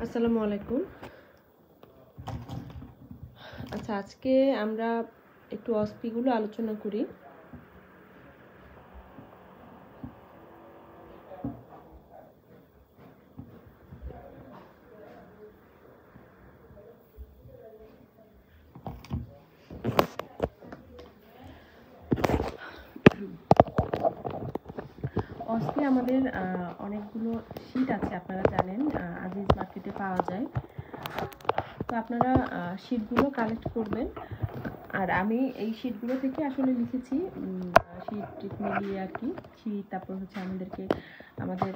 আসসালামু আলাইকুম। আচ্ছা, আজকে আমরা একটু অস্পিগুলো আলোচনা করি। অস্পি আমাদের অনেকগুলো শীট আছে, আপনারা জানেন আজিজ মার্কেটে পাওয়া যায়। তো আপনারা শীটগুলো কালেক্ট করবেন। আর আমি এই শীটগুলো থেকে আসলে লিখেছি, শীট মিলিয়ে আর কি। শীট, তারপর হচ্ছে আমাদের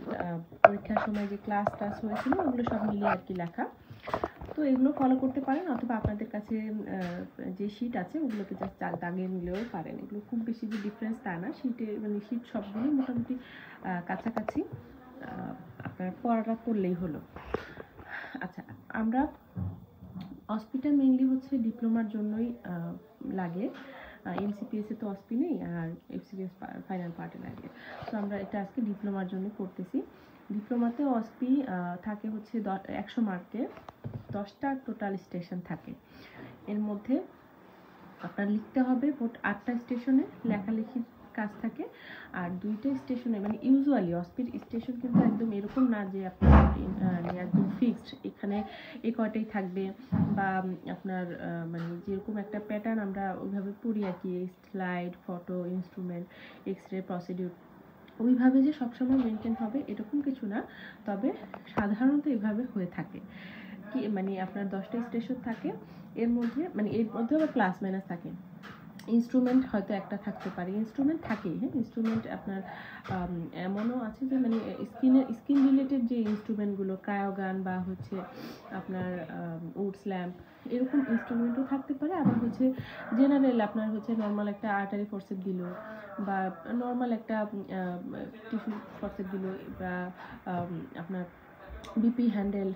পরীক্ষার সময় যে ক্লাস হয়েছিল ওগুলো সব মিলিয়ে আর কি লেখা। তো এগুলো ফলো করতে পারেন, অথবা আপনাদের কাছে যে শীট আছে ওগুলোকে জাস্ট দাগিয়ে নিলেও পারেন। এগুলো খুব বেশি যে ডিফারেন্স তা না, শীট সবগুলোই মোটামুটি কাছাকাছি। আপনার পড়াটা করলেই হলো। আচ্ছা, আমরা অস্পিটা মেইনলি হচ্ছে ডিপ্লোমার জন্যই লাগে। এমসিপিএস এ তো অস্পি নেই, আর এফসিপিএস ফাইনাল পার্টে লাগে। তো আমরা এটা আজকে ডিপ্লোমার জন্য করতেছি। ডিপ্লোমাতে অস্পি থাকে হচ্ছে 100 মার্কে, 10টা টোটাল স্টেশন থাকে। এর মধ্যে আপনার লিখতে হবে মোট 8টা স্টেশনে লেখালেখির কাজ থাকে, আর 2টা স্টেশনে, মানে ইউজুয়ালি অস্পির স্টেশন কিন্তু একদম এরকম না যে আপনার একদম ফিক্সড এখানে এই কয়টাই থাকবে, বা আপনার মানে যেরকম একটা প্যাটার্ন আমরা ওইভাবে পড়ি আর কি, slide, photo, instrument, x-ray, procedure, ওইভাবে যে সবসময় মেনটেন হবে এরকম কিছু না। তবে সাধারণত এভাবে হয়ে থাকে কি, মানে আপনার 10টা স্টেশন থাকে, এর মধ্যে আবার প্লাস মাইনাস থাকে। ইনস্ট্রুমেন্ট হয়তো একটা থাকতে পারে, ইনস্ট্রুমেন্ট থাকেই। হ্যাঁ, ইনস্ট্রুমেন্ট আপনার এমনও আছে যে মানে স্কিন রিলেটেড যে ইনস্ট্রুমেন্টগুলো, ক্রায়োগান বা হচ্ছে আপনার উডস ল্যাম্প, এরকম ইনস্ট্রুমেন্টও থাকতে পারে। আবার হচ্ছে জেনারেল আপনার হচ্ছে নর্মাল একটা আর্টারি ফরসেপ দিল, বা নর্মাল একটা টিস্যু ফরসেপ দিল, বা আপনার বিপি হ্যান্ডেল,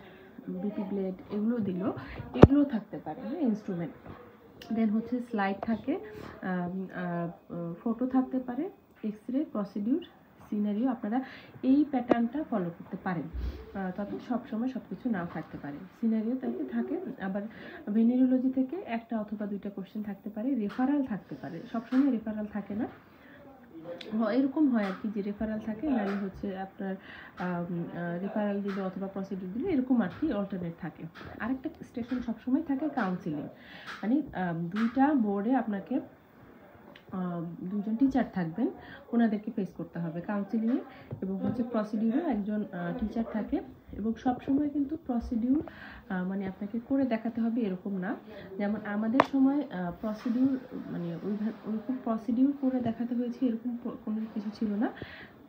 বিপি ব্লেড, এগুলো এগুলো থাকতে পারে। হ্যাঁ, ইনস্ট্রুমেন্ট। দেন হচ্ছে স্লাইড থাকে, ফটো থাকতে পারে, এক্স-রে, প্রসিডিউর, সিনারিও। আপনারা এই প্যাটার্নটা ফলো করতে পারেন, তবে সবসময় সব কিছু নাও থাকতে পারে। সিনারিও থাকে, আবার ভেনেরোলজি থেকে 1টা অথবা 2টা কোশ্চেন থাকতে পারে, রেফারাল থাকতে পারে। সবসময় রেফারাল থাকে না, এরকম হয় আর কি যে রেফারাল থাকে, নাহলে হচ্ছে আপনার রেফারাল দিলে অথবা প্রসিডিউর দিলে, এরকম আর কি অল্টারনেট থাকে। আরেকটা স্টেশন সবসময় থাকে কাউন্সিলিং, মানে 2টা বোর্ডে আপনাকে 2জন টিচার থাকবেন, ওনাদেরকে ফেস করতে হবে কাউন্সিলিংয়ে। এবং হচ্ছে প্রসিডিউরও একজন টিচার থাকে। এবং সবসময় কিন্তু প্রসিডিউর মানে আপনাকে করে দেখাতে হবে এরকম না। যেমন আমাদের সময় প্রসিডিউর মানে ওইরকম প্রসিডিউর করে দেখাতে হয়েছে এরকম কোনো কিছু ছিল না।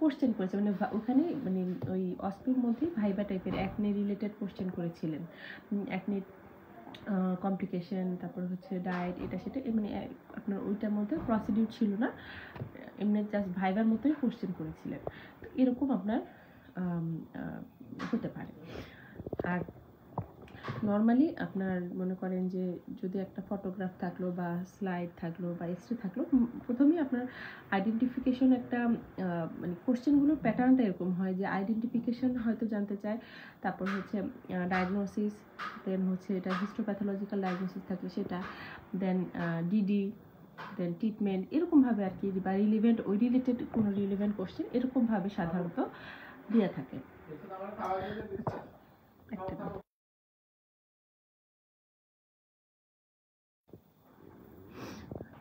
কোশ্চেন করেছে, মানে ওখানে মানে ওই অস্পির মধ্যে ভাইবা টাইপের অ্যাকনে রিলেটেড কোশ্চেন করেছিলেন। অ্যাকনে কমপ্লিকেশন, তারপর হচ্ছে ডায়েট, এটা সেটা, মানে আপনার ওইটার মধ্যে প্রসিডিউর ছিল না, এমনি জাস্ট ভাইবার মতোই কোশ্চেন করেছিলেন। তো এরকম আপনার হতে পারে। আর নর্মালি আপনার মনে করেন যে যদি একটা ফটোগ্রাফ থাকলো, বা স্লাইড থাকলো, বা এক্স-রে থাকলো, প্রথমেই আপনার আইডেন্টিফিকেশন একটা মানে কোশ্চেনগুলোর প্যাটার্নটা এরকম হয় যে আইডেন্টিফিকেশন হয়তো জানতে চায়, তারপর হচ্ছে ডায়াগনোসিস, দেন হচ্ছে এটা হিস্টোপ্যাথোলজিক্যাল ডায়াগনোসিস থাকলে সেটা, দেন ডিডি, দেন ট্রিটমেন্ট, এরকমভাবে আর কি, বা রিলেভেন্ট, ওই রিলেটেড কোনো রিলেভেন্ট কোশ্চেন এরকমভাবে সাধারণত দিয়ে থাকে।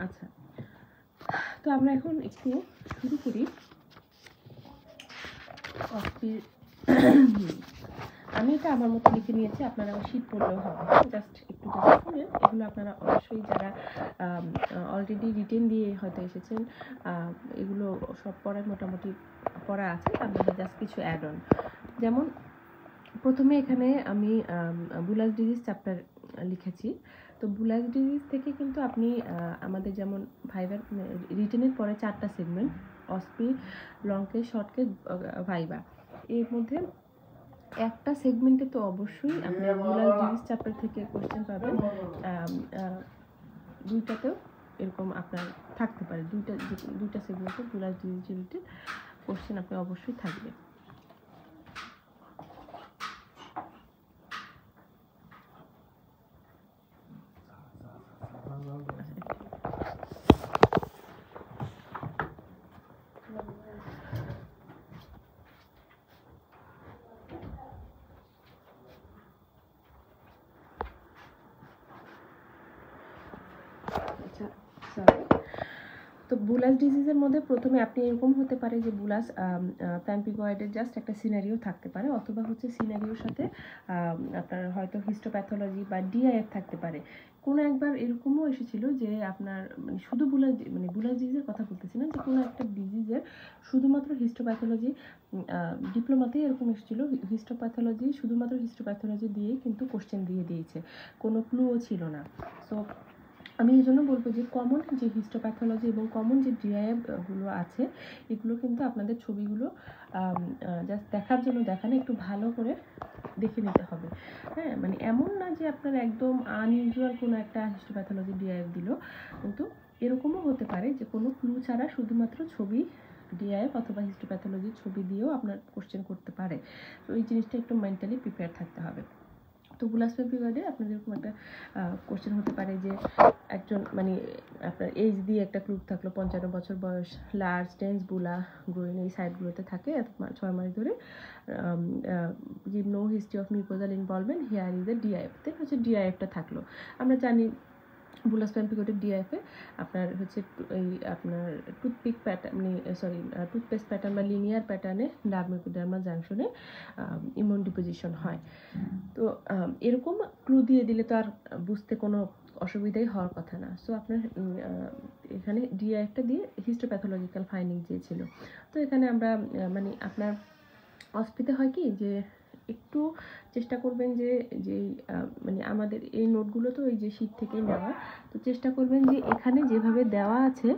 আচ্ছা, তো আমরা এখন একটু শুরু করি অস্পির। আমি এটা আমার মতো লিখে নিয়েছি, আপনারা শীট পড়লেও হবে, জাস্ট একটু শুনেন। এগুলো আপনারা অবশ্যই যারা অলরেডি রিটেন দিয়ে হয়তো এসেছেন, এগুলো সব পড়ার মোটামুটি পড়া আছে, আপনাদের জাস্ট কিছু অ্যাড অন। যেমন প্রথমে এখানে আমি বুলাস ডিজিজ চ্যাপ্টার লিখেছি। তো বুলাস ডিজিজ থেকে কিন্তু আপনি আমাদের যেমন ভাইবার রিটেনের পরে 4টা segment, OSPE, long case, short case, viva, এর মধ্যে একটা সেগমেন্টে তো অবশ্যই আপনি বুলাস ডিজিজ চ্যাপ্টার থেকে কোশ্চেন পাবেন। 2টাতেও এরকম আপনার থাকতে পারে, 2টা সেগমেন্টে বুলাস ডিজিজ রিলেটেড কোশ্চেন আপনি অবশ্যই থাকবে। সরি। তো বুলাস ডিজিজের মধ্যে প্রথমে আপনি এরকম হতে পারে যে বুলাস প্যাম্পিগয়েডের জাস্ট একটা সিনারিও থাকতে পারে, অথবা হচ্ছে সিনারিওর সাথে আপনার হয়তো হিস্টোপ্যাথোলজি বা ডিআইএফ থাকতে পারে। কোনো একবার এরকমও এসেছিল যে আপনার মানে শুধু বুলাস ডিজিজের কথা বলতেছি না, যে কোনো একটা ডিজিজের শুধুমাত্র হিস্টোপ্যাথোলজি, ডিপ্লোমাতেই এরকম এসেছিলো, শুধুমাত্র হিস্টোপ্যাথোলজি দিয়েই কিন্তু কোশ্চেন দিয়ে দিয়েছে, কোনো ক্লুও ছিল না। সো আমি এই জন্য বলবো যে কমন যে হিস্টোপ্যাথোলজি এবং কমন যে ডিআইএফগুলো আছে, এগুলো কিন্তু আপনাদের ছবিগুলো জাস্ট দেখার জন্য দেখানো, একটু ভালো করে দেখে নিতে হবে। হ্যাঁ, মানে এমন না যে আপনার একদম আনইউজুয়াল কোনো একটা হিস্টোপ্যাথোলজি ডিআইএফ দিল, কিন্তু এরকমও হতে পারে যে কোনো ক্লু ছাড়া শুধুমাত্র ছবি ডিআইএফ অথবা হিস্টোপ্যাথোলজির ছবি দিয়েও আপনার কোশ্চেন করতে পারে। তো এই জিনিসটা একটু মেন্টালি প্রিপেয়ার থাকতে হবে। তো বুলাস প্যাম্পিগয়েডে আপনার এরকম একটা কোশ্চেন হতে পারে যে একজন মানে আপনার এইজ দিয়ে একটা ক্লু থাকলো, 55 বছর বয়স, লার্জ টেন্স বুলা গ্রোইন এই সাইডগুলোতে থাকে 6 মাস ধরে, give no history of mucosal involvement, here is the DIF. তো হচ্ছে ডিআইএফটা থাকলো। আমরা জানি বুলাস প্যাম্পিগয়েডের ডিআইএফে আপনার হচ্ছে এই আপনার টুথপিক প্যাটার্ন মানে টুথপেস্ট প্যাটার্ন বা লিনিয়ার প্যাটার্নে ডার্মাল জাংশনে ইমিউন ডিপোজিশন হয়। তো এরকম ক্লু দিয়ে দিলে তো আর বুঝতে কোনো অসুবিধাই হওয়ার কথা না। সো আপনার এখানে ডিআইএফটা দিয়ে হিস্টোপ্যাথোলজিক্যাল ফাইন্ডিং চেয়েছিল। তো এখানে আমরা মানে আপনার অস্পিতে হয় কি যে একটু চেষ্টা করবেন যে যেই মানে আমাদের এই নোটগুলো তো এই যে শীট থেকেই নেওয়া, তো চেষ্টা করবেন যে এখানে যেভাবে দেওয়া আছে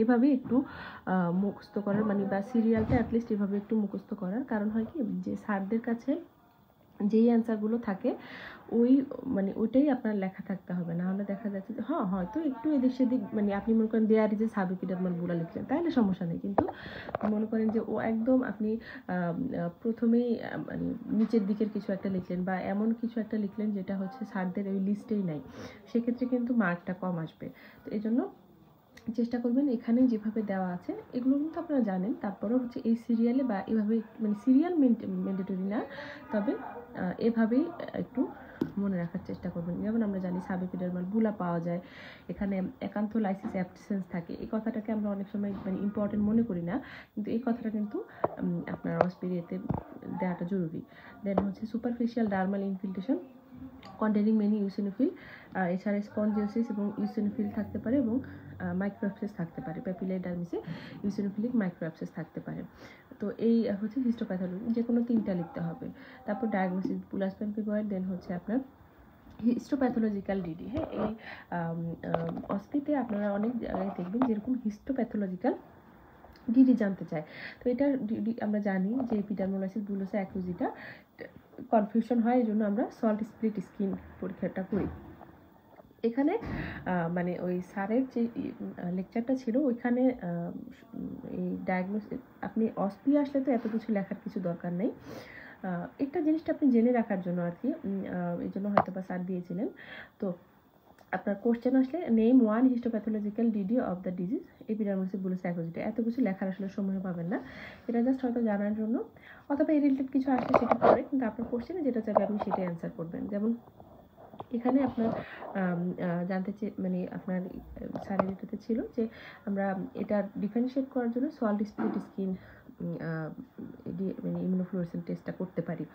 এভাবে একটু মুখস্থ করার, মানে বা সিরিয়ালটা অ্যাটলিস্ট এভাবে একটু মুখস্থ করার। কারণ হয় কি যে স্যারদের কাছে যেই অ্যান্সারগুলো থাকে মানে ওইটাই আপনার লেখা থাকতে হবে, না হলে দেখা যাচ্ছে যে হয়তো একটু এদিক সেদিক, মানে আপনি মনে করেন দেয়ার ইজ এ সাব-এপিডার্মাল বুলা লিখলেন, তাহলে সমস্যা নেই। কিন্তু মনে করেন যে ও একদম আপনি প্রথমেই মানে নিচের দিকের কিছু একটা লিখলেন বা এমন কিছু একটা লিখলেন যেটা হচ্ছে স্যারদের ওই লিস্টেই নাই, সেক্ষেত্রে কিন্তু মার্কটা কম আসবে। তো এই জন্য চেষ্টা করবেন এখানে যেভাবে দেওয়া আছে এগুলো কিন্তু আপনারা জানেন, তারপরেও হচ্ছে এই সিরিয়ালে বা এভাবে মানে সিরিয়াল ম্যান্ডেটরি না, তবে এভাবেই একটু মনে রাখার চেষ্টা করবেন। যেমন আমরা জানি সাব-এপিডার্মাল বুলা পাওয়া যায়, এখানে একান্থোলাইসিস অ্যাবসেন্স থাকে। এই কথাটাকে আমরা অনেক সময় মানে ইম্পর্টেন্ট মনে করি না, কিন্তু এই কথাটা কিন্তু আপনার অস্পিরিয়াতে দেওয়াটা জরুরি। দেন হচ্ছে superficial dermal infiltration containing many eosinophil, এছাড়া স্পঞ্জিওসিস এবং ইউসিনোফিল থাকতে পারে এবং মাইক্রোঅ্যাবসেস থাকতে পারে, প্যাপিলারি ডার্মিসে ইউসিনোফিলিক মাইক্রোঅ্যাবসেস থাকতে পারে। তো এই হচ্ছে হিস্টোপ্যাথোলজি, যে কোনো 3টা লিখতে হবে। তারপর ডায়াগনোসিস বুলাস প্যাম্পিগয়েড, দেন হচ্ছে আপনার হিস্টোপ্যাথোলজিক্যাল ডিডি। হ্যাঁ, এই অস্পিতে আপনারা অনেক জায়গায় দেখবেন যেরকম হিস্টোপ্যাথোলজিক্যাল ডিডি জানতে চায়। তো এটার ডিডি আমরা জানি যে এপিডার্মোলাইসিস বুলোসা অ্যাকুজিটা কনফিউশন হয়, এই জন্য আমরা সল্ট স্প্লিট স্কিন পরীক্ষাটা করি। এখানে মানে ওই স্যারের যে লেকচারটা ছিল ওইখানে এই ডায়াগনোসিস আপনি অস্পি আসলে তো এত কিছু লেখার কিছু দরকার নেই, একটা জিনিসটা আপনি জেনে রাখার জন্য আর কি, এই জন্য হয়তো বা স্যার দিয়েছিলেন। তো আপনার কোশ্চেন আসলে name one histopathological DD of the disease epidermolysis bullosa acquisita, এত কিছু লেখার আসলে সময় পাবেন না, এটা জাস্ট হয়তো জানার জন্য, অথবা এই রিলেটেড কিছু আসলে সেটা পরে, কিন্তু আপনার কোশ্চেনে যেটা চাইবে আপনি সেটাই অ্যান্সার করবেন। যেমন এখানে আপনার জানতে মানে আপনার স্যারের এটাতে ছিল যে আমরা এটা ডিফারেন্সিয়েট করার জন্য সল্ট স্প্লিট স্কিন মানে ইমিউনোফ্লুওরেসেন্ট টেস্টটা করতে পারি।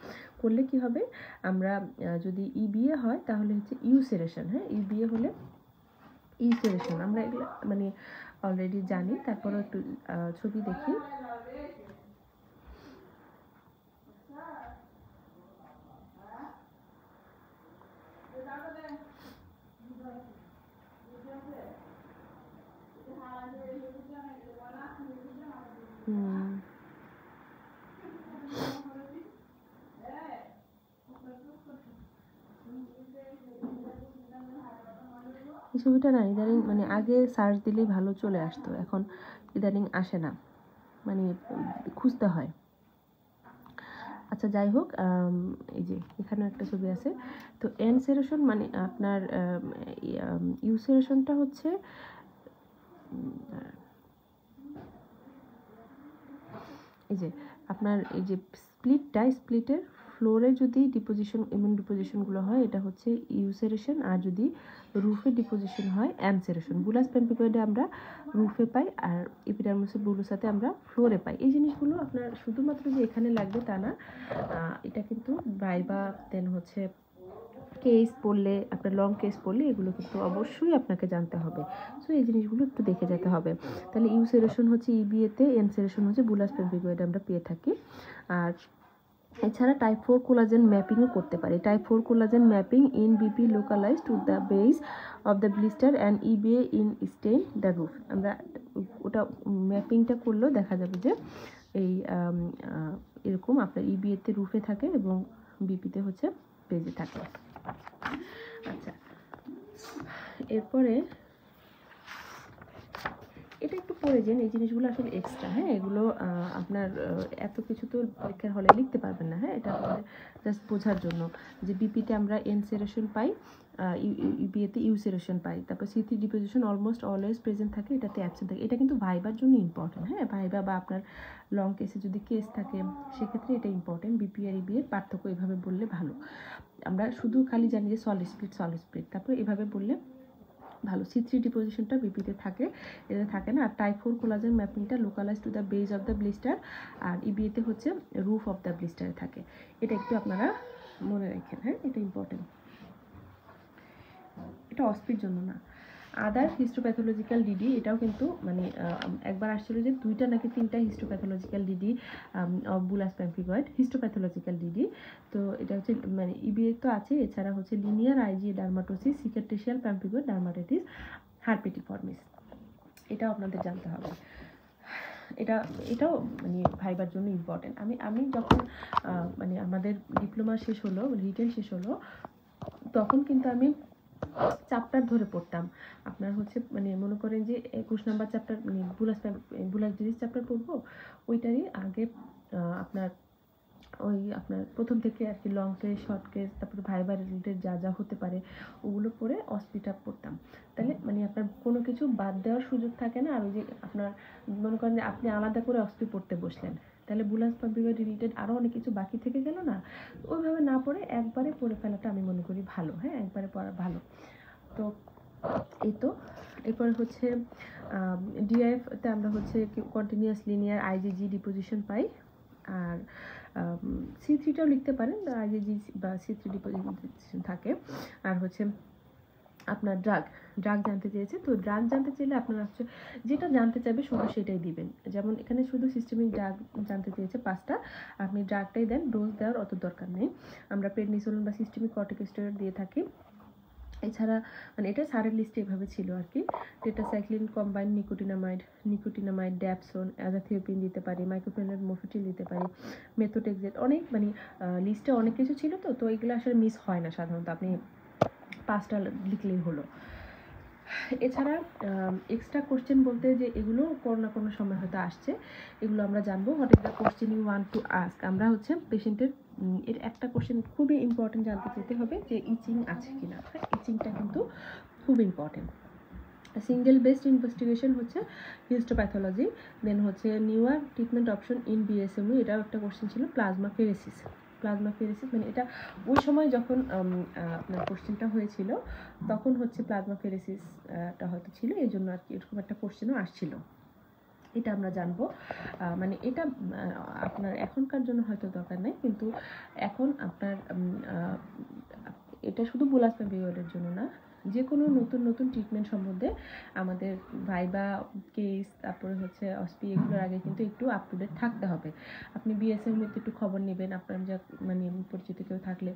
করলে কি হবে, আমরা যদি ইবিএ হয় তাহলে হচ্ছে ইউসেরেশন, হ্যাঁ ইবিএ হলে ইউসেরেশন আমরা এগুলো মানে অলরেডি জানি, তারপরও একটু ছবি দেখি। এই ছবিটা না ইদানিং মানে আগে সার্চ দিলেই ভালো চলে আসতো, এখন ইদানিং আসে না, মানে খুঁজতে হয়। আচ্ছা যাই হোক, এই যে এখানেও একটা ছবি আছে। তো এনসেরেশন মানে আপনার ইউসেরেশনটা হচ্ছে এই যে আপনার এই যে স্প্লিটের ফ্লোরে যদি ডিপোজিশন ইমিউন ডিপোজিশনগুলো হয় এটা হচ্ছে ইউসেরেশন, আর যদি রুফে ডিপোজিশন হয় অ্যানসেরেশন। বুলাস পেম্পিকয়েডে আমরা রুফে পাই, আর এপিডার্মিসের বুলোসাতে আমরা ফ্লোরে পাই। এই জিনিসগুলো আপনার শুধুমাত্র যে এখানে লাগবে তা না, এটা কিন্তু ভাইবা দেন হচ্ছে কেস পড়লে, আপনার লং কেস পড়লে এগুলো কিন্তু অবশ্যই আপনাকে জানতে হবে। সো এই জিনিসগুলো একটু দেখে যেতে হবে। তাহলে ইউসেরেশন হচ্ছে ইবিএতে, এনসেরেশন হচ্ছে বুলাস পেম্পিকয়েডে আমরা পেয়ে থাকি। আর এছাড়া টাইপ 4 কোলাজেন ম্যাপিংও করতে পারি। Type 4 collagen mapping in BP localized to the base of the blister and EBA in stain the roof. আমরা ওটা ম্যাপিংটা করলেও দেখা যাবে যে এই এরকম আপনার ইবিএতে রুফে থাকে এবং বিপিতে হচ্ছে পেজে থাকে। আচ্ছা, এরপরে এটা একটু পড়ে যান, এই জিনিসগুলো আসলে এক্সট্রা। হ্যাঁ, এগুলো আপনার এত কিছু তো পরীক্ষার হলে লিখতে পারবেন না। হ্যাঁ, এটা আপনাদের জাস্ট বোঝার জন্য যে বিপিতে আমরা এনসেরেশন পাই, ইবিএতে ইউসেরেশন পাই, তারপর সিথি ডিপোজিশন অলমোস্ট অলওয়েজ প্রেজেন্ট থাকে, এটাতে অ্যাবসেন্ট থাকে। এটা কিন্তু ভাইবার জন্য ইম্পর্টেন্ট। হ্যাঁ, ভাইবা বা আপনার লং কেসে যদি কেস থাকে সেক্ষেত্রে এটা ইম্পর্টেন্ট। বিপি আর ইবিএর পার্থক্য এভাবে বললে ভালো। আমরা শুধু খালি জানি যে সলিড স্প্লিট, তারপর এভাবে বললে ভালো। C3 ডিপোজিশনটা বিপিতে থাকে, এটা থাকে না। আর টাইপ 4 কোলাজেন ম্যাপিংটা localise to the base of the blister, আর ইবিএতে হচ্ছে রুফ অফ দ্য ব্লিস্টারে থাকে। এটা একটু আপনারা মনে রাখেন। হ্যাঁ, এটা ইম্পর্টেন্ট, এটা অস্পির জন্য না। আদার হিস্টোপ্যাথোলজিক্যাল ডিডি, এটাও কিন্তু মানে একবার আসছিল যে 2টা নাকি 3টা histopathological DD of bullous pemphigoid, histopathological DD. তো এটা হচ্ছে মানে ইবিএ তো আছে, এছাড়া হচ্ছে linear Ig dermatosis, cicatricial pemphigoid dermatitis, herpetiformis, এটাও আপনাদের জানতে হবে। এটাও মানে ভাইবার জন্য ইম্পর্টেন্ট। আমি যখন মানে আমাদের ডিপ্লোমা শেষ হলো, রিটেন শেষ হলো, তখন কিন্তু আমি চ্যাপ্টার ধরে পড়তাম। আপনার হচ্ছে মানে মনে করেন যে 21 নম্বর চ্যাপ্টার মানে বুলাস ডিজিজ চ্যাপ্টার পড়বো, ওইটারই আগে আপনার আপনার প্রথম থেকে আর কি লং কেস, শর্ট কেস, তারপরে ভাইবার রিলেটেড যা যা হতে পারে ওগুলো পড়ে অস্পিটা পড়তাম। তাহলে মানে আপনার কোনো কিছু বাদ দেওয়ার সুযোগ থাকে না। আর ওই যে আপনার মনে করেন যে আপনি আলাদা করে অস্পি পড়তে বসলেন, তাহলে বুলাস পেম্পিকয়েড রিলেটেড আরও অনেক কিছু বাকি থেকে গেল না। ওইভাবে না পড়ে একবারে পড়ে ফেলাটা আমি মনে করি ভালো। হ্যাঁ, একবারে পড়া ভালো। তো এই তো এরপরে হচ্ছে ডিআইএফতে আমরা হচ্ছে কন্টিনিউয়াস লিনিয়ার আইজিজি ডিপোজিশন পাই। আর C3টাও লিখতে পারেন, আইজিজি বা C3 ডিপোজিশন থাকে। আর হচ্ছে আপনার ড্রাগ জানতে চেয়েছে, তো ড্রাগ জানতে চাইলে আপনারা হচ্ছে যেটা জানতে চাইবে শুধু সেটাই দিবেন। যেমন এখানে শুধু সিস্টেমিক ড্রাগ জানতে চেয়েছে 5টা, আপনি ড্রাগটাই দেন, ডোজ দেওয়ার অত দরকার নেই। আমরা প্রেডনিসোলোন বা সিস্টেমিক কর্টিকোস্টেরয়েড দিয়ে থাকি। এছাড়া মানে এটা স্যারের লিস্টে এভাবে ছিল আর কি। টেট্রাসাইক্লিন কম্বাইন নিকোটিনামাইড, ড্যাপসন, অ্যাজাথিওপিন দিতে পারি, মাইক্রোফেনল মোফিটিল দিতে পারি, মেথোটেক্সেট, অনেক মানে লিস্টে অনেক কিছু ছিল। তো এগুলো আসলে মিস হয় না সাধারণত, আপনি 5টা লিখলেই হলো। এছাড়া এক্সট্রা কোশ্চেন বলতে যে এগুলো কোনো না কোনো সময় হয়তো আসছে, এগুলো আমরা জানবো। What is the question you want to ask, আমরা হচ্ছে পেশেন্টের এর একটা কোশ্চেন খুবই ইম্পর্টেন্ট জানতে চাইতে হবে যে ইচিং আছে কিনা। হ্যাঁ, ইচিংটা কিন্তু খুব ইম্পর্টেন্ট। সিঙ্গেল বেসড ইনভেস্টিগেশন হচ্ছে হিস্টোপ্যাথোলজি, দেন হচ্ছে newer treatment option in BSMU, এটাও একটা কোশ্চেন ছিল। প্লাজমাফেরেসিস মানে এটা ওই সময় যখন আপনার কোশ্চেনটা হয়েছিল তখন হচ্ছে প্লাজমাফেরেসিসটা হয়তো ছিল, এই জন্য আর কি এরকম একটা কোশ্চেনও আসছিল। এটা আমরা জানবো। মানে এটা আপনার এখনকার জন্য হয়তো দরকার নেই, কিন্তু এখন আপনার এটা শুধু বুলাস পেম্পিকয়েডের জন্য না, যে কোনো নতুন ট্রিটমেন্ট সম্বন্ধে আমাদের ভাইবা কেস, তারপরে হচ্ছে অস্পি, এগুলোর আগে কিন্তু একটু আপ টু ডেট থাকতে হবে। আপনি বিএসএমইতে একটু খবর নেবেন, আপনার যা মানে পরিচিত কেউ থাকলে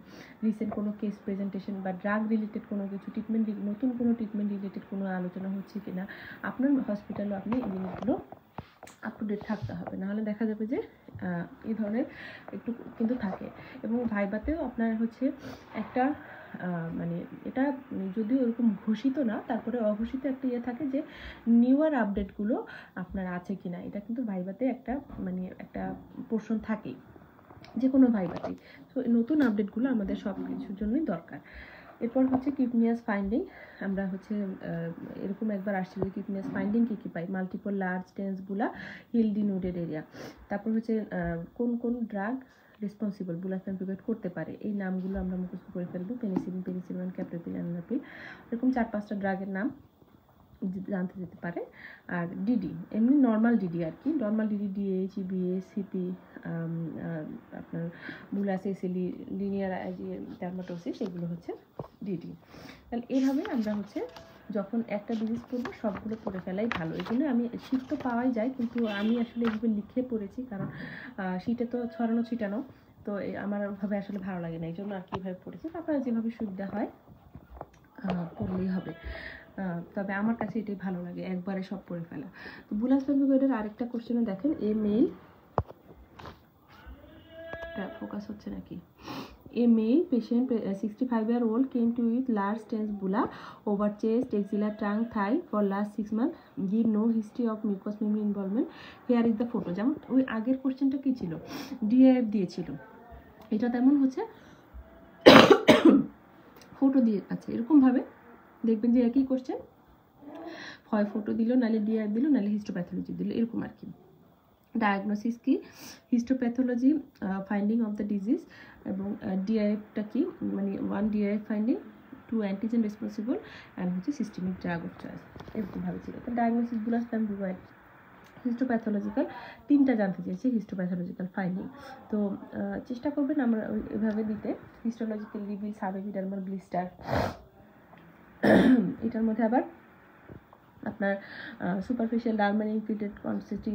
রিসেন্ট কোনো কেস প্রেজেন্টেশন বা ড্রাগ রিলেটেড কোনো কিছু নতুন কোনো ট্রিটমেন্ট রিলেটেড কোনো আলোচনা হচ্ছে কিনা আপনার হসপিটালে, আপনি এই জিনিসগুলো আপ টু ডেট থাকতে হবে। নাহলে দেখা যাবে যে এই ধরনের একটু কিন্তু থাকে। এবং ভাইবাতেও আপনার হচ্ছে একটা মানে এটা যদিও এরকম ঘোষিত না, তারপরে অঘোষিত একটা ইয়ে থাকে যে নিউয়ার আপডেটগুলো আপনার আছে কিনা। এটা কিন্তু ভাইবাতে একটা মানে একটা পোর্শন থাকেই যে কোনো ভাইবাতেই। তো নতুন আপডেটগুলো আমাদের সব কিছুর জন্যই দরকার। এরপর হচ্ছে কিউটনিয়াস ফাইন্ডিং, আমরা হচ্ছে এরকম একবার আসছিল কিউটনিয়াস ফাইন্ডিং কী পাই, মাল্টিপল লার্জ টেন্সগুলা হিল ডিনোডেড এরিয়া, তারপর হচ্ছে কোন ড্রাগ রেসপন্সিবল বুলাস পেম্পিগয়েড করতে পারে, এই নামগুলো আমরা মুখস্থ করে ফেলবো। পেনিসিলিন, পেনিসিলিন, ক্যাপ্টোপ্রিল, অ্যানাপিল, এরকম 4-5টা ড্রাগের নাম জানতে যেতে পারে। আর ডিডি এমনি নর্মাল ডিডি আর কি, normal DD DH, EBS, CP, আপনার বুলাস এসিলি, লিনিয়ার ডার্মাটোসিস, এগুলো হচ্ছে ডিডি। তাহলে এইভাবে আমরা হচ্ছে যখন একটা ডিজিজ পড়বো সবগুলো পড়ে ফেলাই ভালো। এই জন্য আমি শীত তো পাওয়াই যায়, কিন্তু আমি আসলে এইভাবে লিখে পড়েছি, কারণ শীতে তো ছড়ানো ছিটানো, তো আমার ওইভাবে আসলে ভালো লাগে না, এই জন্য আর কি এভাবে পড়েছি। আপনারা যেভাবে সুবিধা হয় পড়লেই হবে, তবে আমার কাছে এটাই ভালো লাগে, একবারে সব পড়ে ফেলা। তো বুলাস পেম্পিগয়েডের আরেকটা কোশ্চেনে দেখেন, এ মেল, ফোকাস হচ্ছে নাকি, A male patient 65-year-old came to with large tense bulla over chest, axilla, trunk, thigh for last 6 months. Give no history of mucous membrane involvement. Here is the photo. যেমন ওই আগের কোশ্চেনটা কি ছিল, DIF দিয়েছিল, এটা তেমন হচ্ছে ফটো দিয়ে আছে। এরকমভাবে দেখবেন যে একই কোশ্চেন, হয় ফটো দিল, নাহলে ডিআইএফ দিল, নাহলে হিস্টোপ্যাথোলজি দিল, এরকম আর কি। ডায়াগনোসিস কি, histopathology finding of the disease, এবং ডিআইএফটা কি, মানে 1 DIF finding, 2 antigen responsible, and হচ্ছে সিস্টেমিক ড্রাগ অফ চয়েস, এরকমভাবে ছিল। তো ডায়াগনোসিস বুলাস পেম্পিগয়েড, হিস্টোপ্যাথোলজিক্যাল 3টা জানতে চেয়েছি, হিস্টোপ্যাথোলজিক্যাল ফাইন্ডিং। তো চেষ্টা করবেন আমরা এভাবে দিতে, হিস্টোলজিক্যাল রিভিল, সাবএপিডার্মাল ব্লিস্টার, এটার মধ্যে আবার আপনার সুপারফিশিয়াল ডার্মাল ইনফিল্ট্রেট কনসিস্টিং,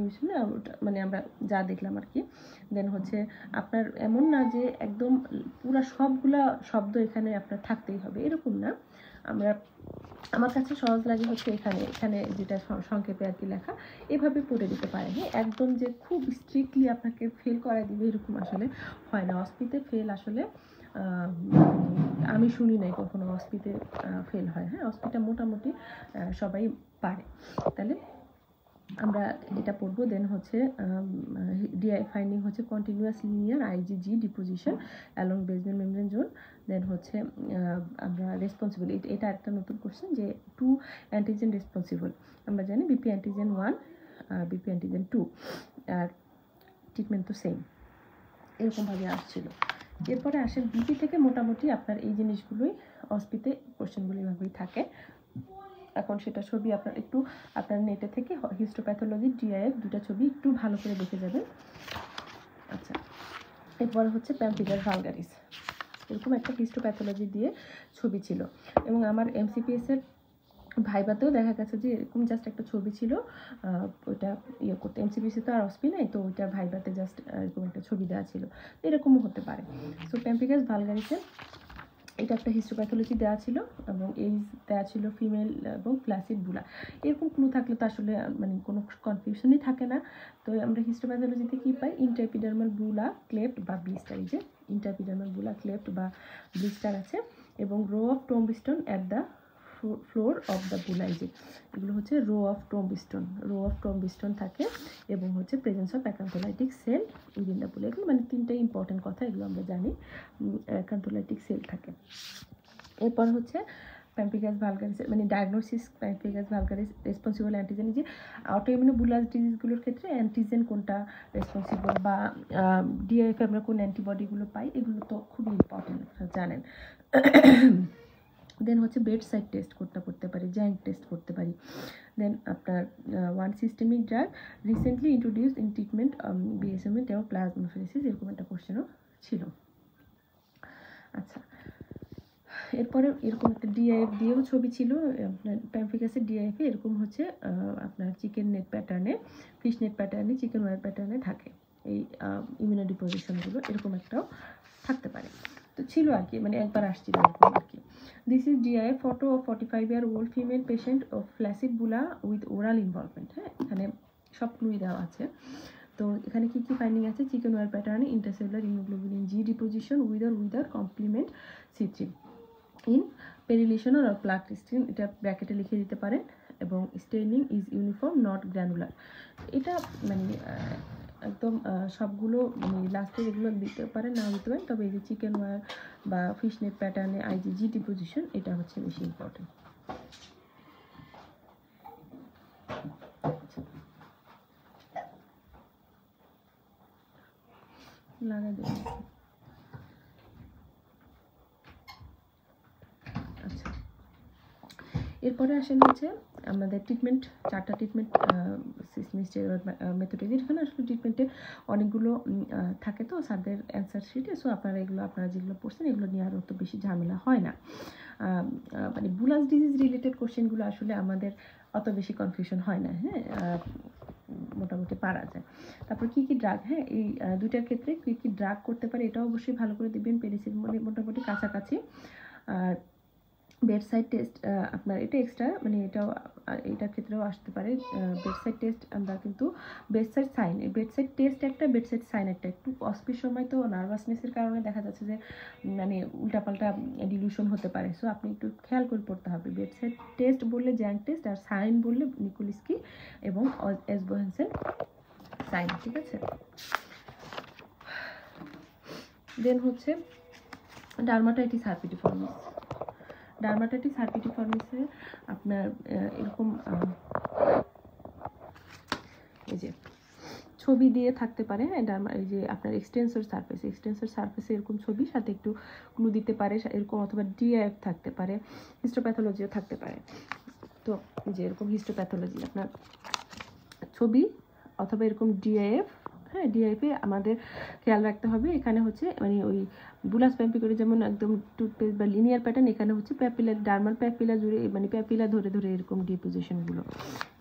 মানে আমরা যা দেখলাম আর কি। দেন হচ্ছে আপনার এমন না যে একদম পুরা সবগুলা শব্দ এখানে আপনার থাকতেই হবে, এরকম না। আমরা, আমার কাছে সহজ লাগে হচ্ছে এখানে যেটা সংক্ষেপে আর কি লেখা, এভাবে পড়ে দিতে পারে। হ্যাঁ, একদম যে খুব স্ট্রিক্টলি আপনাকে ফেল করাই দিবে এরকম আসলে হয় না। অস্পিতে ফেল আসলে আমি শুনি নাই কখনো অস্পিতে ফেল হয়। হ্যাঁ, অস্পিটা মোটামুটি সবাই পারে। তাহলে আমরা এটা পড়বো। দেন হচ্ছে ডিআই ফাইন্ডিং হচ্ছে continuous linear IgG deposition along basement membrane zone. Then হচ্ছে আমরা রেসপন্সিবল, এটা একটা নতুন কোশ্চেন যে 2 অ্যান্টিজেন রেসপন্সিবল, আমরা জানি বিপি অ্যান্টিজেন 1, বিপি অ্যান্টিজেন 2, আর ট্রিটমেন্ট তো সেম, এরকমভাবে আসছিল। এরপরে আসেন বিপি থেকে মোটামুটি আপনার এই জিনিসগুলোই অস্পিতে কোশ্চেনগুলো এভাবেই থাকে। এখন সেটা ছবি আপনার নেটে থেকে হিস্টোপ্যাথোলজি ডিআইএফ 2টা ছবি একটু ভালো করে দেখে যাবেন। আচ্ছা, এরপরে হচ্ছে প্যাম্পিগাস ভালগারিস, এরকম একটা হিস্টোপ্যাথোলজি দিয়ে ছবি ছিল, এবং আমার এমসিপিএসের ভাইবাতেও দেখা গেছে যে এরকম জাস্ট একটা ছবি ছিল, ওইটা ইয়ে করতে, এমসিপিএসে তো আর অস্পি নাই, তো ওইটা ভাইবাতে জাস্ট এরকম একটা ছবি দেওয়া ছিল, এরকমও হতে পারে। সো প্যাম্পিগাস ভালগারিসের এটা একটা হিস্টোপ্যাথোলজি দেওয়া ছিল, এবং এই দেওয়া ছিল ফিমেল এবং ফ্ল্যাসিড বুলা। এরকম ক্লু থাকলে তো আসলে মানে কোনো কনফিউশনই থাকে না। তো আমরা হিস্টোপ্যাথোলজিতে কী পাই, ইন্টারপিডার্মাল বুলা, ক্লেফট বা ব্লিস্টার, এই যে ইন্টারপিডার্মাল বুলা, ক্লেফট বা ব্লিস্টার আছে, এবং row of tombstone at the floor of the bulla, এই যে এগুলো হচ্ছে রো অফ টম্বিস্টোন থাকে, এবং হচ্ছে presence of acantholytic cell within the bulla. এগুলো মানে 3টা ইম্পর্টেন্ট কথা, এগুলো আমরা জানি, অ্যাকান্থোলাইটিক সেল থাকে। এরপর হচ্ছে প্যাম্পিগাস ভালগারিস, মানে ডায়াগনোসিস প্যাম্পিগাস ভালগারিস রেসপন্সিবল অ্যান্টিজেন, যে অটোইমিউন বুলার ডিজিজগুলোর ক্ষেত্রে অ্যান্টিজেন কোনটা রেসপন্সিবল, বা ডিআইএফ আমরা কোন অ্যান্টিবডিগুলো পাই, এগুলো তো খুবই ইম্পর্টেন্ট জানেন। দেন হচ্ছে বেড সাইড টেস্ট করতে পারি, জ্যাঙ্ক টেস্ট করতে পারি। দেন আপনার 1 systemic drug recently introduced in treatment BSMA এবং প্লাজমোফেরেসিস, এরকম একটা কোশ্চেনও ছিল। আচ্ছা, এরপরে এরকম একটা ডিআইএফ দিয়েও ছবি ছিল, আপনার প্যাম্পিগাসের ডিআইএফে এরকম হচ্ছে আপনার চিকেন নেট প্যাটার্নে, ফিশ নেট প্যাটার্নে, চিকেন ওয়ার প্যাটার্নে থাকে এই ইমিউনোডিপোজিশনগুলো, এরকম একটাও থাকতে পারে। তো ছিল আর কি, মানে একবার আসছিল এরকম আর কি। This is DIF photo of 45-year-old female patient of flaccid bulla with oral involvement. হ্যাঁ, এখানে সব ক্লুই দেওয়া আছে। তো এখানে কী কী ফাইন্ডিং আছে, চিকেন ওয়ার প্যাটার্নে intercellular immunoglobulin G deposition whether complement C3 in perilesion আর প্লাক টেস্টিং, এটা ব্র্যাকেটে লিখে দিতে পারেন, এবং staining is uniform not granular. এটা মানে একদম সবগুলো মানে লাস্টে এগুলো দিতে পারেন, না দিতে পারেন, তবে এই যে চিকেন ওয়ার বা ফিশ নেট প্যাটার্নে আইজিজি ডিপোজিশন, এটা হচ্ছে বেশি ইম্পর্টেন্ট। লাগাই দেবেন। আচ্ছা, এরপরে আসেন হচ্ছে আমাদের ট্রিটমেন্ট, 4টা ট্রিটমেন্ট মেথড। এখানে আসলে ট্রিটমেন্টে অনেকগুলো থাকে তো স্যারদের অ্যান্সার শিটে, সো আপনারা এগুলো আপনারা যেগুলো পড়ছেন এগুলো নিয়ে আর অত বেশি ঝামেলা হয় না। মানে বুলাস ডিজিজ রিলেটেড কোশ্চেনগুলো আসলে আমাদের অত বেশি কনফিউশন হয় না, হ্যাঁ, মোটামুটি পারা যায়। তারপর কী কী ড্রাগ, হ্যাঁ, এই দুইটার ক্ষেত্রে কী কী ড্রাগ করতে পারে এটাও অবশ্যই ভালো করে দিবেন। পেনিসিলিন মোটামুটি কাছাকাছি। আর বেডসাইড টেস্ট আপনার এটা এক্সট্রা, মানে এটার ক্ষেত্রেও আসতে পারে। বেডসাইড টেস্ট আমরা কিন্তু বেডসাইড টেস্ট একটা, বেডসাইড সাইন একটা। একটু অস্পির সময় তো নার্ভাসনেসের কারণে দেখা যাচ্ছে যে মানে উল্টাপাল্টা ডিলিউশন হতে পারে, সো আপনি একটু খেয়াল করে পড়তে হবে। বেডসাইড টেস্ট বললে জ্যাং টেস্ট, আর সাইন বললে নিকোলিস্কি এবং এসবোহেনসেন সাইন, ঠিক আছে। দেন হচ্ছে ডার্মাটাইটিস হার্পিটিফর্মিস। ডার্মাটাইটিস হার্পিটিফর্মিসে আপনার এরকম এই যে ছবি দিয়ে থাকতে পারে, হ্যাঁ, এই যে আপনার এক্সটেন্সর সারফেসে এরকম ছবি, সাথে একটু ক্লু দিতে পারে এরকম, অথবা ডিআইএফ থাকতে পারে, হিস্টোপ্যাথোলজিও থাকতে পারে। তো এই যে এরকম হিস্টোপ্যাথোলজি আপনার ছবি অথবা এরকম ডিআইএফ, হ্যাঁ, ডিআইএফে আমাদের খেয়াল রাখতে হবে। এখানে হচ্ছে মানে ওই বুলাস প্যাম্পিকোরে যেমন একদম টুথপেস্ট বা লিনিয়ার প্যাটার্ন, এখানে হচ্ছে প্যাপিলা, ডার্মাল প্যাপিলা জুড়ে, মানে প্যাপিলা ধরে ধরে এরকম ডিপোজিশনগুলো।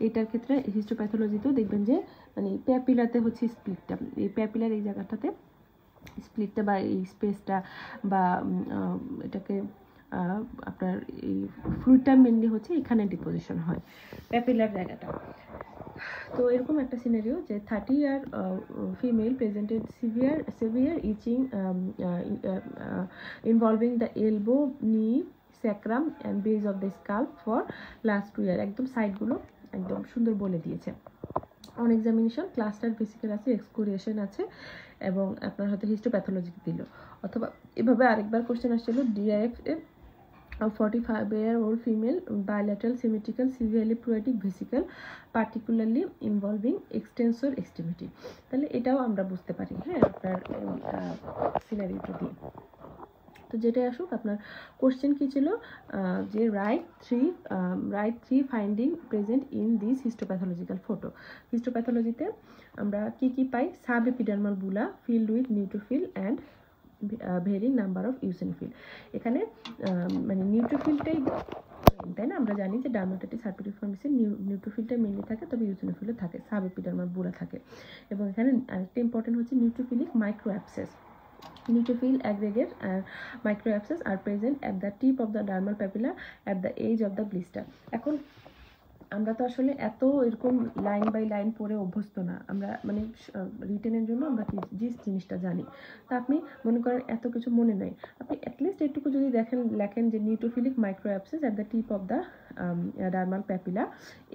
এটার ক্ষেত্রে হিস্টোপ্যাথোলজিতেও দেখবেন যে মানে প্যাপিলাতে হচ্ছে স্প্লিটটা, এই প্যাপিলার এই জায়গাটাতে স্প্লিটটা বা এই স্পেসটা বা এটাকে আপনার এই ফ্লুইডটা মেনলি হচ্ছে এখানে ডিপোজিশন হয় প্যাপিলার জায়গাটা। তো এরকম একটা সিনারিও যে 30 year female presented severe itching involving the elbow, knee, sacrum and base of the scalp for last 2 year. একদম সাইডগুলো একদম সুন্দর বলে দিয়েছে। অন এক্সামিনেশন ক্লাস্টার ভেসিকেল আছে, এক্সকোরিয়েশন আছে, এবং আপনার হয়তো হিস্টোপ্যাথোলজি দিল। অথবা এভাবে আরেকবার কোশ্চেন আসছিল ডিআইএফ এ 45-year-old female, bilateral symmetrical severely pruritic vesicle particularly involving extensor extremity। তাহলে এটাও আমরা বুঝতে পারি, হ্যাঁ, আপনার সিনারিওটা দিয়ে। তো যেটা আসুক, আপনার কোশ্চেন কি ছিল যে write three finding present in this histopathological photo. হিস্টোপ্যাথোলজিতে আমরা কি কি পাই? Sub epidermal bulla filled with neutrophil and very number of eosinophil. এখানে মানে নিউট্রোফিলটাই, তাই না? আমরা জানি যে ডার্মাটাইটিস হার্পিটিফর্মিসে নিউট্রোফিলটা মেনলি থাকে, তবে ইউসিনোফিলও থাকে, সাব এপিডার্মাল বুলা থাকে। এবং এখানে আরেকটা ইম্পর্টেন্ট হচ্ছে neutrophilic micro abscess. Neutrophil aggregate and microabscess are present at the tip of the dermal papilla at the edge of the blister. এখন আমরা তো আসলে এত এরকম লাইন বাই লাইন পড়ে অভ্যস্ত না, আমরা মানে রিটেনের জন্য আমরা যে জিনিসটা জানি, তা আপনি মনে করেন এত কিছু মনে নেই, আপনি অ্যাটলিস্ট একটুকু যদি লেখেন যে neutrophilic micro abscess at the tip of the dermal papilla,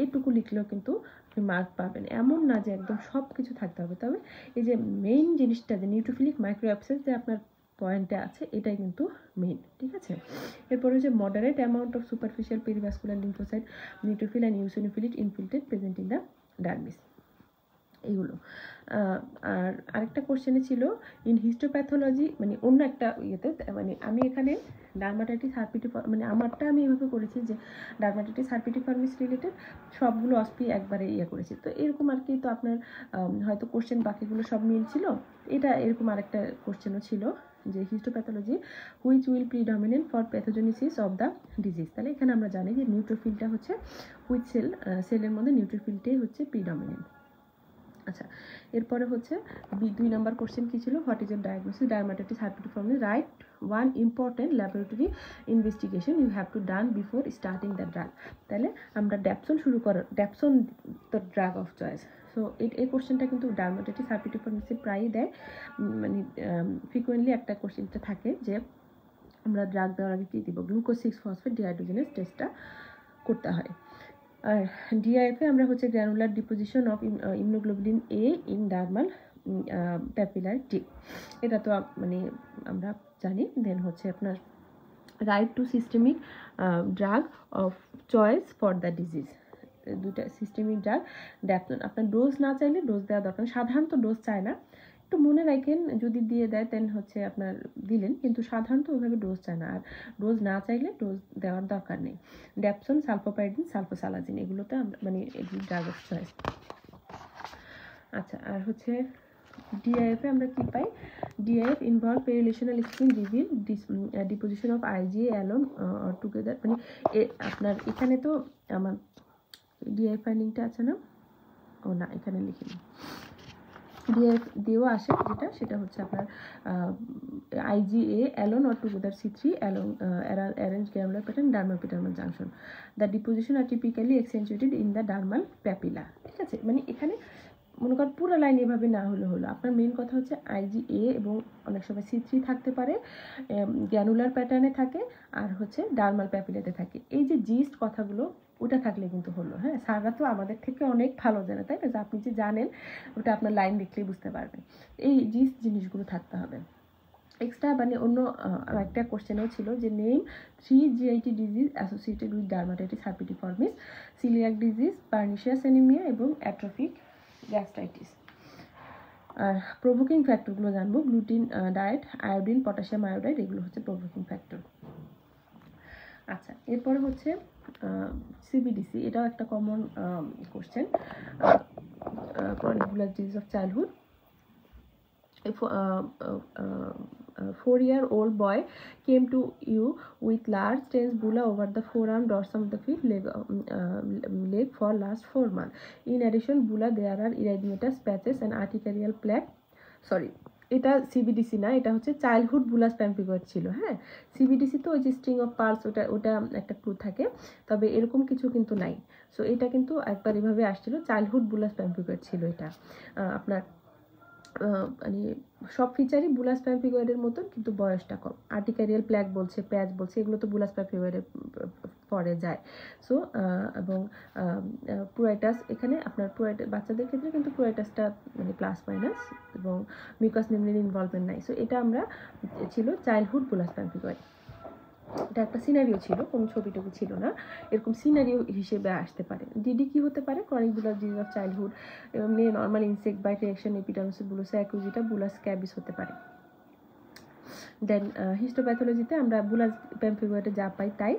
এটুকু লিখলেও কিন্তু আপনি মার্ক পাবেন। এমন না যে একদম সব কিছু থাকতে হবে, তবে এই যে মেইন জিনিসটা যে নিউট্রোফিলিক মাইক্রো অ্যাবসেস যে আপনার পয়েন্টে আছে, এটাই কিন্তু মেইন, ঠিক আছে। এরপরে যে moderate amount of superficial perivascular lymphocyte, neutrophil and eosinophil infiltrate present in the dermis, এইগুলো। আর আরেকটা কোশ্চেনে ছিল ইন হিস্টোপ্যাথোলজি, মানে অন্য একটা ইয়েতে, মানে আমি এখানে ডার্মাটাইটিস হার্পিটিফর্মিস, মানে আমারটা আমি এভাবে করেছি যে ডার্মাটাইটিস হার্পিটিফর্মিস রিলেটেড সবগুলো অস্পি একবারে ইয়ে করেছি। তো এরকম আর কি, তো আপনার হয়তো কোশ্চেন বাকিগুলো সব মিল ছিল। এটা এরকম আরেকটা কোশ্চেনও ছিল যে histopathology which will predominant for pathogenesis of the disease. তাহলে এখানে আমরা জানি যে নিউট্রোফিলটা হচ্ছে হুইচ সেলের মধ্যে নিউট্রোফিলটাই হচ্ছে প্রিডমিনেন্ট। আচ্ছা, এরপরে হচ্ছে 2 নম্বর কোশ্চেন কি ছিল? What is a diagnosis dermatitis herpetiformis? Write one important laboratory investigation you have to done before starting the drug. তাহলে আমরা ড্যাপসন শুরু করার, dapsone the drug of choice. So এই কোশ্চেনটা কিন্তু ডার্মাটাইটিস হার্পিটিফর্মিসে প্রায়ই দেয়, মানে ফ্রিকুয়েন্টলি একটা কোশ্চেনটা থাকে যে আমরা ড্রাগ দেওয়ার আগে কী দিব, গ্লুকোজ 6-ফসফেট ডিহাইড্রোজেনেজ টেস্টটা করতে হয়। আর ডিআইএফে আমরা হচ্ছে granular deposition of immunoglobulin A in dermal papillary tip, এটা তো মানে আমরা জানি। দেন হচ্ছে আপনার write two systemic drug of choice for the disease, দুটা সিস্টেমিক ড্রাগ। আপনার ডোজ না চাইলে ডোজ দেওয়া দরকার, সাধারণত ডোজ চায় না, একটু মনে রাখেন, যদি দিয়ে দেয় দেন হচ্ছে আপনার দিলেন, কিন্তু সাধারণত ওইভাবে ডোজ চায় না। আর ডোজ না চাইলে ডোজ দেওয়ার দরকার নেই। ড্যাপসন, সালফোপাইরিডিন, সালফোসালাজিন এগুলোতে আমরা মানে এগুলো ড্রাগ অফ চয়েস। আচ্ছা, আর হচ্ছে ডিআইএফে আমরা কি পাই? DIF involve perilesional skin reveal deposition of IgA alone or together. মানে আপনার এখানে তো আমার ডিআইএফ ফাইন্ডিংটা আছে না? ও না, এখানে লিখিনি। ডিআইএফ দিয়েও আসে, যেটা সেটা হচ্ছে আপনার IgA alone or together C3 alone arrange granular pattern dermoepidermal junction. The deposition are typically accentuated in the dermal papilla. ঠিক আছে, মানে এখানে মনে করেন পুরো লাইন এভাবে না হলে হলো। আপনার মেন কথা হচ্ছে আইজিএ এবং অনেক সময় C3 থাকতে পারে, গ্যানুলার প্যাটার্নে থাকে, আর হচ্ছে ডার্মাল প্যাপিলাতে থাকে। এই যে জিস্ট কথাগুলো ওটা থাকলে কিন্তু হলো। হ্যাঁ, স্যাররা তো আমাদের থেকে অনেক ভালো জানে, তাই না? আপনি যে জানেন ওটা আপনার লাইন দেখলেই বুঝতে পারবেন। এই জিস্ট জিনিসগুলো থাকতে হবে। এক্সট্রা মানে অন্য একটা কোশ্চেনও ছিল যে name 3 GIT disease associated with dermatitis herpetiformis, coeliac disease, pernicious anaemia এবং অ্যাট্রোফিক গ্যাস্ট্রাইটিস। আর প্রভোকিং ফ্যাক্টরগুলো জানবো, gluten diet, iodine, potassium iodide, এগুলো হচ্ছে প্রভোকিং ফ্যাক্টর। আচ্ছা, এরপরে হচ্ছে সিবিডিসি, এটাও একটা common question. Chronic bullous disease of childhood. 4-year-old boy came to you with large tense bulla over the forearm, dorsum of the feet, leg for last 4 months. In addition, bulla there are erythematous patches and arterial plaque. Sorry, এটা CBDC না, এটা হচ্ছে childhood bullous প্যাম্পিগয়েড ছিল। হ্যাঁ, CBDC তো ওই যে string of pearls, ওটা একটা ক্লু থাকে, তবে এরকম কিছু কিন্তু নাই। সো এটা কিন্তু একবার এভাবে আসছিল, চাইল্ডহুড বুলাস প্যাম্পিগয়েড ছিল এটা। আপনার মানে সব ফিচারই বুলাস প্যাম্পিগয়েডের মতন, কিন্তু বয়সটা কম। আর্টিকারিয়াল প্ল্যাক বলছে, প্যাচ বলছে, এগুলো তো বুলাস প্যাম্পিগয়েডের পরে যায়। সো এবং পুরাইটাস, এখানে আপনার পুরাইটাস বাচ্চাদের ক্ষেত্রে কিন্তু পুরাইটাসটা মানে প্লাস মাইনাস, এবং মিউকাস মেমব্রেন ইনভলভমেন্ট নাই। সো এটা আমরা ছিল চাইল্ডহুড বুলাস প্যাম্পিগয়েড। এটা একটা সিনারিও ছিল, কোনো ছবিটুকু ছিল না, এরকম সিনারিও হিসেবে আসতে পারে। ডিডি কি হতে পারে? Chronic bullous disease of childhood, এমনি normal insect bite reaction, epidermis bullosa acquisita, bullous scabies হতে পারে। দেন হিস্টোপ্যাথোলজিতে আমরা বুলাস প্যাম্পিগয়েডে যা পাই তাই,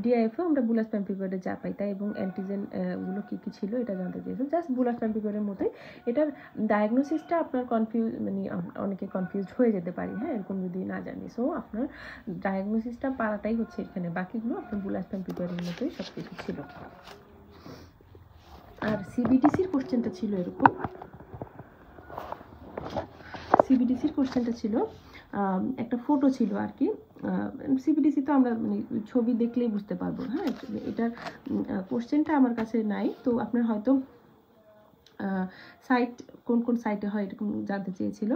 ডিআইএফও আমরা বুলাস প্যাম্পিগয়েডে যা পাই তাই, এবং অ্যান্টিজেন গুলো কী কী ছিল এটা জানতে চেয়েছে। জাস্ট বুলাস প্যাম্পিগয়েডের মতোই। এটার ডায়াগনোসিসটা আপনার মানে অনেকে কনফিউজড হয়ে যেতে পারে, হ্যাঁ, এরকম যদি না জানি। সো আপনার ডায়াগনোসিসটা পারাটাই হচ্ছে এখানে, বাকিগুলো আপনার বুলাস প্যাম্পিগয়েডের মতোই সব কিছু ছিল। আর সিবিডিসির কোশ্চেনটা ছিল এরকম, সিবিডিসির কোশ্চেনটা ছিল একটা ফটো ছিল আর কি। সিবিডিসি তো আমরা মানে ছবি দেখলেই বুঝতে পারবো। হ্যাঁ, এটার কোশ্চেনটা আমার কাছে নাই, তো আপনার হয়তো সাইট কোন কোন সাইটে হয় এরকম জানতে চেয়েছিল।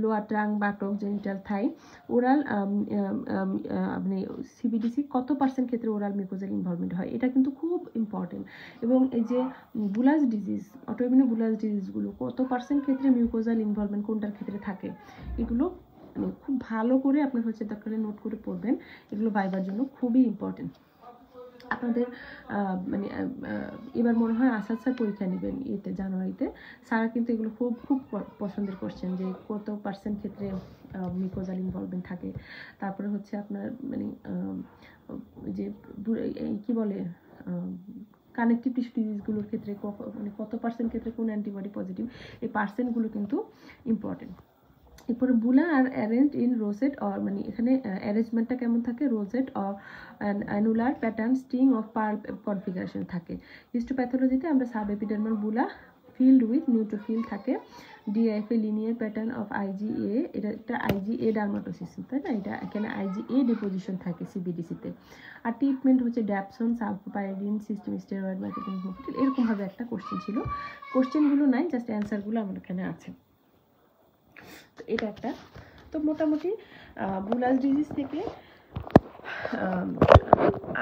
লোয়ার ট্রাং, বাটক, জেনিটাল, থাই, ওরাল, মানে সিবিডিসি কত % ক্ষেত্রে ওরাল মিউকোজাল ইনভলভমেন্ট হয়, এটা কিন্তু খুব ইম্পর্টেন্ট। এবং এই যে বুলাস ডিজিজ, অটোইমিউন বুলাস ডিজিজগুলো কত % ক্ষেত্রে মিউকোজাল ইনভলভমেন্ট কোনটার ক্ষেত্রে থাকে, এগুলো মানে খুব ভালো করে আপনার হচ্ছে দরকারে নোট করে পড়বেন। এগুলো ভাইবার জন্য খুবই ইম্পর্টেন্ট। আপনাদের মানে এবার মনে হয় আসাদ স্যার পরীক্ষা নেবেন এতে, জানুয়ারিতে। স্যার কিন্তু এগুলো খুব খুব পছন্দের কোশ্চেন, যে কত % ক্ষেত্রে মিউকোজাল ইনভলভমেন্ট থাকে। তারপরে হচ্ছে আপনার মানে যে কি বলে কানেকটিভ টিস্যু ডিজিজগুলোর ক্ষেত্রে মানে কত % ক্ষেত্রে কোন অ্যান্টিবডি পজিটিভ, এই পার্সেন্টগুলো কিন্তু ইম্পর্টেন্ট। এরপরে বুলা আর অ্যারেঞ্জ ইন রোজেট, অর মানে এখানে অ্যারেঞ্জমেন্টটা কেমন থাকে, rosette or annular pattern, string of pearl configuration থাকে। হিস্টোপ্যাথোলজিতে আমরা sub epidermal bulla filled with neutrophil থাকে। ডিআইএফএ লিনিয়ার প্যাটার্ন অফ আইজিএ, এটা একটা আইজিএ ডার্মাটোসিস, তাই না? এটা এখানে আইজিএ ডিপোজিশন থাকে সিবিডিসিতে। আর ট্রিটমেন্ট হচ্ছে ড্যাপসন, সালফোপাইরিডিন, সিস্টেম স্টেরয়েড, মাইক্রোটিন, এরকমভাবে একটা কোশ্চেন ছিল। কোশ্চেনগুলো নাই, জাস্ট অ্যান্সারগুলো আমার এখানে আছে। তো এটা একটা, তো মোটামুটি বুলাস ডিজিজ থেকে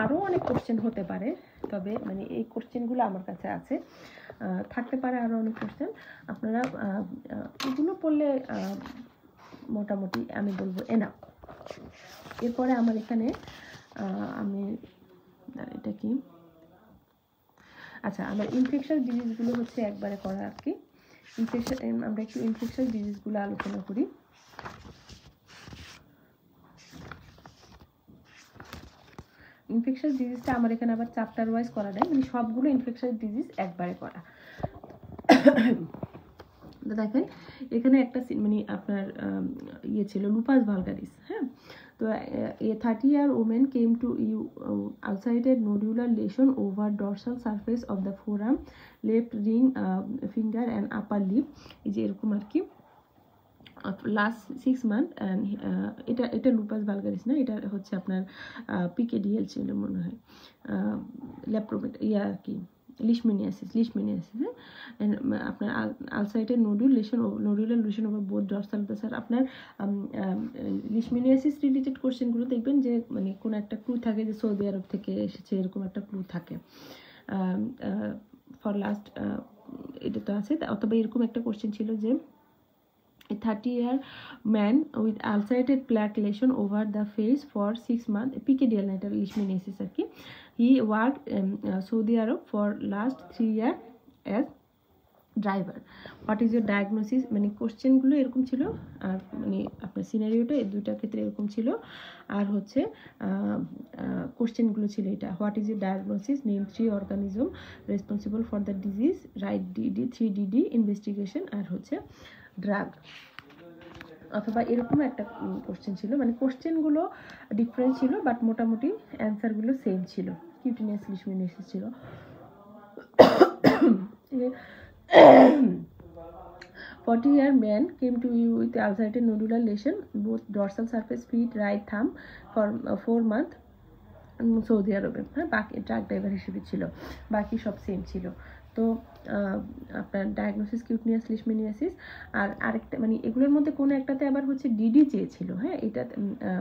আরও অনেক কোশ্চেন হতে পারে, তবে মানে এই কোশ্চেনগুলো আমার কাছে আছে। থাকতে পারে আরও অনেক কোশ্চেন, আপনারা এগুলো পড়লে মোটামুটি আমি বলবো এনাফ। এরপরে আমার এখানে আমি এটা কি, আচ্ছা, আমার ইনফেকশাস ডিজিজগুলো হচ্ছে একবারে করা আর কি। আমরা একটু ইনফেকশাস ডিজিজগুলো আলোচনা করি। ইনফেকশাস ডিজিজটা আমার এখানে আবার চ্যাপ্টার ওয়াইজ করা যায়, মানে সবগুলো ইনফেকশাস ডিজিজ একবারে করা। তো দেখেন এখানে একটা মানে আপনার ইয়ে ছিল লুপাস ভালগারিস। হ্যাঁ, তো a 30-year woman came to you outside a nodular lesion over dorsal surface of the forearm, left ring finger and upper lip, এই যে এরকম আর কি, লাস্ট 6 মান্থ। অ্যান্ড এটা লুপাস ভালগারিস না, এটা হচ্ছে আপনার পিকেডিএল ছিল মনে হয়, ল্যাপ্রোমেট ইয়া আর কি, লিশমেনিয়াসিস। হ্যাঁ, আপনার আলসাইটের nodular lesion over both dorsal pressure. আপনার লিশমেনিয়াসিস রিলেটেড কোশ্চেনগুলো দেখবেন যে মানে কোনো একটা ক্লু থাকে যে সৌদি আরব থেকে এসেছে, এরকম একটা ক্লু থাকে ফর লাস্ট, এটা তো আছে। অথবা এরকম একটা কোশ্চেন ছিল যে a 30-year man with ulcerated plaque lesion over the face for 6 months, PKDL leishmaniasis আর কি, he worked Saudi Arab for last 3 years as driver. What is your diagnosis, মানে কোশ্চেনগুলো এরকম ছিল, আর মানে আপনার সিনারিওটা এই দুইটার ক্ষেত্রে এরকম ছিল, আর হচ্ছে কোশ্চেনগুলো ছিল এটা, what is your diagnosis, name 3 organism responsible for the disease, write DD 3DD investigation, আর হচ্ছে ড্রাগ। অথবা এরকম একটা কোশ্চেন ছিল, মানে কোশ্চেনগুলো ডিফারেন্ট ছিল বাট মোটামুটি অ্যান্সারগুলো সেম ছিল। কিউটিনিয়াস লিশমেনিয়াসিস ছিল। 40-year man came to you with ulcerated nodular lesion, both dorsal surface, feet, right thumb, for 4 months, Saudi আরবে। হ্যাঁ, বাকি ট্রাক ড্রাইভার হিসেবে ছিল, বাকি সব সেম ছিল। তো আপনার ডায়াগনোসিস কিউটিনিয়াস লিশমেনিয়াসিস। আর আরেকটা মানে এগুলোর মধ্যে কোনো একটাতে আবার হচ্ছে ডিডি চেয়েছিল। হ্যাঁ, এটা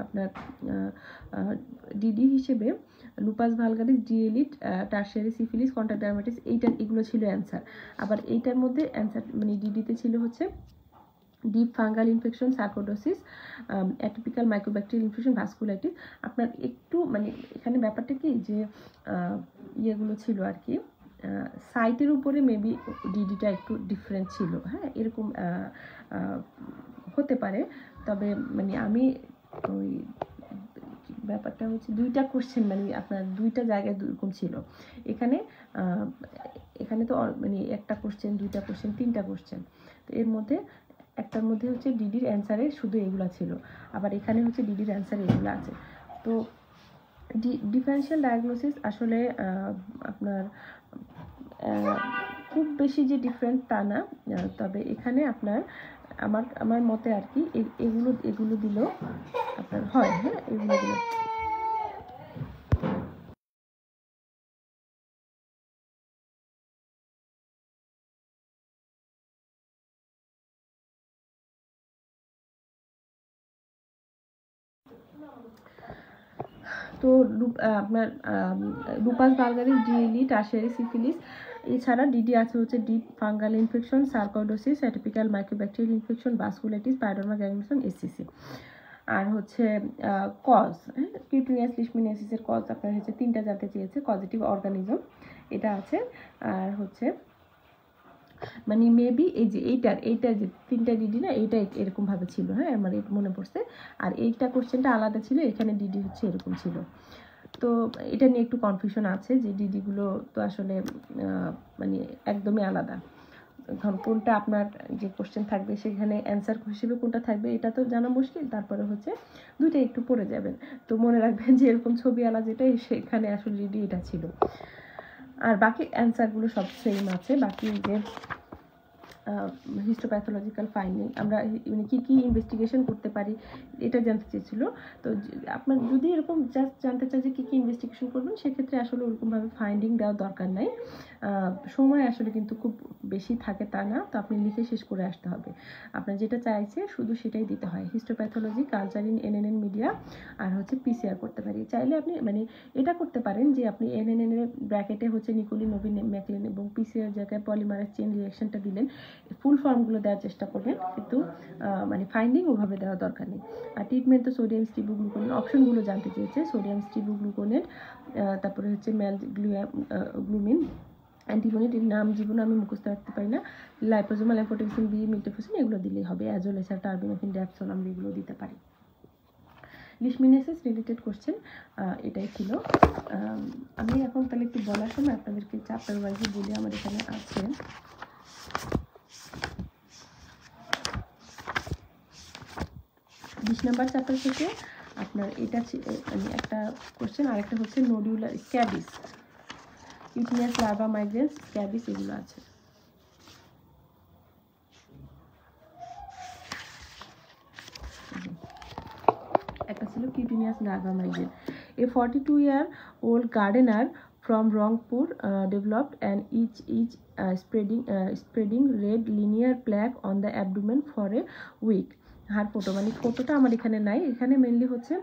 আপনার ডিডি হিসেবে lupus vulgaris, DLE, tertiary syphilis, contact diabetes, এগুলো ছিল অ্যান্সার। আবার এইটার মধ্যে অ্যান্সার মানে ডিডিতে ছিল হচ্ছে deep fungal infection, sarcoidosis, atypical mycobacterial infection, vasculitis. আপনার একটু মানে এখানে ব্যাপারটা কি যে ইয়েগুলো ছিল আর কি, সাইটের উপরে মেবি ডিডিটা একটু ডিফারেন্ট ছিল। হ্যাঁ, এরকম হতে পারে। তবে মানে আমি ওই ব্যাপারটা হচ্ছে দুইটা কোশ্চেন মানে আপনার দুইটা জায়গায় দুরকম ছিল। এখানে তো মানে একটা কোশ্চেন, দুইটা কোশ্চেন, তিনটা কোশ্চেন। তো এর মধ্যে একটার মধ্যে হচ্ছে ডিডির অ্যান্সারে শুধু এগুলা ছিল, আবার এখানে হচ্ছে ডিডির অ্যান্সারে এগুলো আছে। তো ডিফারেন্সিয়াল ডায়াগনোসিস আসলে আপনার খুব বেশি যে ডিফারেন্ট তা না, তবে এখানে আপনার আমার মতে আর কি এগুলো দিলেও আপনার হয়। হ্যাঁ, এগুলো দিলে তো আপনার lupus vulgaris, DLE, tertiary syphilis, এছাড়া ডিডি আছে হচ্ছে deep fungal infection, sarcoidosis, atypical mycobacterial infection, vasculitis, pyoderma gangrenosum, SCC. আর হচ্ছে কজ, কিউটিনিয়াস লিশমেনিয়াসিসের কজ আপনার হচ্ছে 3টা জানতে চেয়েছে। পজিটিভ অর্গানিজম এটা আছে, আর হচ্ছে মানে মেবি এই যে এইটার যে 3টা ডিডি না, এইটা এরকমভাবে ছিল। হ্যাঁ, আমার মনে পড়ছে। আর এইটা কোশ্চেনটা আলাদা ছিল, এখানে ডিডি হচ্ছে এরকম ছিল। তো এটা নিয়ে একটু কনফিউশন আছে যে ডিডিগুলো তো আসলে মানে একদমই আলাদা। এখন কোনটা আপনার যে কোশ্চেন থাকবে সেখানে অ্যান্সার হিসেবে কোনটা থাকবে এটা তো জানা মুশকিল। তারপরে হচ্ছে দুইটা একটু পড়ে যাবেন, তো মনে রাখবেন যে এরকম ছবি আলা যেটা সেখানে আসলে ডিডি এটা ছিল। আর বাকি অ্যান্সারগুলো সব সেম আছে। বাকি যে হিস্টোপ্যাথোলজিক্যাল ফাইন্ডিং আমরা মানে কী ইনভেস্টিগেশন করতে পারি এটা জানতে চেয়েছিল। তো আপনার যদি এরকম জাস্ট জানতে চাই যে কী ইনভেস্টিগেশন করবেন, সেক্ষেত্রে আসলে ওরকমভাবে ফাইন্ডিং দেওয়ার দরকার নাই। সময় আসলে কিন্তু খুব বেশি থাকে তা না, তো আপনি লিখে শেষ করে আসতে হবে। আপনার যেটা চাইছে শুধু সেটাই দিতে হয়। হিস্টোপ্যাথোলজি, কালচার ইন এনএনএন মিডিয়া, আর হচ্ছে পিসিআর করতে পারি। চাইলে আপনি মানে এটা করতে পারেন যে আপনি এনএনএন এর ব্র্যাকেটে হচ্ছে নিকোলিন, নোভিন, ম্যাকলিন এবং পিসিআর জায়গায় পলিমারেজ চেইন রিঅ্যাকশনটা দিলেন, ফুল ফর্মগুলো দেওয়ার চেষ্টা করবেন, কিন্তু মানে ফাইন্ডিং ওভাবে দেওয়ার দরকার নেই। আর ট্রিটমেন্ট তো সোডিয়াম স্টিবোগ্লুকোনেট, অপশনগুলো জানতে চেয়েছে, সোডিয়াম স্টিবোগ্লুকোনেট, তারপরে হচ্ছে গ্লুমিন, অ্যান্টিবডিটির নাম জীবনে আমি মুখস্থ রাখতে পারি না, লাইপোজোমাল অ্যাম্ফোটেরিসিন বি, মিল্টেফোসিন এগুলো দিলেই হবে, অ্যাজোলেসার, টার্বিনোফিন, ড্যাপসন আমরা এগুলো দিতে পারি। লিশমিনেসিস রিলেটেড কোশ্চেন এটাই ছিল। আমি এখন তাহলে একটু বলার সময় আপনাদেরকে চ্যাপ্টার ওয়াইজে বলে আমার এখানে আছে। 20 নাম্বার চ্যাপ্টার থেকে আপনার এটা একটা কোশ্চেন, আরেকটা হচ্ছে নোডিউলার scabies, cutaneous larva migrans, scabies এগুলো আছে। একটা ছিল cutaneous larva migraine. A 42-year-old gardener from Rangpur developed an spreading red linear plaque on the abdomen for a week. Her photo, মানে ফটোটা আমার এখানে নাই, এখানে মেনলি হচ্ছে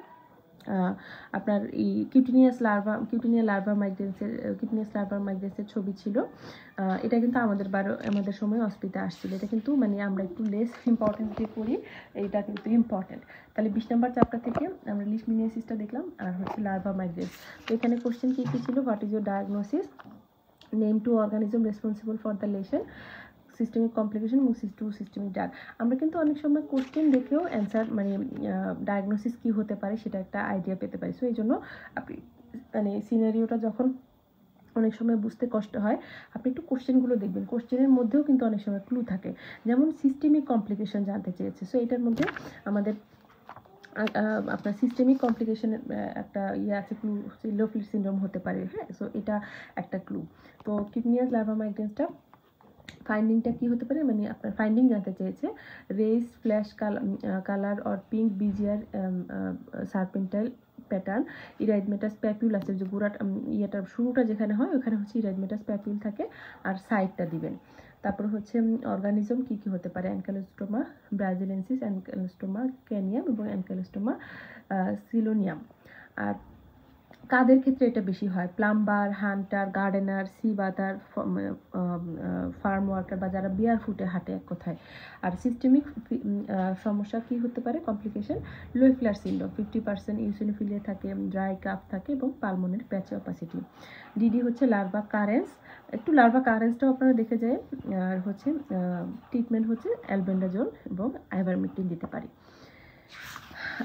আপনার এই কিউটিনিয়াস লার্ভা মাইগ্রেন্সের ছবি ছিল। এটা কিন্তু আমাদের সময় অস্পিতে আসছিল, এটা কিন্তু মানে আমরা একটু লেস ইম্পর্টেন্স দিয়ে পড়ি, এটা কিন্তু ইম্পর্টেন্ট। তাহলে 20 নম্বর চ্যাপ্টার থেকে আমরা লিশমিনিয়াসিসটা দেখলাম, আর হচ্ছে লার্ভা মাইগ্রেন্স। তো এখানে কোশ্চেন কী কী ছিল? What is your diagnosis, name to organism responsible for the lesion, systemic complication এবং সিস্টেমিক ডাক। আমরা কিন্তু অনেক সময় কোশ্চেন দেখেও অ্যান্সার মানে ডায়াগনোসিস কী হতে পারে সেটা একটা আইডিয়া পেতে পারি। সো এই জন্য আপনি মানে সিনারিওটা যখন অনেক সময় বুঝতে কষ্ট হয়, আপনি একটু কোশ্চেনগুলো দেখবেন, কোশ্চেনের মধ্যেও কিন্তু অনেক সময় ক্লু থাকে। যেমন সিস্টেমিক কমপ্লিকেশন জানতে চেয়েছে, সো এটার মধ্যে আমাদের আপনার সিস্টেমিক কমপ্লিকেশনের একটা আছে, ক্লু হচ্ছে লোফিল সিনড্রোম হতে পারে। হ্যাঁ, সো এটা একটা ক্লু। তো কিউটিনিয়াস লার্ভা মাইগ্রেন্সটা ফাইন্ডিংটা কী হতে পারে, মানে আপনার ফাইন্ডিং জানতে চেয়েছে, race flesh colour or pink bizarre serpentine pattern, erythematous papule আছে, যে গোড়াটা ইয়েটা শুরুটা যেখানে হয় ওখানে হচ্ছে ইরাইডমেটাস প্যাপিউল থাকে, আর সাইডটা দিবেন। তারপর হচ্ছে অর্গানিজম কী কী হতে পারে, অ্যানকালোস্টোমা ব্রাজিলেন্সিস, অ্যানকালোস্টোমা ক্যানিয়াম এবং অ্যানকালোস্টোমা সিলোনিয়াম। আর কাদের ক্ষেত্রে এটা বেশি হয়, প্লাম্বার, হান্টার, গার্ডেনার, সি বাদার, ফার্ম ওয়ার্কার বা যারা বিয়ার ফুটে হাঁটে এক কথায়। আর সিস্টেমিক সমস্যা কি হতে পারে, কমপ্লিকেশন, লোইফ্লার সিন্ড্রোম, 50% ইউসিনোফিলিয়া থাকে, ড্রাই কাফ থাকে এবং পালমোনের প্যাচে অপাসিটি। ডিডি হচ্ছে লার্ভা কারেন্স, একটু লার্ভা কারেন্সটাও আপনারা দেখে যায়। আর হচ্ছে ট্রিটমেন্ট হচ্ছে অ্যালবেন্ডাজোল এবং আইভারমেকটিন দিতে পারি।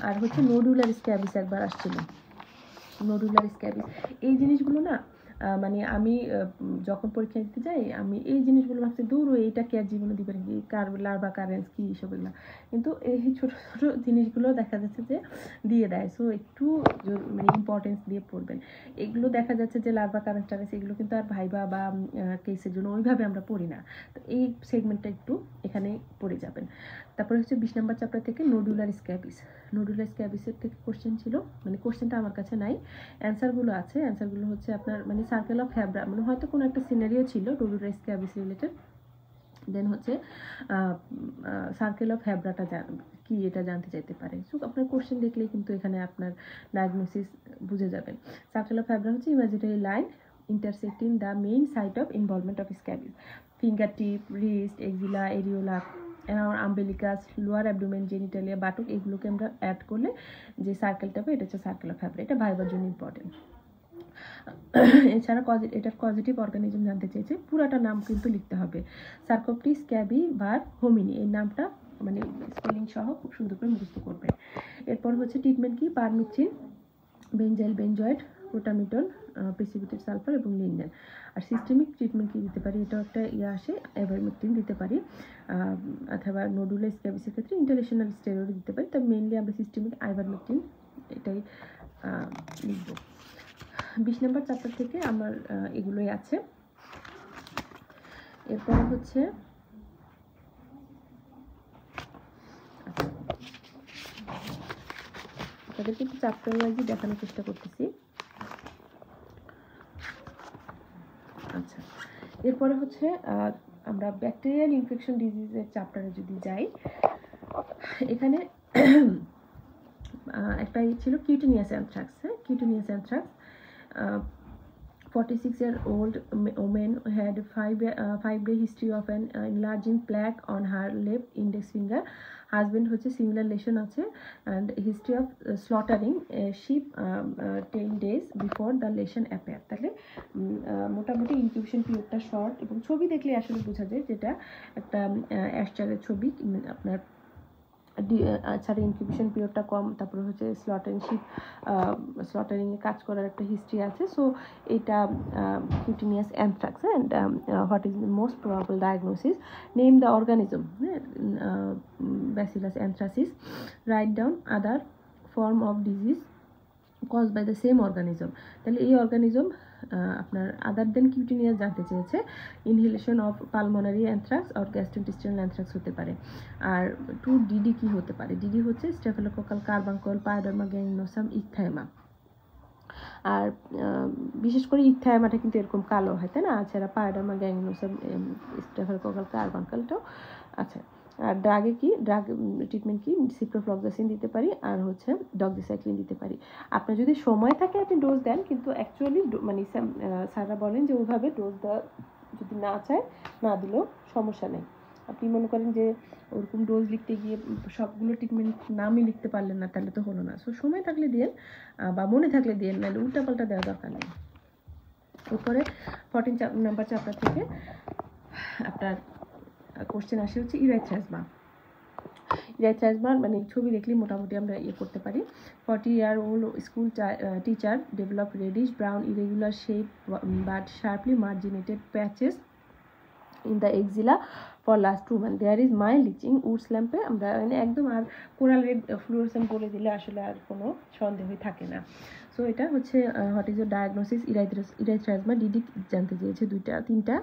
আর হচ্ছে নোডুলার স্ক্যাবিস একবার আসছিল, নোডুলার স্ক্যাবিস, এই জিনিসগুলো না মানে আমি যখন পরীক্ষা দিতে যাই আমি এই জিনিসগুলো ভাবছি দূর এইটা কে আর জীবনে দিবেন কি, লার্ভা কারেন্স কী এইসব এগুলো, কিন্তু এই ছোটো ছোটো জিনিসগুলো দেখা যাচ্ছে যে দিয়ে দেয়। সো একটু মানে ইম্পর্টেন্স দিয়ে পড়বেন। এগুলো দেখা যাচ্ছে যে লার্ভা কারেন্স টারেন্স এগুলো কিন্তু আর ভাইবা বা কেসের জন্য ওইভাবে আমরা পড়ি না, তো এই সেগমেন্টটা একটু এখানে পড়ে যাবেন। তারপরে হচ্ছে 20 নম্বর চ্যাপ্টার থেকে নোডুলার স্ক্যাবিসের থেকে কোশ্চেন ছিল, মানে কোশ্চেনটা আমার কাছে নাই, অ্যান্সারগুলো আছে। অ্যান্সারগুলো হচ্ছে আপনার মানে সার্কেল অফ হ্যাব্রা, মানে হয়তো কোনো একটা সিনারিও ছিল নোডুলার স্ক্যাবিস রিলেটেড, দেন হচ্ছে সার্কেল অফ হ্যাব্রাটা কি এটা জানতে চাইতে পারে। সো আপনার কোশ্চেন দেখলেই কিন্তু এখানে আপনার ডায়াগনোসিস বুঝে যাবেন। সার্কেল অফ হ্যাব্রা হচ্ছে imaginary line intersecting the main site of involvement of scabies, fingertip, wrist, axilla, areola, umbilicus, lower abdomen, genitalia, buttock, এগুলোকে আমরা অ্যাড করলে যে সার্কেলটা হবে এটা হচ্ছে সার্কেল অফ হ্যাব্রা। এটা ভাইবার জন্য ইম্পর্টেন্ট। এছাড়া এটার পজিটিভ অর্গানিজম জানতে চেয়েছে, পুরাটা নাম কিন্তু লিখতে হবে, সার্কোপ্টিস স্ক্যাবি বা হোমিনি, এই নামটা মানে স্পেলিং সহ খুব সুন্দর করে মুখস্থ করবে। এরপর হচ্ছে ট্রিটমেন্ট কি, permethrin, benzyl benzoate, crotamiton, precipitate sulphur এবং লিনডেন। আর সিস্টেমিক ট্রিটমেন্ট কি দিতে পারি, এটা একটা আসে, আইভারমেকটিন দিতে পারি, অথবা নোডুলার স্ক্যাবিসের ক্ষেত্রে ইন্টারন্যাশনাল স্টেরয়েড দিতে পারি। তবে মেনলি আমরা সিস্টেমিক আইভারমেকটিন এটাই লিখব। 20 নম্বর চ্যাপ্টার থেকে আমার এগুলোই আছে। এরপর হচ্ছে তাদের কিন্তু চ্যাপ্টার ওয়াইজই দেখানোর চেষ্টা করতেছি। আচ্ছা, এরপরে হচ্ছে আমরা ব্যাকটেরিয়াল ইনফেকশন ডিজিজের চ্যাপ্টারে যদি যাই, এখানে একটা ছিল কিউটিনিয়াস অ্যানথ্রাক্স। হ্যাঁ, cutaneous anthrax 46-year-old woman had 5-day history of an enlarging plaque on her left index finger. Husband হচ্ছে similar lesion আছে and history of slaughtering a sheep 10 days before the lesion appeared. তাহলে মোটামুটি incubation পিরিয়ডটা short এবং ছবি দেখলে আসলে বোঝা যায় যেটা একটা অ্যাস্টারের ছবি আপনার ছাড়া ইনকিউবেশন পিরিয়ডটা কম, তারপরে হচ্ছে স্লটারিংয়ে কাজ করার একটা হিস্ট্রি আছে। সো এটা cutaneous anthrax. And what is the most probable diagnosis, name the organism, bacillus anthracis, write down other form of disease cause by the same organism. তাহলে এই অর্গানিজম আপনার আদার দেন কিউটিনিয়াস জানতে চেয়েছে, inhalation of pulmonary anthrax আর gastrointestinal anthrax হতে পারে। আর 2DD কি হতে পারে? ডিডি হচ্ছে স্টেফিলোকোকাল কার্বাঙ্কল পায়োডার্মা গ্যাংনোসাম ইকথাইমা। আর বিশেষ করে ইকথাইমাটা কিন্তু এরকম কালো হয়, তাই না? এছাড়া পায়োডার্মা গ্যাংনোসাম স্টেফিলোকোকাল কার্বাঙ্কলটাও আচ্ছা। আর ড্রাগে কি, ড্রাগ ট্রিটমেন্ট কি, সিপ্রোফ্লক্সাসিন দিতে পারি আর হচ্ছে ডক্সিসাইক্লিন দিতে পারি। আপনার যদি সময় থাকে আপনি ডোজ দেন, কিন্তু অ্যাকচুয়ালি মানে স্যাররা বলেন যে ওইভাবে ডোজ দেওয়া যদি না চায় না দিলেও সমস্যা নেই। আপনি মনে করেন যে ওরকম ডোজ লিখতে গিয়ে সবগুলো ট্রিটমেন্ট নামই লিখতে পারলেন না, তাহলে তো হলো না। সো সময় থাকলে দিয়েন বা মনে থাকলে দিয়েন, নাহলে উল্টাপাল্টা দেওয়া দরকার নেই। এরপরে 14 নাম্বার চ্যাপ্টার থেকে আপনার কোশ্চেন আসে হচ্ছে ইরাইথ্রাজমা। ইরাইথ্রাজমা মানে ছবি দেখলেই মোটামুটি আমরা করতে পারি। 40-year-old school teacher develop reddish brown irregular shape but sharply marginated patches in the axilla for last 2 months. There is mild itching. Wood's ল্যাম্পে আমরা মানে একদম আর কোরাল রেড ফ্লুরোসেন্ট বলে দিলে আসলে আর কোনো সন্দেহই থাকে না। সো এটা হচ্ছে what is your diagnosis erythrasma. DD জানতে চেয়েছে 2-3টা,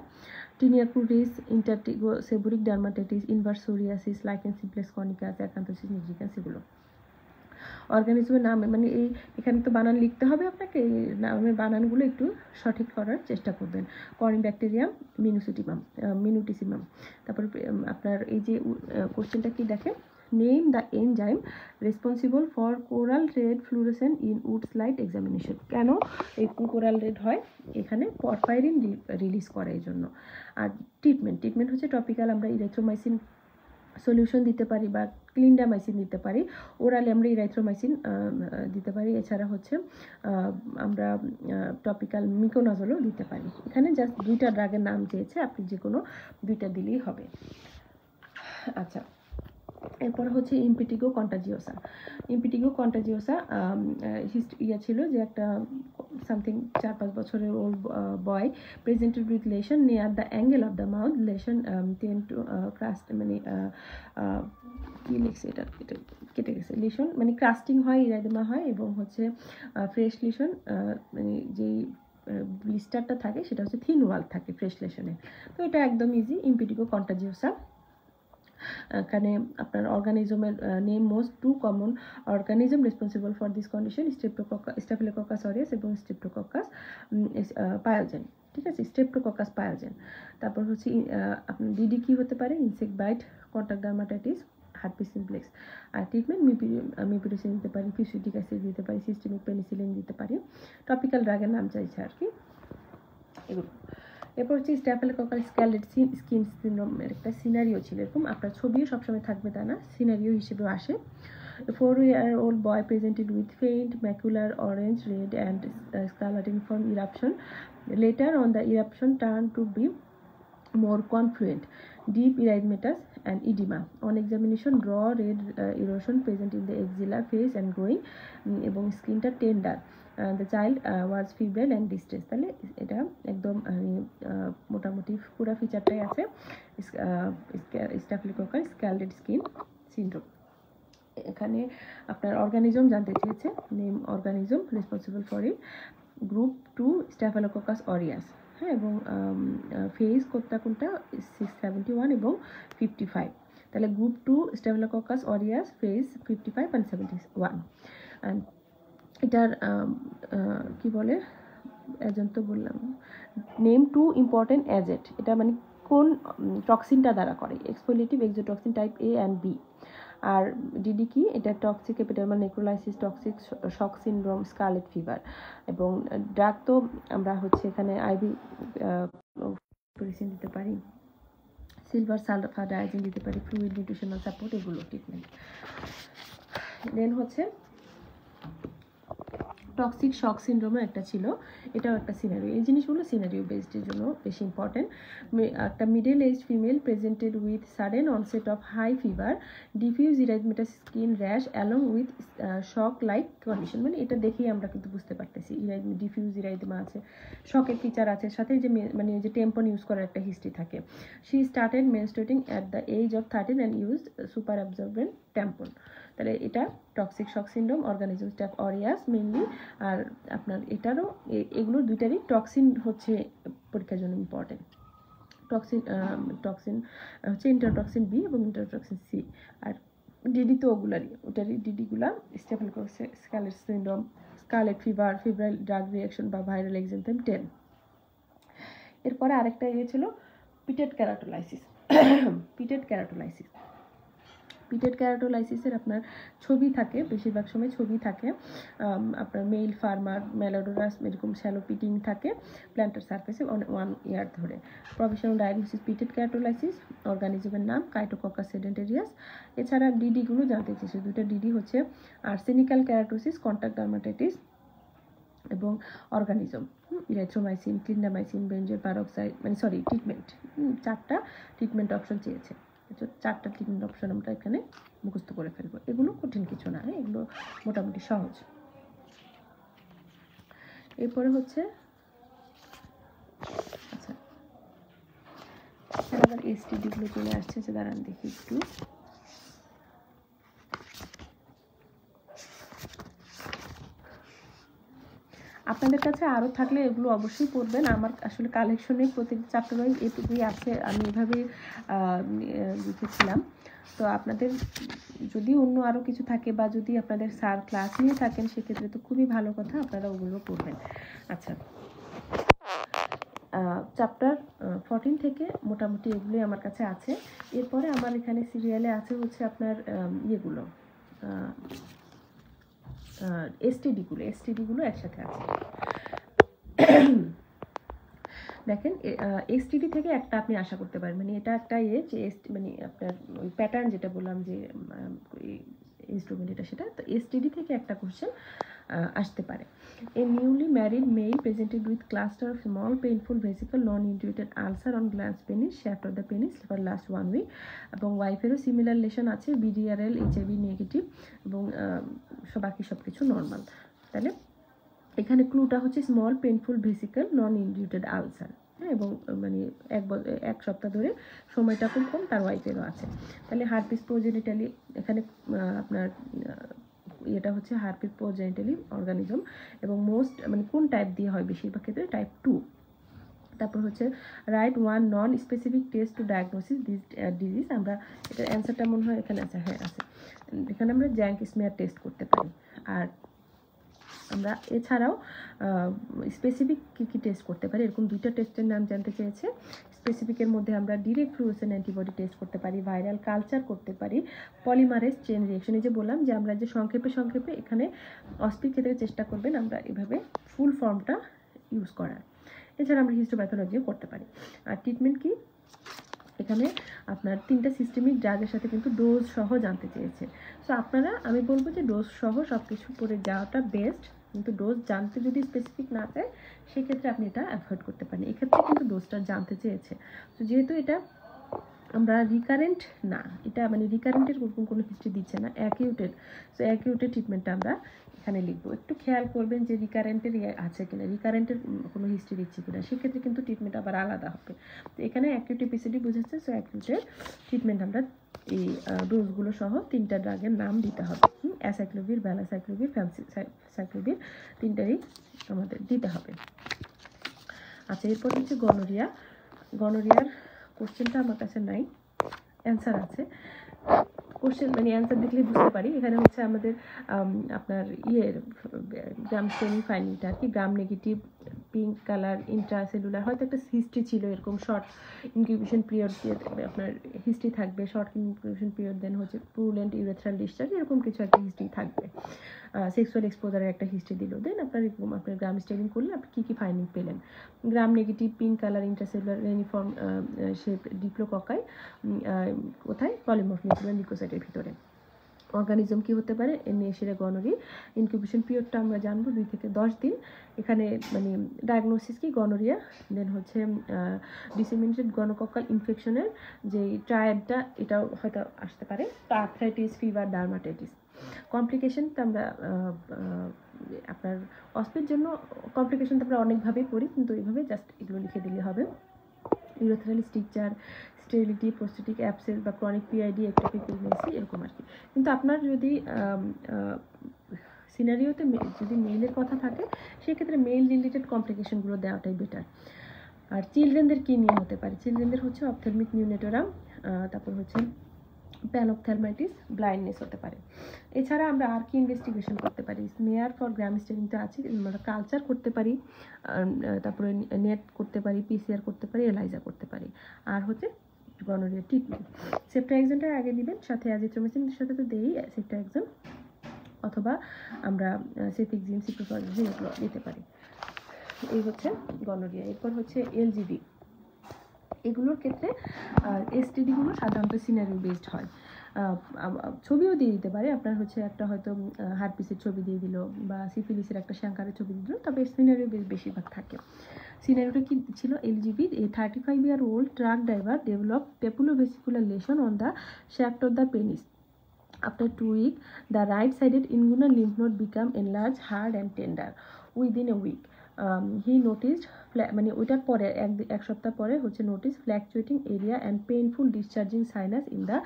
tinea cruris, intertrigo seborrhoeic dermatitis, inverse psoriasis, lichen simplex chronicus, acanthosis nigricans, এগুলো। অর্গানিজমের নাম মানে এখানে তো বানান লিখতে হবে আপনাকে, নামের বানানগুলো একটু সঠিক করার চেষ্টা করবেন। কর্নিব্যাকটেরিয়াম মিনুটিসিমাম। তারপর আপনার এই যে কোশ্চেনটা কি দেখে, name the enzyme responsible for coral red fluorescent in Woods light examination. কেন এই কোরাল রেড হয়? এখানে পরপাইরিন রিলিজ করে এই জন্য। আর ট্রিটমেন্ট হচ্ছে টপিক্যাল আমরা ইরাইথ্রোমাইসিন সলিউশন দিতে পারি বা ক্লিন্ডামাইসিন দিতে পারি। ওরালে আমরা ইরাইথ্রোমাইসিন দিতে পারি। এছাড়া হচ্ছে আমরা টপিক্যাল মিকোনাজলও দিতে পারি। এখানে জাস্ট 2টা ড্রাগের নাম চেয়েছে, আপনি যে কোনো 2টা দিলেই হবে। আচ্ছা, এরপর হচ্ছে ইম্পিটিগো কন্টাজিওসা ইয়ে ছিল যে একটা সামথিং 4-5 বছরের old boy presented with lesion near the angle of the mouth, lesion tend to crust মানে কী লিখছে এটা কেটে গেছে, লিশন মানে ক্রাস্টিং হয়, ইরাইদেমা হয় এবং হচ্ছে ফ্রেশ লিশন মানে যেই ব্লিস্টারটা থাকে সেটা হচ্ছে থিন ওয়াল থাকে ফ্রেশ লেশনে। তো এটা একদম ইজি, ইম্পিটিগো কন্টাজিওসা। এখানে আপনার অর্গানিজমের name most 2 common organism responsible for this condition, staphylococcus aureus এবং স্ট্রেপ্টোকোকাস পায়োজেন। ঠিক আছে, স্ট্রেপ্টোকোকাস পায়োজেন। তারপর হচ্ছে আপনার ডিডি কি হতে পারে, insect bite, contact dermatitis, herpes simplex. আর ট্রিটমেন্ট মিপিডোসিন দিতে পারি, ফিউসিটিক অ্যাসিড দিতে পারি, সিস্টেমিক পেনিসিলিন দিতে পারি। টপিক্যাল ড্রাগের নাম চাইছে আর কি এগুলো। এরপর হচ্ছে স্ট্যাফিলোকোকাল স্ক্যালেড স্কিন সিনড্রোমের একটা সিনারিও ছিল এরকম, আপনার ছবিও সবসময় থাকবে তা না, সিনারিও হিসেবেও আসে। 4-year-old boy presented with faint macular orange, red and scarlatiform eruption. Later on the eruption turned to be more confluent, deep erythematous and edema. On examination, raw red erosion present in the axilla, face and groin এবং স্কিনটা tender. The child was febrile and distress. তাহলে এটা একদম মোটামুটি পুরো ফিচারটাই আছে staphylococcal স্ক্যালডেড skin syndrome. এখানে আপনার অর্গানিজম জানতে চেয়েছে, name organism responsible for it, group 2 Staphylococcus aureus. হ্যাঁ, এবং ফেজ কোনটা 671 এবং 55। তাহলে group 2 Staphylococcus aureus, phase 55 and 71। And এটার কি বলে এজেন্ট তো বললাম, নেম 2 ইম্পর্টেন্ট এজেন্ট, এটা মানে কোন টক্সিনটা দ্বারা করে, exfoliative exotoxin type A and B। আর ডিডি কি, এটা toxic epidermal necrolysis, toxic shock syndrome, scarlet fever. এবং ড্রাগ তো আমরা হচ্ছে এখানে আইভি মেডিসিন দিতে পারি, সিলভার সালফাডাইজিন দিতে পারি, ফ্লুইড নিউট্রিশনাল সাপোর্ট, এগুলো ট্রিটমেন্ট। দেন হচ্ছে টক্সিক শক সিনড্রোমও একটা ছিল, এটাও একটা সিনারিও। এই জিনিসগুলো সিনারিও বেসডের জন্য বেশি ইম্পর্টেন্ট। একটা middle age female presented with sudden onset of high fever, diffuse erythematous skin rash along with shock like condition. মানে এটা দেখেই আমরা কিন্তু বুঝতে পারতেছি ডিফিউজ ইরাইথমা আছে, শকের ফিচার আছে, সাথে যে মানে যে টেম্পন ইউজ করার একটা হিস্ট্রি থাকে। She started menstruating at the age of 13 and used super absorbent tampon. তাহলে এটা toxic shock syndrome, organism staph aureus mainly. আর আপনার এটারও এগুলো দুইটারই টক্সিন হচ্ছে পরীক্ষার জন্য ইম্পর্টেন্ট। টক্সিন হচ্ছে ইন্টারটক্সিন বি এবং ইন্টারটক্সিন সি। আর ডিডি তো ওগুলারই, ওটারই ডিডিগুলা scarlet syndrome, scarlet fever, febrile drug reaction বা ভাইরাল এক্সান্থেম 10। এরপরে আরেকটা ছিল পিটেড ক্যারাটোলাইসিস। পিটেড ক্যারাটোলাইসিসের আপনার ছবি থাকে, বেশিরভাগ সময় ছবি থাকে, আপনার মেল ফার্মার মেলোডোরাস এরকম শ্যালো পিটিং থাকে প্ল্যান্টার সার্ফেসে 1 ইয়ার ধরে। প্রফেশনাল ডায়াগনোসিস পিটেড ক্যারাটোলাইসিস, অর্গানিজমের নাম কাইটোকক্কাস সেডেন্টেরিয়াস। এছাড়া ডিডিগুলো জানতে চেয়েছে, দুটো ডিডি হচ্ছে আর্সেনিক্যাল ক্যারাটোসিস, কন্টাক্ট ডার্মাটাইটিস এবং অর্গানিজম, ইরাইথ্রোমাইসিন, ক্লিন্ডামাইসিন, বেনজোল পারক্সাইড, মানে সরি ট্রিটমেন্ট, 4টা ট্রিটমেন্ট অপশন চেয়েছে। 4টা ট্রিটমেন্ট অপশন আমরা এখানে মুখস্থ করে ফেলবো। এগুলো কঠিন কিছু না, এগুলো মোটামুটি সহজ। এরপরে হচ্ছে আচ্ছা আবার এসটিডিগুলো চলে আসছে, যে দাঁড়ান দেখি একটু। আপনাদের কাছে আরও থাকলে এগুলো অবশ্যই পড়বেন। আমার আসলে কালেকশনে প্রতিটি চ্যাপ্টার ওয়াইজ এটুকুই আছে, আমি এভাবে লিখেছিলাম। তো আপনাদের যদি অন্য আরও কিছু থাকে বা যদি আপনাদের স্যার ক্লাস নিয়ে থাকেন সেক্ষেত্রে তো খুবই ভালো কথা, আপনারা ওগুলো পড়বেন। আচ্ছা, চ্যাপ্টার 14 থেকে মোটামুটি এগুলোই আমার কাছে আছে। এরপরে আমার এখানে সিরিয়ালে আছে হচ্ছে আপনার ইয়েগুলো এসটিডিগুলো একসাথে আছে। দেখেন এসটিডি থেকে একটা আপনি আশা করতে পারেন, মানে এটা একটা যে মানে আপনার ওই প্যাটার্ন যেটা বললাম যে ইনস্ট্রুমেন্ট এটা সেটা, তো এসটিডি থেকে একটা কোশ্চেন আসতে পারে। A newly married male presented with cluster of small painful vesicle non indurated ulcer on glans penis shaft of the penis for last 1 week. এবং ওয়াইফেরও সিমিলার লেশন আছে, বিডিআরএল, এইচআইভি নেগেটিভ এবং বাকি সব কিছু নর্মাল। তাহলে এখানে ক্লুটা হচ্ছে স্মল পেইনফুল ভেসিকল নন ইন্ডিউটেড আলসার, হ্যাঁ, এবং মানে 1 সপ্তাহ ধরে সময়টা খুব কম, তার ওয়াইফেরও আছে। তাহলে হারপিস প্রোজেনিটালি, এখানে আপনার এটা হচ্ছে হারপিস প্রোজেনিটালি অর্গানিজম, এবং মোস্ট মানে কোন টাইপ দিয়ে হয় বেশিরভাগ ক্ষেত্রে টাইপ 2। তারপর হচ্ছে right 1 non specific test to diagnosis this disease. আমরা এটার অ্যান্সারটা মনে হয় এখানে আছে, হ্যাঁ আছে। এখানে আমরা জ্যাঙ্ক স্মিয়ার টেস্ট করতে পারি। আর আমরা এছাড়াও স্পেসিফিক কী টেস্ট করতে পারি, এরকম 2টা টেস্টের নাম জানতে চেয়েছে। স্পেসিফিকের মধ্যে আমরা ডিরেক্ট ফ্লুরোসেন্ট অ্যান্টিবডি টেস্ট করতে পারি, ভাইরাল কালচার করতে পারি, পলিমারেজ চেন রিয়েকশন। এই যে বললাম যে আমরা যে সংক্ষেপে এখানে অস্পিক ক্ষেত্রে চেষ্টা করবেন আমরা এভাবে ফুল ফর্মটা ইউজ করার। এছাড়া আমরা হিস্টোপ্যাথোলজিও করতে পারি। আর ট্রিটমেন্ট কি, এখানে আপনার 3টা সিস্টেমিক ড্রাগের সাথে কিন্তু ডোজ সহ জানতে চেয়েছে। সো আপনারা, আমি বলবো যে ডোজ সহ সব কিছু পড়ে যাওয়াটা বেস্ট, কিন্তু ডোজ জানতে যদি স্পেসিফিক না চায় সেক্ষেত্রে আপনি এটা অ্যাভয়েড করতে পারেন। এক্ষেত্রে কিন্তু ডোজটা জানতে চেয়েছে। তো যেহেতু এটা আমরা রিকারেন্ট না, এটা মানে রিকারেন্টের কোনো হিস্ট্রি দিচ্ছে না, অ্যাকিউটেড, সো অ্যাকিউটের ট্রিটমেন্টটা আমরা এখানে লিখবো। একটু খেয়াল করবেন যে রিকারেন্টের আছে কিনা, রিকারেন্টের কোনো হিস্ট্রি দিচ্ছে কিনা, সেক্ষেত্রে কিন্তু ট্রিটমেন্ট আবার আলাদা হবে। তো এখানে অ্যাকিউট এপিসিডি বুঝাচ্ছে, সো অ্যাকিউটের ট্রিটমেন্ট আমরা এই ডোজগুলো সহ 3টা ড্রাগের নাম দিতে হবে। অ্যাসাইক্লোভির, ভ্যালাসাইক্লোভির, ফ্যামসাইক্লোভির, 3টারই আমাদের দিতে হবে। আচ্ছা, এরপর হচ্ছে গনোরিয়া। গনোরিয়ার কোশ্চেনটা আমার কাছে নাই, অ্যান্সার আছে। কোশ্চেন মানে অ্যান্সার দেখলে বুঝতে পারি। এখানে হচ্ছে আমাদের আপনার গ্রাম সেমি ফাইনালটা আর কি, গ্রাম নেগেটিভ পিঙ্ক কালার ইন্ট্রাসেলুলার, হয়তো একটা হিস্ট্রি ছিল এরকম শর্ট ইনকিউবেশন পিরিয়ড দিয়ে আপনার হিস্ট্রি থাকবে, শর্ট ইনকিউবেশন পিরিয়ড, দেন হচ্ছে পুরুলেন্ট ইউরেথ্রাল ডিসচার্জ, এরকম কিছু একটা হিস্ট্রি থাকবে, সেক্সুয়াল এক্সপোজারের একটা হিস্ট্রি দিল। দেন আপনার এরকম আপনার গ্রাম স্টেরিং করলে আপনি কী কী ফাইন্ডিং পেলেন, Gram negative pink colour intracellular reniform shape diplococci কোথায় পলিমর্ফ নিউক্লিয়ার লিউকোসাইটের ভিতরে। অর্গানিজম কি হতে পারে, নেশিয়া গনোরি, ইনকিউবেশন পিরিয়ডটা আমরা জানবো 2 থেকে 10 দিন। এখানে মানে ডায়াগনোসিস কি গনোরিয়া, দেন হচ্ছে ডিসেমিনেটেড গনোকক্কাল ইনফেকশনের যে ট্রায়াডটা এটাও হয়তো আসতে পারে, আর্থ্রাইটিস, ফিভার, ডার্মাটাইটিস। কমপ্লিকেশনটা আমরা আপনার অস্পের জন্য কমপ্লিকেশন তো আমরা অনেকভাবেই পড়ি, কিন্তু এইভাবে জাস্ট এগুলো লিখে দিলে হবে। Urethral stricture, sterility, prostatic absence বা ক্রনিক পিআইডি, একটোপিক প্রেগন্যান্সি, এরকম আর কি। কিন্তু আপনার যদি সিনারিওতে যদি মেইলের কথা থাকে সেক্ষেত্রে মেইল রিলেটেড কমপ্লিকেশনগুলো দেওয়াটাই বেটার। আর চিলড্রেনদের কী নিয়ে হতে পারে, চিলড্রেনদের হচ্ছে অপথেলমিক নিউনেটোরাম, তারপর হচ্ছে প্যানঅপথ্যালমাইটিস, ব্লাইন্ডনেস হতে পারে। এছাড়া আমরা আর কি ইনভেস্টিগেশন করতে পারি, স্মেয়ার ফর গ্রাম স্টেরিং তো আছে, আমরা কালচার করতে পারি, তারপরে নেট করতে পারি, পিসিআর করতে পারি, এলাইজা করতে পারি। আর হচ্ছে গনোরিয়া ট্রিটমেন্ট, সেপ্টাএক্সনটা আগে দিবেন, সাথে অ্যাজিথ্রোমাইসিনের সাথে তো দেই সেপ্টাএক্সন, অথবা আমরা সেফিক্সিন, সিপ্রোফ্লক্সাসিন এগুলো দিতে পারি। এই হচ্ছে গনোরিয়া। এরপর হচ্ছে এলজিবি, এগুলোর ক্ষেত্রে এসটিডিগুলো সাধারণত সিনারিও বেসড হয়, ছবিও দিয়ে দিতে পারে, আপনার হচ্ছে একটা হয়তো হার্পিসের ছবি দিয়ে দিল বা সিফিলিসের একটা শ্যাঙ্কারের ছবি দিয়ে দিল, তবে সিনারিও বেশিরভাগ থাকে। সিনারিওটা কি ছিল, LGV, a 35-year-old truck driver develop papulovesicular lesion on the shaft of the penis. After 2 weeks, the right-sided inguinal lymph node become enlarged, hard and tender within a week. He noticed মানে ওইটার পরে এক সপ্তাহ পরে হচ্ছে notice fluctuating area and painful discharging sinus in the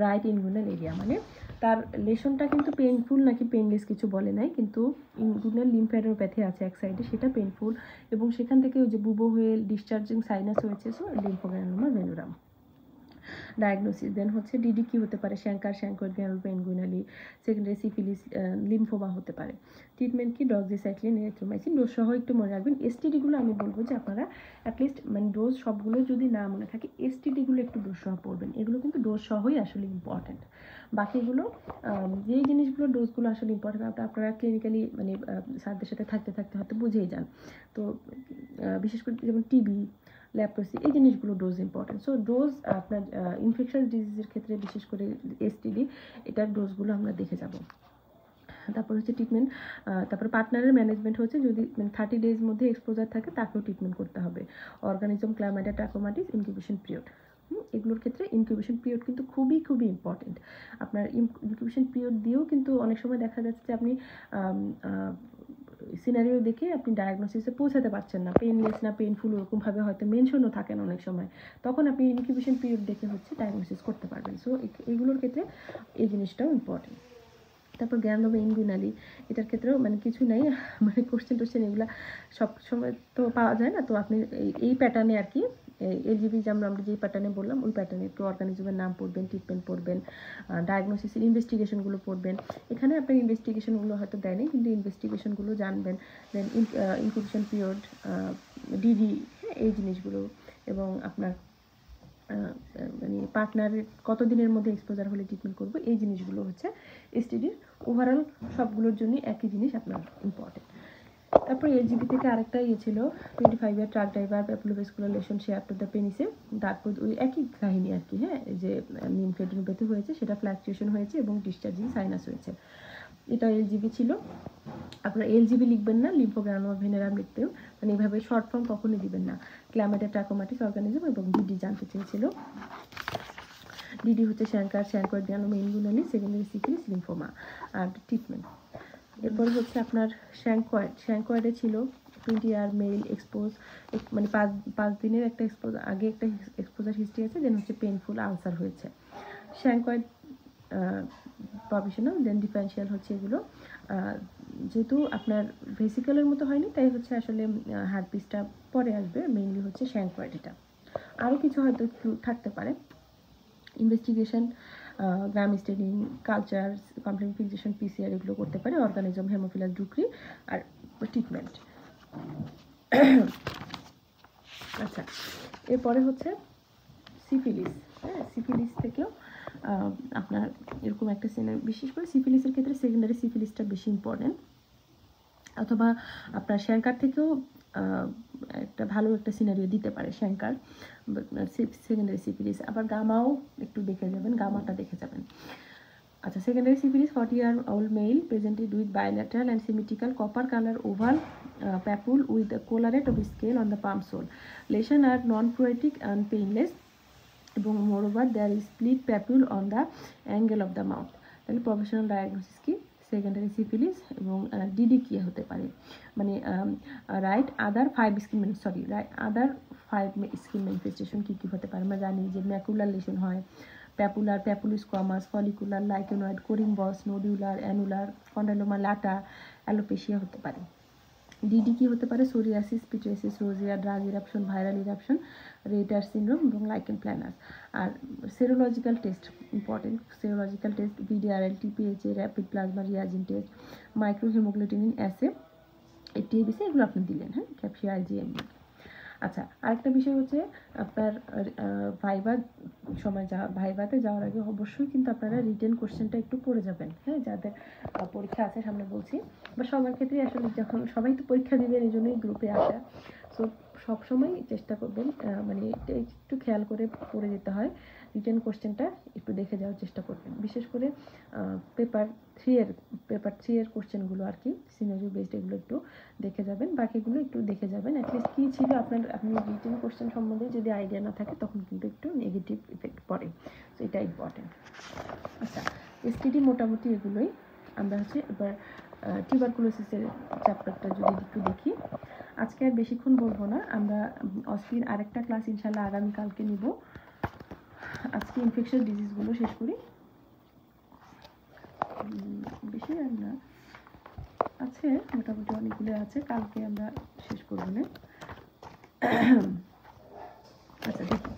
right inguinal area. মানে তার লেশনটা কিন্তু পেইনফুল নাকি পেইনলেস কিছু বলে নাই, কিন্তু ইনগুইনাল লিম্ফ্যাডোপ্যাথি আছে এক সাইডে, সেটা পেইনফুল, এবং সেখান থেকে ওই যে বুবো হয়ে ডিসচার্জিং সাইনাস হয়েছে, সো লিম্ফোগ্রানুলোমা ভেনুরাম। ডায়াগনোসিস দেন হচ্ছে ডিডি কি হতে পারে, শ্যাঙ্কার, শ্যাঙ্কয়েড গ্র্যানুল পেনগুইনালি, সেকেন্ডারি সিফিলিস, লিম্ফোমা হতে পারে। ট্রিটমেন্ট কি, ডক্সিসাইক্লিন, এরিথ্রোমাইসিন, ডোজ সহ একটু মনে রাখবেন। এসটিডিগুলো আমি বলবো যে আপনারা অ্যাটলিস্ট মানে ডোজ সবগুলো যদি না মনে থাকে এসটিডিগুলো একটু ডোজ সহ পড়বেন, এগুলো কিন্তু ডোজ সহই আসলে ইম্পর্টেন্ট। বাকিগুলো যেই জিনিসগুলো ডোজগুলো আসলে ইম্পর্টেন্ট আপনারা ক্লিনিক্যালি মানে স্যারদের সাথে থাকতে থাকতে হয়তো বুঝেই যান। তো বিশেষ করে যেমন টিবি, ল্যাপ্রোসি, এই জিনিসগুলো ডোজ ইম্পর্টেন্ট। সো ডোজ আপনার ইনফেকশাস ডিজিজের ক্ষেত্রে বিশেষ করে এসটিডি, এটার ডোজগুলো আমরা দেখে যাব। তারপর হচ্ছে ট্রিটমেন্ট, তারপর পার্টনারের ম্যানেজমেন্ট হচ্ছে যদি 30 ডেজ মধ্যে এক্সপোজার থাকে তাকেও ট্রিটমেন্ট করতে হবে। অর্গানিজম, ক্লাইমাটা, ট্রাকোমাটিস, ইনকিউবেশন পিরিয়ড, এগুলোর ক্ষেত্রে ইনকিউবেশন পিরিয়ড কিন্তু খুবই খুবই ইম্পর্টেন্ট। আপনার ইনকিউবেশন পিরিয়ড দিয়েও কিন্তু অনেক সময় দেখা যাচ্ছে যে আপনি সিনারিও দেখে আপনি ডায়াগনোসিসে পৌঁছাতে পারছেন না, পেনলেস না পেনফুল ওরকমভাবে হয়তো মেনশনও থাকেন অনেক সময়, তখন আপনি ইনকিউবেশন পিরিয়ড দেখে হচ্ছে ডায়াগনোসিস করতে পারবেন। সো এইগুলোর ক্ষেত্রে এই জিনিসটাও ইম্পর্টেন্ট। তারপর গ্র্যানুলোমা ইনগুইনালি, এটার ক্ষেত্রেও মানে কিছু নাই, মানে কোশ্চেন এগুলো সব সময় তো পাওয়া যায় না, তো আপনি এই প্যাটার্নে আর কি এলজিবি আমরা যেই প্যাটার্নে বললাম ওই প্যাটার্নে একটু অর্গানিজমের নাম পড়বেন, ট্রিটমেন্ট পড়বেন, ডায়াগনোসিসের ইনভেস্টিগেশনগুলো পড়বেন। এখানে আপনার ইনভেস্টিগেশনগুলো হয়তো দেয়নি, কিন্তু ইনভেস্টিগেশনগুলো জানবেন। দেন ইনকিউবেশন পিরিয়ড, ডিডি, এই জিনিসগুলো, এবং আপনার মানে পার্টনারের কতদিনের মধ্যে এক্সপোজার হলে ট্রিটমেন্ট করবো, এই জিনিসগুলো হচ্ছে এসটিডির ওভারঅল সবগুলোর জন্য একই জিনিস আপনার ইম্পর্টেন্ট। তারপর এলজিবি থেকে আরেকটা ছিল 25-year truck driver papulovesicular lesion shaft of the পেনিসে, তারপর ওই একই কাহিনী আর কি, হ্যাঁ, যে লিম্ফেডেনোপ্যাথি হয়েছে, সেটা ফ্ল্যাকচুয়েশন হয়েছে এবং ডিসচার্জিং সাইনাস হয়েছে, এটা এলজিবি ছিল। আপনারা এলজিবি লিখবেন না, লিম্ফোগ্রানুলোমা ভেনুরাম লিখতেও, মানে এইভাবে শর্ট ফর্ম কখনোই দিবেন না। ক্লাইমাটা, ট্রাকোমাটিস, অর্গানিজম, এবং ডিডি জানতে চেয়েছিল। ডিডি হচ্ছে শ্যাঙ্কার, শ্যাঙ্কয়েড গ্র্যানুলোমা ইনগুইনালি, সেকেন্ডারি সিফিলিস, লিম্ফোমা। আর ট্রিটমেন্ট এরপর হচ্ছে আপনার শ্যাঙ্কয়েডে ছিল 20-year মেল এক্সপোজ, মানে 5 দিনের একটা আগে একটা এক্সপোজার হিস্ট্রি আছে, দেন হচ্ছে পেনফুল আলসার হয়েছে। শ্যাঙ্কয়েড প্রফেশনাল, দেন ডিফারেন্সিয়াল হচ্ছে এগুলো, যেহেতু আপনার ভেসিকলের মতো হয়নি তাই হচ্ছে আসলে হার্পিসটা পরে আসবে, মেইনলি হচ্ছে শ্যাঙ্কয়েড। এটা আরও কিছু হয়তো একটু থাকতে পারে। Investigation, Gram staining, culture, complete fixation, PCR, এগুলো করতে পারে। অর্গানিজম, হেমোফিলাস ডুক্রি, আর ট্রিটমেন্ট। আচ্ছা, এরপরে হচ্ছে সিফিলিস। হ্যাঁ, সিফিলিস থেকেও আপনার এরকম একটা সিনারি, বিশেষ করে সিফিলিসের ক্ষেত্রে সেকেন্ডারি সিফিলিসটা বেশি ইম্পর্টেন্ট, অথবা আপনার শ্যাঙ্কার থেকেও একটা ভালো একটা সিনারিও দিতে পারে শ্যাঙ্কার সেকেন্ডারি সিফিলিস। আবার গামাও একটু দেখে যাবেন, গামাটা দেখে যাবেন। আচ্ছা, secondary syphilis 40-year-old male presented with bilateral and symmetrical copper color oval papule with a collarate of scale on the palm sole. Lesions are non-pruritic and painless, এবং moreover there is split papule on the angle of the mouth. তাহলে professional diagnosis কি? Secondary syphilis. এবং DD কি হতে পারে, মানে write other 5 skin manifestation কী কী হতে পারে? আমরা জানি যে ম্যাকুলার লেশন হয়, papular, papulosquamous, follicular, lichenoid, corymbose, nodular, annular, condyloma lata, alopecia হতে পারে। ডিডি কি হতে পারে? Psoriasis, pityriasis, rosea, drug eruption, viral eruption, Reiter syndrome এবং লাইকেন প্ল্যানাস। আর serological test important, serological test VDRL, TPHA, rapid plasma reagin test, মাইক্রোহিমোগ্লোবিন as, টিএবিসি, এগুলো আপনি দিলেন। হ্যাঁ, ক্যাপসিয়া আইজিএম। আচ্ছা, আরেকটা বিষয় হচ্ছে আপনার ভাইবার সময় ভাইভাতে যাওয়ার আগে অবশ্যই কিন্তু আপনারা রিটেন কোশ্চেনটা একটু পড়ে যাবেন। হ্যাঁ, যাদের পরীক্ষা আছে সামনে বলছি, বা সবার ক্ষেত্রেই আসলে যখন সবাই তো পরীক্ষা দিবেন এই জন্যই গ্রুপে আসা। সো সবসময় চেষ্টা করবেন মানে একটু খেয়াল করে পড়ে যেতে হয়। রিটেন কোশ্চেনটা একটু দেখে যাওয়ার চেষ্টা করবেন, বিশেষ করে পেপার 3-এর কোশ্চেনগুলো আর কি, সিনারিও বেসড, এগুলো একটু দেখে যাবেন। বাকিগুলো একটু দেখে যাবেন, অ্যাটলিস্ট কী ছিল আপনি রিটেন কোশ্চেন সম্বন্ধে যদি আইডিয়া না থাকে তখন কিন্তু একটু নেগেটিভ ইফেক্ট পড়ে। সো এটা ইম্পর্টেন্ট। আচ্ছা, এসটিডি মোটামুটি এগুলোই। আমরা হচ্ছে এবার টিউবারকুলোসিসের চ্যাপ্টারটা যদি একটু দেখি। আজকে আর বেশিক্ষণ বলবো না, আমরা অস্পির আরেকটা ক্লাস ইনশাল্লাহ আগামীকালকে নিব। আজকে ইনফেকশন ডিজিজগুলো শেষ করি, বেশি আর না, আছে মোটামুটি অনেকগুলো আছে, কালকে আমরা শেষ করবো না। আচ্ছা, দেখি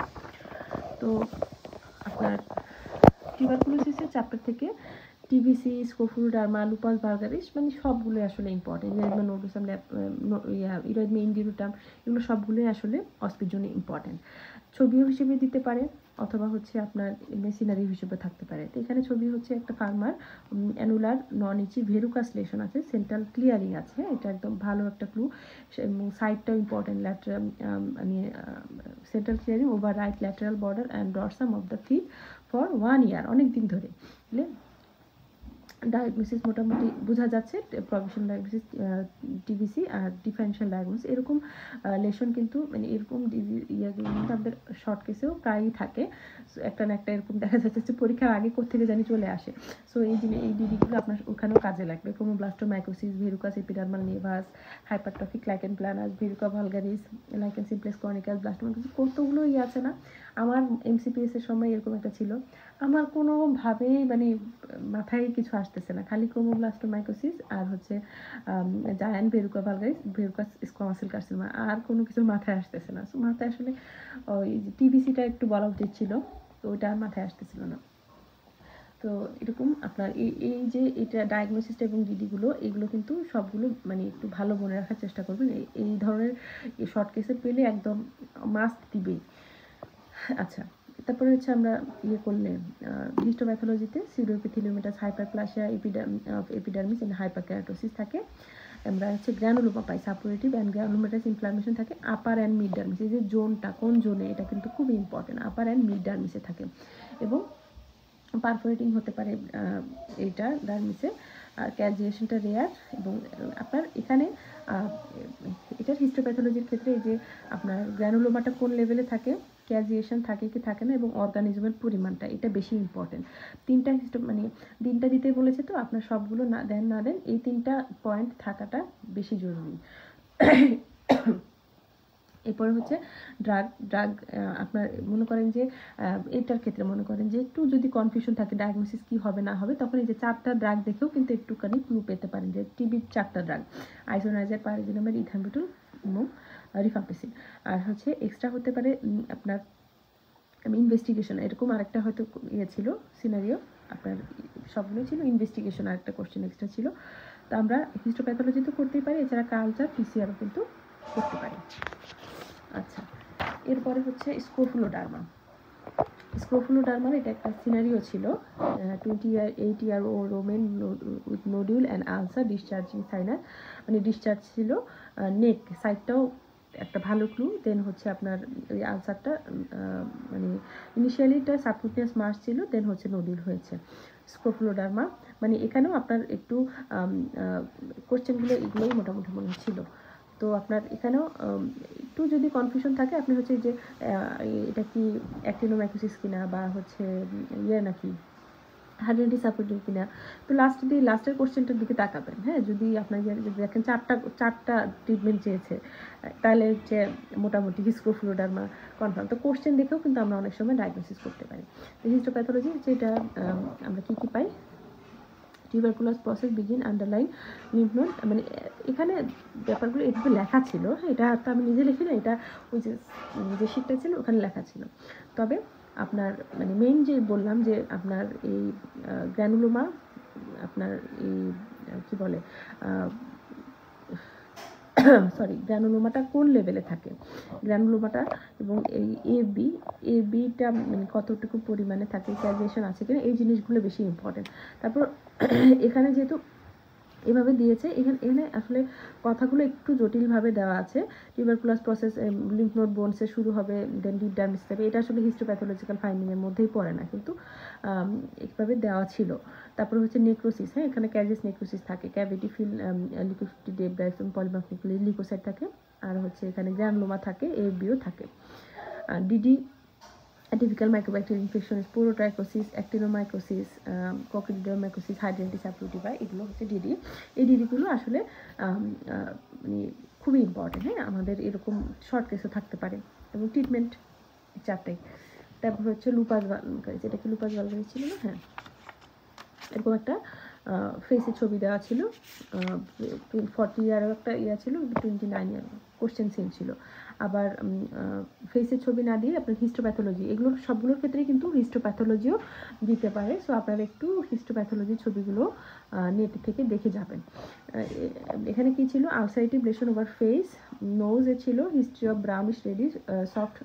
তো আপনার টিউবারকুলোসিসের চ্যাপ্টার থেকে টিবিসি, স্কোফুলোডার্মা, লুপাস ভালগারিস, মানে সবগুলোই আসলে ইম্পর্টেন্ট। ইরাইডমা নোডোসাম, ইরাইডমা ইন্ডিরুটাম, এগুলো সবগুলোই আসলে অস্পির জন্য ইম্পর্টেন্ট। ছবিও হিসেবে দিতে পারে, অথবা হচ্ছে আপনার মেশিনারি হিসেবে থাকতে পারে। তো এখানে ছবি হচ্ছে একটা farmer annular non itchy verrucous lesion আছে, সেন্ট্রাল ক্লিয়ারিং আছে, এটা একদম ভালো একটা ক্লু। এবং সাইডটাও ইম্পর্টেন্ট, ল্যাটারাল মানে central clearing over right lateral border and dorsum of the feet for 1 year, অনেক দিন ধরে। বুঝলে, ডায়াগনোসিস মোটামুটি বোঝা যাচ্ছে, প্রফেশনাল ডায়াগনোসিস টিবিসি আর ডিফারেনশিয়াল ডায়াগনোসিস। এরকম লেশন কিন্তু মানে এরকম ইয়েগুলো কিন্তু আমাদের শর্ট কেসেও প্রায়ই থাকে। একটা না একটা এরকম দেখা যাচ্ছে যে পরীক্ষার আগে কোত্থেকে জানি চলে আসে। সো এই ডিডিগুলো আপনার ওখানেও কাজে লাগবে। Chromoblastomycosis, verrucous epidermal naevus, hypertrophic lichen planus, verruca vulgaris, lichen simplex chronicus, blastomycosis, কতগুলো আছে না। আমার এমসিপিএস এর সময় এরকম একটা ছিল, আমার কোনোভাবেই মানে মাথায় কিছু আসতেছে না, খালি ক্রোমোব্লাস্টোমাইকোসিস আর হচ্ছে জায়ান্ট ভেরুকা ভালগারিস, ভেরুকাস স্কোয়ামাসেল কার্সিনোমা, আর কোনো কিছু মাথায় আসতেছে না। সো মাথায় আসলে ওই টিবিসিটা একটু বলা উচিত ছিল, তো ওইটা আর মাথায় আসতেছিল না। তো এরকম আপনার এই যে এটা ডায়াগনোসিসটা এবং ডিডিগুলো, এগুলো কিন্তু সবগুলো মানে একটু ভালো মনে রাখার চেষ্টা করবেন। এই ধরনের শর্ট কেসে পেলে একদম মাস্ট দিবেই। আচ্ছা, তারপরে হচ্ছে আমরা করলে হিস্টোপ্যাথোলজিতে সিউডোএপিথেলিওমাটাস, হাইপারপ্লাসিয়া, এপিডার্মিস এন্ড হাইপারকেরাটোসিস থাকে। আমরা হচ্ছে granuloma pi, suppurative and গ্র্যানুলোমাটাস inflammation থাকে আপার অ্যান্ড মিড ডার্মিস। এই যে জোনটা কোন জোনে, এটা কিন্তু খুবই ইম্পর্টেন্ট, আপার অ্যান্ড মিড ডার্মিসে থাকে। এবং পারফোরেটিং হতে পারে এইটা ডার্মিসে, আর ক্যাজিয়েশনটা রেয়ার। এবং আপনার এখানে এটার হিস্টোপ্যাথোলজির ক্ষেত্রে এই যে আপনার গ্র্যানুলোমাটা কোন লেভেলে থাকে, ক্যাজিয়েশন থাকে কি থাকে না, এবং অর্গানিজমের পরিমাণটা, এটা বেশি ইম্পর্টেন্ট। তিনটা মানে তিনটা দিতে বলেছে, তো আপনার সবগুলো না দেন, এই তিনটা পয়েন্ট থাকাটা বেশি জরুরি। এরপরে হচ্ছে ড্রাগ আপনার মনে করেন যে এটার ক্ষেত্রে মনে করেন যে একটু যদি কনফিউশন থাকে ডায়াগনোসিস কি হবে না হবে, তখন এই যে 4টা ড্রাগ দেখেও কিন্তু একটুখানি ক্লু পেতে পারেন যে টিবির 4টা ড্রাগ, আইসোনাইজার, পাইরিজিনামের, ইথাম্বিটুল এবং রিফাম্পিসিন। আর হচ্ছে এক্সট্রা হতে পারে আপনার ইনভেস্টিগেশন, এরকম আরেকটা হয়তো ছিল সিনারিও, আপনার সবগুলোই ছিল ইনভেস্টিগেশন, আরেকটা কোশ্চেন এক্সট্রা ছিল। তো আমরা হিস্টোপ্যাথোলজি তো করতেই পারি, এছাড়া কালচার, পিসিআরও কিন্তু করতে পারি। আচ্ছা, এরপরে হচ্ছে স্ক্রোফুলোডার্মা। স্ক্রোফুলোডার্মার এটা একটা সিনারিও ছিল, 28 year old woman with nodule and ulcer discharging sinus, মানে ডিসচার্জ ছিল নেক সাইডটাও একটা ভালো ক্লু। দেন হচ্ছে আপনার ওই আলসারটা মানে ইনিশিয়ালি এটা সাবকুটিয়াস মাস ছিল, দেন হচ্ছে নোডিউল হয়েছে। স্ক্রোফুলোডার্মা মানে এখানেও আপনার একটু কোশ্চেনগুলো এগুলোই মোটামুটি মনে ছিল। তো আপনার এখানেও একটু যদি কনফিউশন থাকে, আপনি হচ্ছে যে এটা কি অ্যাক্টিনোমাইকোসিস কিনা বা হচ্ছে ইয়ে নাকি হাইড্রেন্টিস সাপোর্টিভ কিনা, তো লাস্টের কোশ্চেনটার দিকে তাকাবেন। হ্যাঁ, যদি আপনার যদি দেখেন চারটা ট্রিটমেন্ট চেয়েছে, তাহলে হচ্ছে মোটামুটি স্ক্রোফুলোডার্মা কনফার্ম। তো কোশ্চেন দেখেও কিন্তু আমরা অনেক সময় ডায়াগনোসিস করতে পারি। তো হিস্টোপ্যাথোলজি যেটা আমরা কী পাই, tuberculous process begin underline lymph node, মানে এখানে ব্যাপারগুলো এভাবে লেখা ছিল। হ্যাঁ, এটা তো আমি নিজে লিখি না, এটা ওই যে শিটটা ছিল ওখানে লেখা ছিল। তবে আপনার মানে মেইন যে বললাম যে আপনার এই গ্র্যানুলোমা, আপনার এই কী বলে সরি গ্র্যানুলোমাটা কোন লেভেলে থাকে, গ্র্যানুলোমাটা এবং এই বিটা মানে কতটুকু পরিমাণে থাকে, ক্যালকুলেশন আছে কিনা, এই জিনিসগুলো বেশি ইম্পর্টেন্ট। তারপর এখানে যেহেতু এভাবে দিয়েছে, এখানে আসলে কথাগুলো একটু জটিলভাবে দেওয়া আছে। টিউবারকুলাস প্রসেস লিম্ফ নোড বোনসে শুরু হবে, দেন ডিপ ডায়ামিস হবে, এটা আসলে হিস্টোপ্যাথোলজিক্যাল ফাইন্ডিংয়ের মধ্যেই পড়ে না, কিন্তু এইভাবে দেওয়া ছিল। তারপর হচ্ছে নেক্রোসিস। হ্যাঁ, এখানে ক্যাজিয়াস নেক্রোসিস থাকে, ক্যাভিটি ফিল লিকোসিটি ডেব্রাইসম পলিমার্কিকলি লিকোসাইট থাকে, আর হচ্ছে এখানে গ্র্যানুলোমা থাকে, এফবিও থাকে। DD atypical mycobacterial infection, sporotrichosis, actinomycosis, coccidioidomycosis, hydrangeas saprotivi, এগুলো হচ্ছে ডিডি। এই ডিডিগুলো আসলে মানে খুবই ইম্পর্টেন্ট। হ্যাঁ, আমাদের এরকম শর্ট কেসও থাকতে পারে, এবং ট্রিটমেন্ট চারটাই। তারপর হচ্ছে লুপাস ভালগারিস, এটা কি লুপাস ভালগারিস ছিল না? হ্যাঁ, এরকম একটা ফেসের ছবি দেওয়া ছিল, 40 ইয়ারও একটা ইয়া ছিল, 29 ইয়ার কোশ্চেন সেম ছিল। আবার ফেসের ছবি না দিয়ে আপনার হিস্টোপ্যাথোলজি, এগুলোর সবগুলোর ক্ষেত্রেই কিন্তু হিস্টোপ্যাথোলজিও দিতে পারে। সো আপনারা একটু হিস্টোপ্যাথোলজির ছবিগুলো নেট থেকে দেখে যাবেন। এখানে কি ছিল, আলসারেটিভ লেশন ওভার ফেস, নোজে ছিল history of brownish reddish soft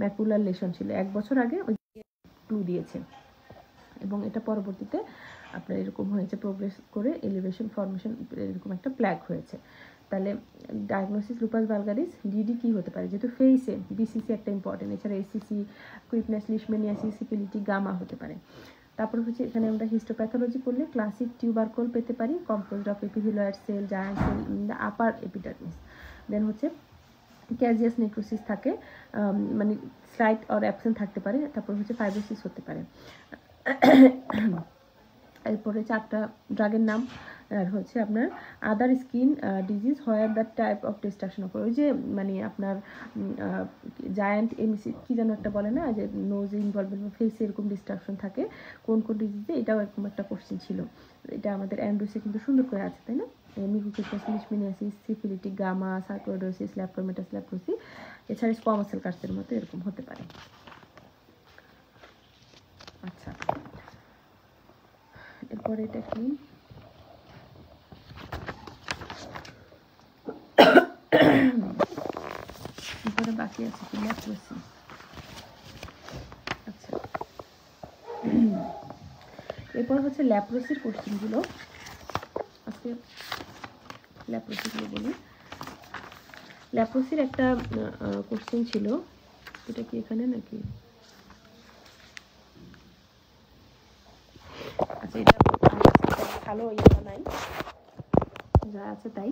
macular lesion ছিল, 1 বছর আগে ওই ক্লু দিয়েছে, এবং এটা পরবর্তীতে আপনার এরকম হয়েছে, প্রোগ্রেস করে এলিভেশন ফর্মেশন এরকম একটা প্ল্যাক হয়েছে। তাহলে ডায়াগনোসিস লুপাস ভালগারিস, ডিডি কী হতে পারে, যেহেতু ফেসে বিসিসি একটা ইম্পর্টেন্ট, এছাড়া এসিসি, কুইকনেস, লিশমেনিয়াসিস, সিপিলিটি, গামা হতে পারে। তারপর হচ্ছে এখানে আমরা হিস্টোপ্যাথোলজি করলে ক্লাসিক টিউবারকল পেতে পারি, composed of epithelial cell, giant cell in the upper epidermis. Then হচ্ছে ক্যাজিয়াস নেক্রোসিস থাকে, মানে স্লাইট অর অ্যাবসেন্ট থাকতে পারে। তারপর হচ্ছে ফাইব্রোসিস হতে পারে। এরপরে 4টা ড্রাগের নাম, আর হচ্ছে আপনার other skin disease where that type of destruction of, ওই যে মানে আপনার জায়ান্ট এমসি কী যেন একটা বলে না, যে নোজ ইনভলভমেন্ট ফেসে এরকম ডিস্ট্রাকশন থাকে কোন কোন ডিজিজে, এটাও এরকম একটা কোশ্চেন ছিল। এটা আমাদের অ্যান্ড্রোসে কিন্তু সুন্দর করে আছে, তাই না? মিকুইটিস, লিশমেনিয়াসিস, সিফিলিটিক, গামা, সার্কোইডোসিস, ল্যাপ্টোমেটাস ল্যাপ্রোসি, এছাড়া স্কোয়ামাস সেল কার্সিনোমার মতো এরকম হতে পারে। আচ্ছা, এরপরে এটা কি, এরপরে বাকি আছে কি, ল্যাপ্রোসি। আচ্ছা, এরপর হচ্ছে ল্যাপ্রোসির কোশ্চেনগুলো, আজকে ল্যাপ্রোসিগুলো বলি। ল্যাপ্রোসির একটা কোশ্চেন ছিল, এটা কি এখানে নাকি, আচ্ছা এটা ভালো ইয়েটা নাই, যা আছে তাই।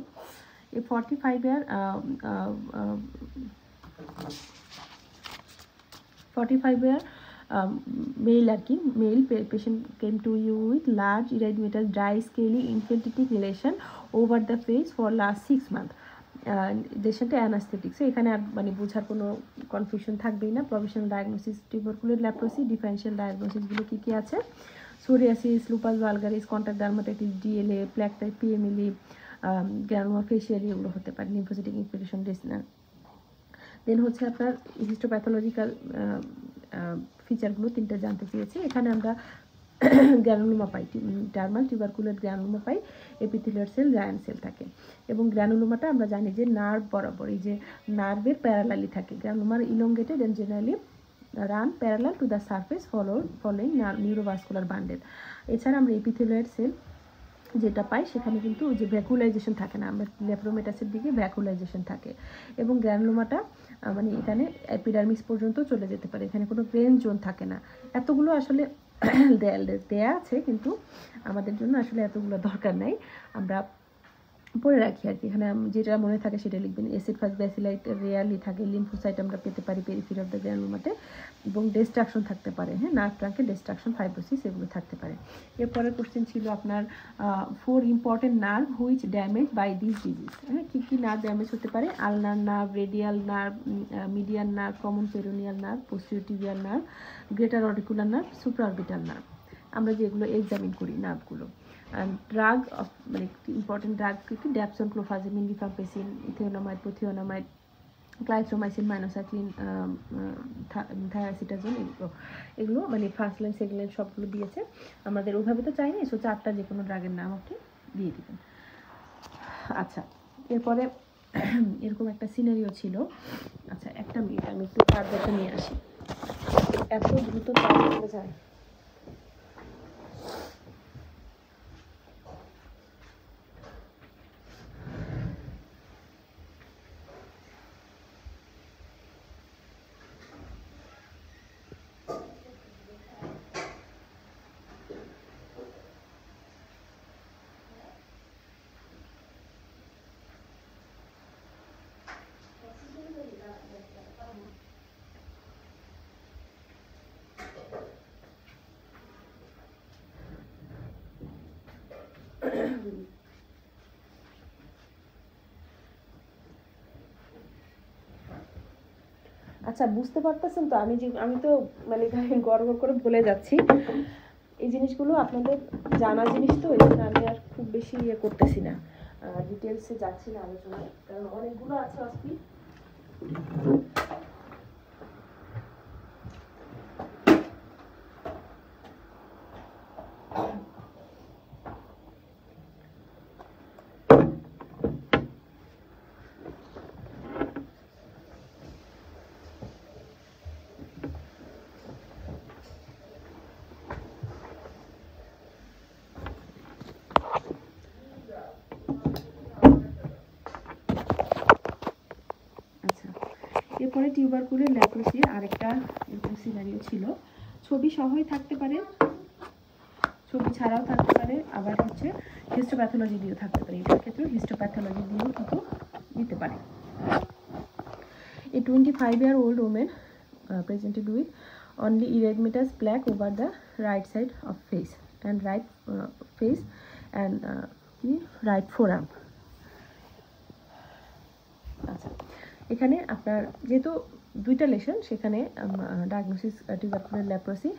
এই 45 ইয়ার 45 ইয়ার মেল আর কি, male patient came to you with large erythematous dry scaly infiltrated relation over the face for last 6 months। লেশনটা অ্যানাস্থেটিক্স, এখানে আর মানে বোঝার কোনো কনফিউশন থাকবেই না। Professional diagnosis, tuberculoid leprosy, differential ডায়াগনোসিসগুলো কী কী আছে, psoriasis, lupus vulgaris, contact dermatitis, DLE, plaque type PMLE, granuloma faciale এগুলো হতে পারে, লিম্ফোসাইটিক ইনফিলট্রেশন ডেসনার। দেন হচ্ছে আপনার হিস্টোপ্যাথোলজিক্যাল ফিচারগুলো 3টা জানতে চেয়েছি। এখানে আমরা গ্র্যানুলোমা পাই, ডার্মাল টিউবারকুলার গ্র্যানুলোমা পাই, এপিথেলিয়াল সেল, জায়ান্ট সেল থাকে। এবং গ্র্যানুলোমাটা আমরা জানি যে নার্ভ বরাবর, এই যে নার্ভের প্যারালালি থাকে। গ্র্যানুলোমার elongated and generally run parallel to the surface following neurovascular bundle. এছাড়া আমরা এপিথেলিয়াল সেল যেটা পাই সেখানে কিন্তু যে ভ্যাকুলাইজেশন থাকে না, আমরা লেপ্রোমেটাসের দিকে ভ্যাকুলাইজেশন থাকে। এবং গ্র্যানুলোমাটা মানে এখানে এপিডার্মিস পর্যন্ত চলে যেতে পারে, এখানে কোনো গ্রেন জোন থাকে না। এতগুলো আসলে দেয়া আছে, কিন্তু আমাদের জন্য আসলে এতগুলো দরকার নাই, আমরা পড়ে রাখি আর কি। এখানে যেটা মনে থাকে সেটা লিখবেন। এসিড ফাস্ট ব্যাসিলাইট রেয়ারলি থাকে, লিম্ফোসাইট আমরা পেতে পারি পেরিফেরি অফ দ্য গ্র্যানুলোমাতে, এবং ডিস্ট্রাকশন থাকতে পারে, হ্যাঁ, নার্ভ ট্রাঙ্কে ডিস্ট্রাকশন, ফাইব্রোসিস এগুলো থাকতে পারে। এরপরের কোশ্চেন ছিল আপনার 4 important nerve which damage by this disease. হ্যাঁ, কী কী নার্ভ ড্যামেজ হতে পারে? Ulnar nerve, radial nerve, median nerve, common peroneal nerve, posterior tibial nerve, greater auricular nerve, supraorbital nerve. আমরা যেগুলো এক্সামিন করি নার্ভগুলো। ড্রাগ অফ মানে ইম্পর্টেন্ট ড্রাগ কী কী? Dapsone, clofazimine, rifampicin, ethionamide, prothionamide, clarithromycin, minocycline, thiacetazone, এগুলো মানে ফার্স্ট লাইন সেকেন্ড লাইন সবগুলো দিয়েছে। আমাদের ওইভাবে তো চাইনি, সো 4টা যে কোনো ড্রাগের নাম আপনি দিয়ে দেবেন। আচ্ছা, এরপরে এরকম একটা সিনারিও ছিল। আচ্ছা, একটা মিনিট, আমি একটু চার্জারটা নিয়ে আসি, এত দ্রুত চার্জ হয়ে যায়। আচ্ছা, বুঝতে পারতেছেন তো? আমি তো মানে গড় করে বলে যাচ্ছি। এই জিনিসগুলো আপনাদের জানা জিনিস তো, এই জন্য আমি আর খুব বেশি করতেছি না, ডিটেলসে যাচ্ছি না আলোচনায়, কারণ অনেকগুলো আছে অস্তি। এরপরে টিউবারকুলার লেপ্রোসির আরেকটা এরকম সিনারিও ছিল। ছবি সহই থাকতে পারে, ছবি ছাড়াও থাকতে পারে, আবার হচ্ছে হিস্টোপ্যাথোলজি দিয়েও থাকতে পারে। এটার ক্ষেত্রে হিস্টোপ্যাথোলজি দিয়েও কিন্তু দিতে পারে। A 25-year-old woman presented with only erythematous plaque over the right side of face and right forearm. আচ্ছা, এখানে আপনার যেহেতু 2টা লেশন, সেখানে ডায়াগনোসিস টিউবারকুলার লেপ্রোসি,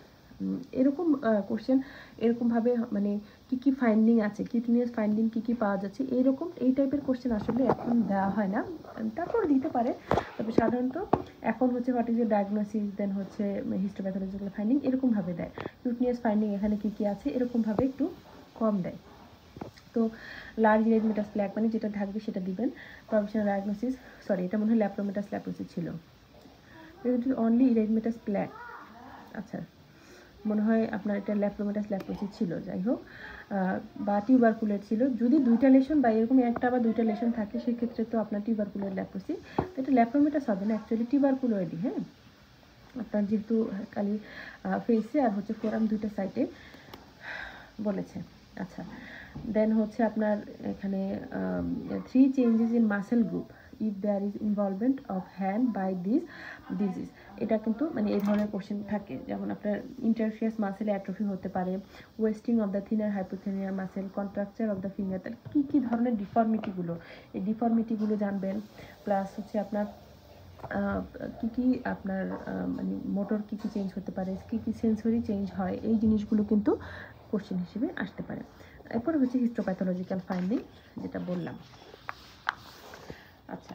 এরকম কোশ্চেন এরকমভাবে মানে কি কি ফাইন্ডিং আছে, কিউটিনিয়াস ফাইন্ডিং কি কি পাওয়া যাচ্ছে, এই টাইপের কোশ্চেন আসলে এখন দেওয়া হয় না, তারপর দিতে পারে। তবে সাধারণত এখন হচ্ছে হোয়াট ইজ এ ডায়াগনোসিস, দেন হচ্ছে হিস্টোপ্যাথোলজিক্যাল ফাইন্ডিং, এরকমভাবে দেয়। কিউটিনিয়াস ফাইন্ডিং এখানে কি কি আছে এরকমভাবে একটু কম দেয়। তো লার্জ ইরিথমেটাস প্ল্যাক মানে যেটা থাকবে সেটা দিবেন। প্রফেশনাল ডায়াগনোসিস, সরি এটা মনে হয় ল্যাপ্রোমেটাস লেপ্রোসি ছিল, অনলি ইরিথমেটাস প্ল্যাক। আচ্ছা, মনে হয় আপনার এটা ল্যাপ্রোমেটাস লেপ্রোসি ছিল, যাই হোক, বা টিউবারকুলার ছিল। যদি 2টা লেশন বা এরকম একটা বা 2টা লেশন থাকে সেক্ষেত্রে তো আপনার টিউবারকুলার লেপ্রোসি, তো এটা ল্যাপ্রোমেটাস হবে না, অ্যাকচুয়ালি টিউবারকুলয়েডই। হ্যাঁ, আপনার যেহেতু খালি ফেসে আর হচ্ছে ফোরাম 2টা সাইডে বলেছে। আচ্ছা, দেন হচ্ছে আপনার এখানে 3 changes in muscle group if there is involvement of hand by this disease. এটা কিন্তু মানে এই ধরনের কোশ্চেন থাকে, যেমন আপনার ইন্টারফিয়াস মাসেলে অ্যাট্রফি হতে পারে, wasting of the thenar hypothenar muscle, contracture of the finger, তাহলে কী কী ধরনের ডিফর্মিটিগুলো, এই ডিফর্মিটিগুলো জানবেন। প্লাস হচ্ছে আপনার কী কী আপনার মানে মোটর কী কী চেঞ্জ হতে পারে, কী কী সেন্সরি চেঞ্জ হয়, এই জিনিসগুলো কিন্তু কোশ্চেন হিসেবে আসতে পারে। এরপর হচ্ছে হিস্টোপ্যাথোলজিক্যাল ফাইন্ডিং, যেটা বললাম। আচ্ছা,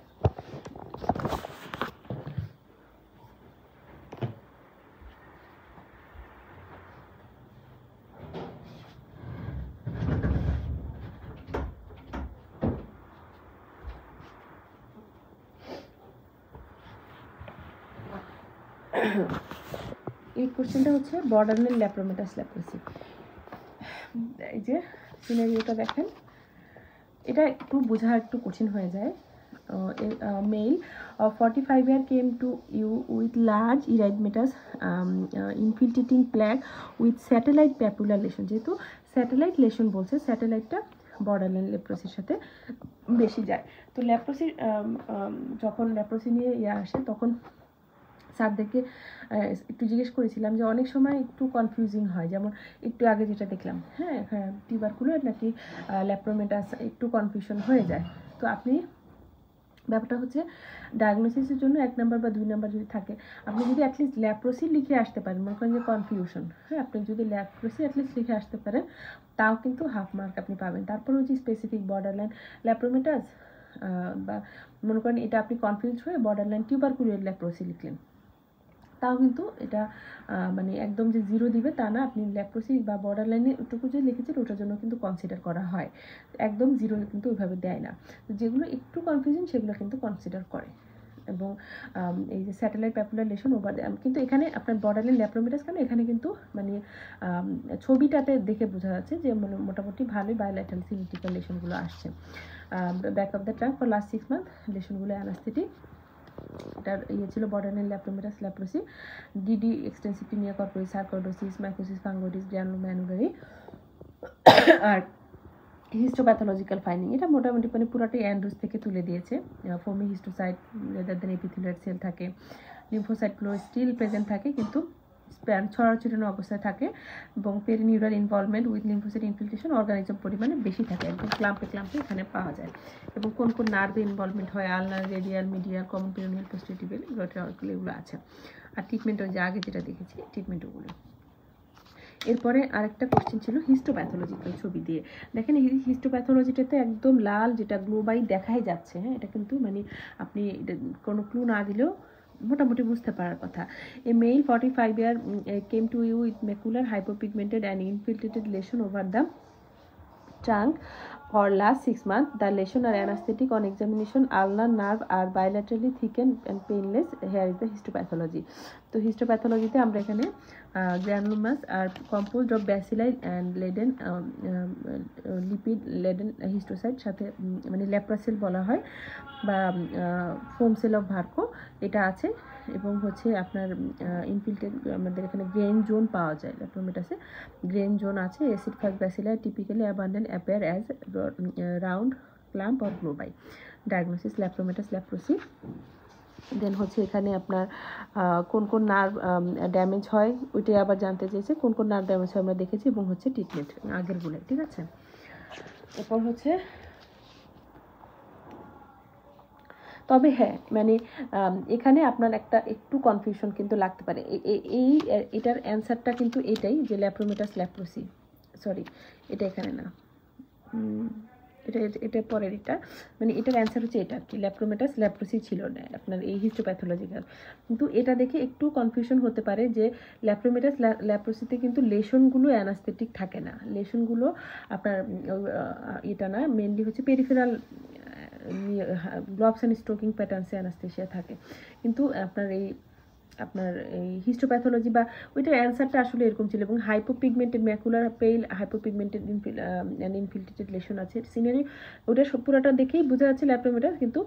এই কোশ্চেনটা হচ্ছে বর্ডারলাইন ল্যাপ্রোমেটাস ল্যাপ্রোসি। এই যে সিনারিওটা দেখেন, এটা একটু বোঝা একটু কঠিন হয়ে যায়। Male of 45 year came to you with large erythematous infiltrating plaque with satellite papular lesion। যেহেতু স্যাটেলাইট লেশন বলছে, স্যাটেলাইটটা বর্ডারলাইন লেপ্রোসির সাথে বেশি যায়। তো ল্যাপ্রোসি যখন ল্যাপ্রোসি নিয়ে আসে তখন স্যারদেরকে একটু জিজ্ঞেস করেছিলাম যে অনেক সময় একটু কনফিউজিং হয়, যেমন একটু আগে যেটা দেখলাম, হ্যাঁ টিউবারকুলার নাকি ল্যাপ্রোমেটাস, একটু কনফিউশন হয়ে যায়। তো আপনি ব্যাপারটা হচ্ছে ডায়াগনোসিসের জন্য 1 নাম্বার বা 2 নাম্বার যদি থাকে, আপনি যদি অ্যাটলিস্ট ল্যাপ্রোসি লিখে আসতে পারেন, মনে করেন যে কনফিউশন, হ্যাঁ আপনি যদি ল্যাপ্রোসি অ্যাটলিস্ট লিখে আসতে পারেন তাও কিন্তু হাফ মার্ক আপনি পাবেন। তারপরেও যে স্পেসিফিক বর্ডারলাইন ল্যাপ্রোমেটাস বা মনে করেন এটা আপনি কনফিউজ হয়ে বর্ডারলাইন টিউবারকুলার ল্যাপ্রোসি লিখলেন, তাও কিন্তু এটা মানে একদম যে 0 দিবে তা না। আপনি ল্যাপ্রোসি বা বর্ডারলাইনে ওটুকু যে লিখেছেন ওটার জন্য কিন্তু কনসিডার করা হয়, একদম 0 কিন্তু ওইভাবে দেয় না। যেগুলো একটু কনফিউশন সেগুলো কিন্তু কনসিডার করে। এবং এই যে স্যাটেলাইট প্যাপুলার লেশন ওভার, কিন্তু এখানে আপনার বর্ডারলাইন ল্যাপ্রোমেটাস কেন, এখানে কিন্তু মানে ছবিটাতে দেখে বোঝা যাচ্ছে যে মোটামুটি ভালোই বায়োল্যাটারাল সিমেট্রিক্যাল লেশনগুলো আসছে। Back of the trunk for last 6 month, লেশনগুলো অ্যানাস্থেটিক। এটার ইয়ে ছিল borderline lepromatous leprosy, DD extensive tinea corporis, sarcoidosis, mycosis fungoides, granuloma annulare. আর হিস্টোপ্যাথোলজিক্যাল ফাইন্ডিং, এটা মোটামুটি মানে পুরোটাই অ্যান্ড্রুস থেকে তুলে দিয়েছে। Foamy histiocyte rather than epithelial cell থাকে, লিম্ফোসাইটগুলো স্টিল প্রেজেন্ট থাকে কিন্তু স্প্যান ছড়াছড়ানো অবস্থায় থাকে, এবং perineural involvement with lymphocyte infiltration organism পরিমাণে বেশি থাকে, একদম ক্লাম্পে এখানে পাওয়া যায়। এবং কোন কোন নার্ভে ইনভলভমেন্ট হয়, ulnar, radial, medial, common peroneal, posterior, এগুলো আছে। আর ট্রিটমেন্ট ওই যে আগে যেটা দেখেছি ট্রিটমেন্ট ওগুলো। এরপরে আরেকটা কোশ্চেন ছিল হিস্টোপ্যাথোলজিক্যাল ছবি দিয়ে। দেখেন এই হিস্টোপ্যাথোলজিটাতে একদম লাল যেটা গ্লোবাই দেখাই যাচ্ছে, হ্যাঁ এটা কিন্তু মানে আপনি কোনো ক্লু না দিলেও মোটামুটি বুঝতে পারার কথা। এ mail 45 year came to you with macular hypopigmented and infiltrated lesion over the trunk for last 6 months. The lesion are anesthetic. On examination, ulnar nerve are bilaterally thickened and painless. Here is the histopathology. তো হিস্টোপ্যাথোলজিতে আমরা এখানে granulomas আর composed of bacilli and laden lipid laden histiocyte সাথে মানে ল্যাপ্রাসেল বলা হয় বা ফোম সেল অফ ভার্কো, এটা আছে। এবং হচ্ছে আপনার ইনফিল্ট্রেট আমাদের এখানে গ্রেন জোন পাওয়া যায়, ল্যাপ্রোমেটাসে গ্রেন জোন আছে। Acid fast bacilli typically abundant appear as round clump or globi. Diagnosis lepromatous leprosy. Then হচ্ছে এখানে আপনার কোন কোন নার্ভ ড্যামেজ হয় ওইটাই আবার জানতে চেয়েছে, কোন কোন নার্ভ ড্যামেজ হয় আমরা দেখেছি, এবং হচ্ছে ট্রিটমেন্ট আগেরগুলো, ঠিক আছে। এরপর হচ্ছে তবে হ্যাঁ মানে এখানে আপনার একটা একটু কনফিউশন কিন্তু লাগতে পারে। এটার অ্যান্সারটা কিন্তু এটাই যে ল্যাপ্রোমেটাস ল্যাপ্রোসি, সরি এটা এখানে না, এটা পরের, এটা মানে এটার অ্যান্সার হচ্ছে এটা কি ল্যাপ্রোমেটাস ল্যাপ্রোসি ছিল না আপনার এই হিস্টোপ্যাথোলজিক্যাল। কিন্তু এটা দেখে একটু কনফিউশন হতে পারে যে ল্যাপ্রোমেটাস ল্যাপ্রোসিতে কিন্তু লেশনগুলো অ্যানাস্থেটিক থাকে না, লেশনগুলো আপনার এটা না, মেনলি হচ্ছে পেরিফেরাল গ্লভস অ্যান্ড স্ট্রোকিং প্যাটার্নসে অ্যানাস্থেশিয়া থাকে। কিন্তু আপনার এই হিস্টোপ্যাথোলজি বা ওইটার অ্যান্সারটা আসলে এরকম ছিল। এবং হাইপোপিগমেন্টেড ম্যাকুলার পেইল, হাইপোপিগমেন্টেড ইনফিল্ট্রেটেড লেশন আছে সিনারি, ওটা পুরোটা দেখেই বোঝা যাচ্ছে ল্যাপ্রোমেটাস, কিন্তু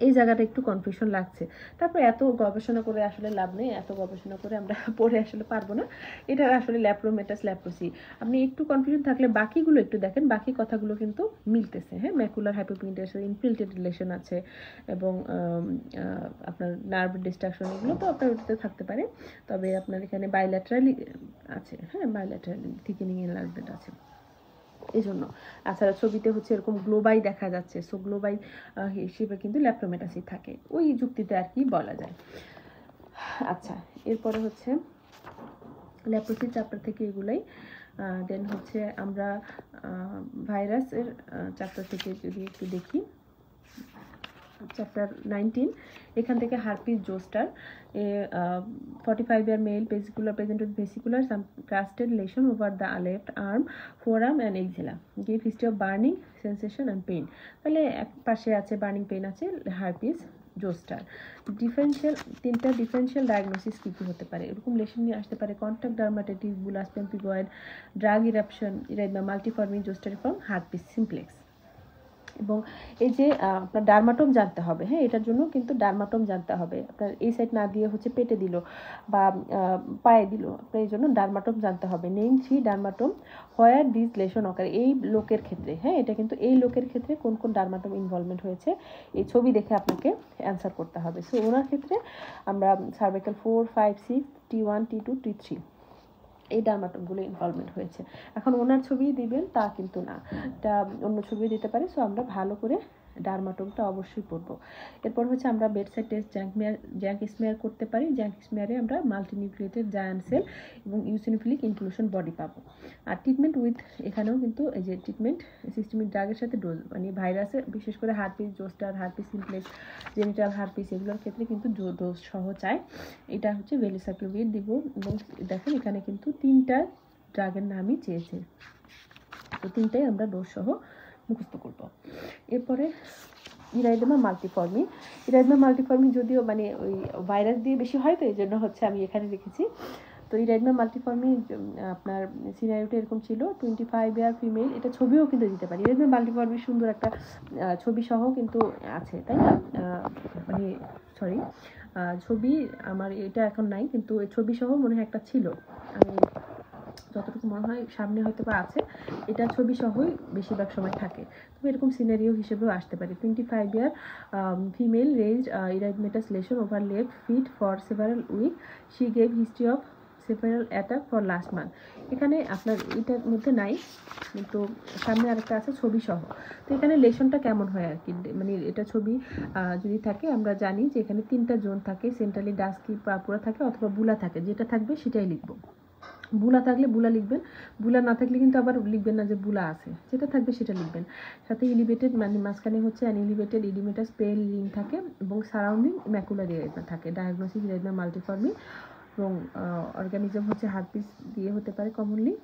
এই জায়গাটা একটু কনফিউশন লাগছে। তারপর এত গবেষণা করে আসলে লাভ নেই, এত গবেষণা করে আমরা পড়ে আসলে পারবো না। এটা আসলে ল্যাপ্রোমেটাস ল্যাপ্রোসি। আপনি একটু কনফিউশন থাকলে বাকিগুলো একটু দেখেন, বাকি কথাগুলো কিন্তু মিলতেছে। হ্যাঁ ম্যাকুলার হাইপোপিগমেন্টেশন, ইনফিল্ট্রেটেড লেশন আছে, এবং আপনার নার্ভ ডিস্ট্রাকশন, এগুলো তো আপনার ওটাতে থাকতে পারে। তবে আপনার এখানে বাইল্যাটারালি আছে, হ্যাঁ বাইল্যাটারালি থিকেনিং এনলার্জমেন্ট আছে এই জন্য। তাছাড়া ছবিতে হচ্ছে এরকম গ্লোবাই দেখা যাচ্ছে, সো গ্লোবাই হিসেবে কিন্তু ল্যাপ্রোমেটাসই থাকে, ওই যুক্তিতে আর কি বলা যায়। আচ্ছা এরপরে হচ্ছে ল্যাপ্রোসি চ্যাপ্টার থেকে এগুলাই। দেন হচ্ছে আমরা ভাইরাসের চ্যাপ্টার থেকে যদি একটু দেখি, চ্যাপ্টার 19, এখান থেকে herpes zoster. 45 year male, vesicular present with vesicular some crusted lesion over the left arm, forearm and axilla, give history of burning sensation and pain। তাহলে এক পাশে আছে বার্নিং পেইন আছে হার্পিস, জোস্টার। তিনটা ডিফারেন্সিয়াল ডায়াগনোসিস কী কী হতে পারে? এরকম লেশন নিয়ে আসতে পারে contact dermatitis, bullous pemphigoid, drug eruption, erythema multiforme, zosteriform, herpes simplex. এবং এই যে আপনার ডার্মাটোম জানতে হবে, হ্যাঁ, এটার জন্য কিন্তু ডার্মাটোম জানতে হবে। আপনার এই সাইড না দিয়ে হচ্ছে পেটে দিল বা পায়ে দিল, আপনার এই জন্য ডার্মাটোম জানতে হবে। Name 3 dermatome where this lesion occur. এই লোকের ক্ষেত্রে, হ্যাঁ, এটা কিন্তু এই লোকের ক্ষেত্রে কোন কোন ডার্মাটোম ইনভলভমেন্ট হয়েছে এই ছবি দেখে আপনাকে অ্যান্সার করতে হবে। সো ওনার ক্ষেত্রে আমরা সার্ভাইকাল 4, 5, 6, T1, T2, T3 এই ডার্মাটোমগুলো ইনভলভমেন্ট হয়েছে। এখন ওনার ছবি দিবেন তা কিন্তু না, এটা অন্য ছবি দিতে পারে। সো আমরা ভালো করে ডার্মাটোমটা অবশ্যই পড়বো। এরপর হচ্ছে আমরা বেডসাইড টেস্ট জ্যাঙ্ক স্মেয়ার করতে পারি। জ্যাঙ্ক স্মেয়ারে আমরা মাল্টিনিউক্লিয়েটেড জায়ান্ট সেল এবং ইউসিনোফিলিক ইনক্লুশন বডি পাবো। আর ট্রিটমেন্ট উইথ, এখানেও কিন্তু এই যে ট্রিটমেন্ট সিস্টেমিক ড্রাগের সাথে ডোজ, মানে ভাইরাসে বিশেষ করে herpes zoster, herpes simplex, genital herpes এগুলোর ক্ষেত্রে কিন্তু ডোজ সহ চায়। এটা হচ্ছে ভ্যালিসাক্লোভির দিব। এবং দেখেন এখানে কিন্তু 3টা ড্রাগের নামই চেয়েছে, তো 3টাই আমরা ডোজ সহ মুখস্থ করব। এরপরে ইরাইডেমা মাল্টিফর্মি। ইরাইডেমা মাল্টিফর্মি যদিও মানে ওই ভাইরাস দিয়ে বেশি হয়, তো এই জন্য হচ্ছে আমি এখানে রেখেছি। তো ইরাইডেমা মাল্টিফর্মি আপনার সিনারিওটা এরকম ছিল, 25 ইয়ার ফিমেল। এটা ছবিও কিন্তু দিতে পারি। ইরাইডেমা মাল্টিফর্মি সুন্দর একটা ছবি সহ কিন্তু আছে, তাই না? মানে সরি, ছবি আমার এটা এখন নাই, কিন্তু ছবি সহ মনে হয় একটা ছিল, আমি যতটুকু মনে হয় সামনে হয়তো বা আছে। এটা ছবি সহই বেশিরভাগ সময় থাকে, তবে এরকম সিনারিও হিসেবেও আসতে পারে। 25 year female raised erythematous lesion over left feet for several week, she gave history of several attack for last month. এখানে আপনার এটার মধ্যে নাই, কিন্তু সামনে আরেকটা আছে ছবি সহ। তো এখানে লেশনটা কেমন হয় আর কি, মানে এটা ছবি যদি থাকে, আমরা জানি যে এখানে 3টা জোন থাকে, সেন্ট্রালি ডাস্কি পুরা থাকে অথবা বুলা থাকে, যেটা থাকবে সেটাই লিখবো। বুলা থাকলে বুলা লিখবেন, বুলা না থাকলে কিন্তু আবার লিখবেন না যে বুলা আছে, যেটা থাকবে সেটা লিখবেন। সাথে ইলিভেটেড, মানে মাঝখানে হচ্ছে ইলিভেটেড ইডিমেটাস পেল রিং থাকে এবং সারাউন্ডিং ম্যাকুলার ইরাইডমা থাকে। ডায়াগনোসিস ইরাইডমা মাল্টিফর্মি এবং অর্গানিজম হচ্ছে হার্পিস দিয়ে হতে পারে কমনলি।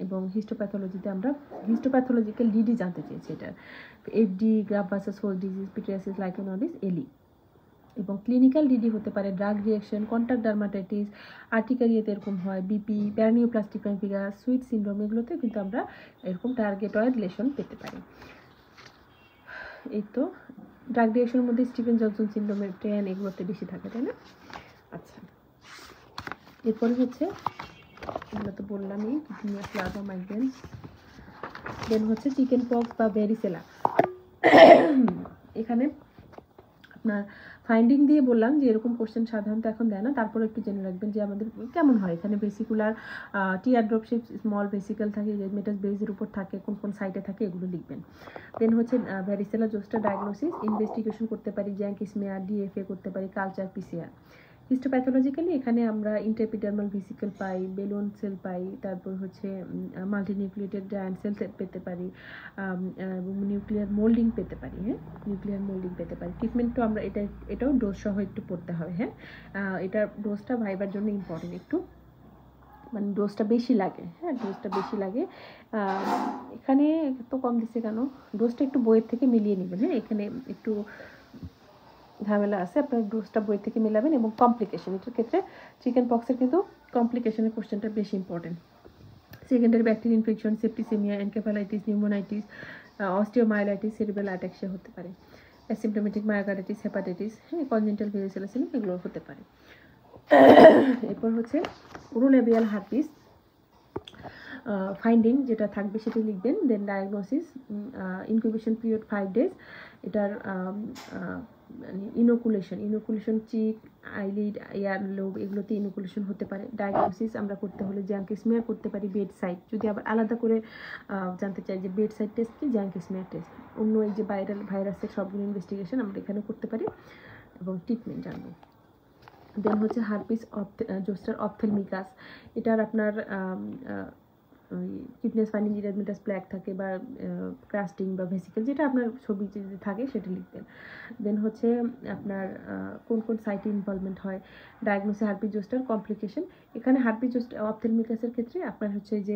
এবং হিস্টোপ্যাথোলজিতে আমরা হিস্টোপ্যাথোলজিক্যাল ডিডি জানতে চেয়েছি, এটা FD, graft versus host disease, pityriasis, lichenoides, এলি। এবং ক্লিনিক্যাল ডিডি হতে পারে ড্রাগ রিঅ্যাকশন, কন্ট্যাক্ট ডার্মাটাইটিস, আর্টিকারিয়াতে এরকম হয়, BP, paraneoplastic pemphigus, Sweet syndrome, এগুলোতে কিন্তু আমরা এরকম টার্গেটয়েড লেশন পেতে পারি। এই তো ড্রাগ রিঅ্যাকশনের মধ্যে স্টিফেন জনসন সিনড্রোমের ট্রেন এগুলোতে বেশি থাকে, তাই না? আচ্ছা, এরপরে হচ্ছে এগুলো তো বললামই, কিডনিয়া প্লাজমা মাইগ্রেন। দেন হচ্ছে চিকেন পক্স বা ভ্যারিসেলা। এখানে আপনার ফাইন্ডিং দিয়ে বললাম যে এরকম কোশ্চেন সাধারণত এখন দেয় না, তারপরে একটু জেনে রাখবেন যে আমাদের কেমন হয়। এখানে vesicular tear drop shape small vesicle থাকে, মেটাস বেজের উপর থাকে, কোন কোন সাইটে থাকে এগুলো লিখবেন। দেন হচ্ছে ভ্যারিসেলা জোস্টার ডায়াগনোসিস, ইনভেস্টিগেশন করতে পারি, জ্যাঙ্ক স্মেয়ার, ডিএফএ করতে পারি, কালচার, পিসিআর। হিস্টোপ্যাথোলজিক্যালি এখানে আমরা ইন্টারপিডার্মাল ভেসিকেল পাই, বেলুন সেল পাই, তারপর হচ্ছে মাল্টিনিউক্লিয়েটেড জায়ান্ট সেল পেতে পারি, এবং নিউক্লিয়ার মোল্ডিং পেতে পারি। হ্যাঁ, নিউক্লিয়ার মোল্ডিং পেতে পারি। ট্রিটমেন্টও আমরা এটাও ডোজ সহ একটু পড়তে হবে। হ্যাঁ, এটার ডোজটা ভাইবার জন্য ইম্পর্টেন্ট, একটু মানে ডোজটা বেশি লাগে। হ্যাঁ, ডোজটা বেশি লাগে। এখানে তো কম দিচ্ছে কেন, ডোজটা একটু বইয়ের থেকে মিলিয়ে নেবেন। হ্যাঁ, এখানে একটু ঝামেলা আছে, আপনার ডোজটা বই থেকে মেলাবেন। এবং কমপ্লিকেশন, এটার ক্ষেত্রে চিকেন পক্সের কিন্তু কমপ্লিকেশনের কোশ্চেনটা বেশি important. Secondary bacteria infection, septicaemia, encephalitis, pneumonitis, osteomyelitis, cerebral ataxia হতে পারে, অ্যাসিম্পটোমেটিক মায়োকার্ডিটিস, হেপাটাইটিস, হ্যাঁ, কনজেন্টাল ভেরিসেলা সিন্ড্রোম এগুলো হতে পারে। এরপর হচ্ছে উরোলেবিয়াল হার্পিস, ফাইন্ডিং যেটা থাকবে সেটা লিখবেন। দেন ডায়াগনোসিস, ইনকিউবেশন পিরিয়ড 5 days। এটার ইনোকুলেশন চিক, আইলিড, এয়ার লোব এগুলোতে ইনোকুলেশন হতে পারে। ডায়াগনোসিস আমরা করতে হলে জ্যাঙ্ক স্মেয়ার করতে পারি, বেড সাইড। যদি আবার আলাদা করে জানতে চাই যে বেড সাইড টেস্ট কি, জ্যাঙ্ক স্মেয়ার টেস্ট, অন্য এই যে ভাইরাসের সবগুলো ইনভেস্টিগেশন আমরা এখানে করতে পারি এবং ট্রিটমেন্ট জানবো। দেন হচ্ছে হার্পিস জোস্টার অপথেলমিকাস, এটার আপনার কিডনেস ফাইন্ডিং ইরাইডমেটাস প্ল্যাক থাকে বা ক্রাস্টিং বা ভেসিকেল, যেটা আপনার ছবি যদি থাকে সেটা লিখবেন। দেন হচ্ছে আপনার কোন কোন সাইটে ইনভলভমেন্ট হয়। ডায়াগনোসিস হার্পিস জোস্টার কমপ্লিকেশন, এখানে হার্পিস জোস্টার অপথেলমিকাসের ক্ষেত্রে আপনার হচ্ছে যে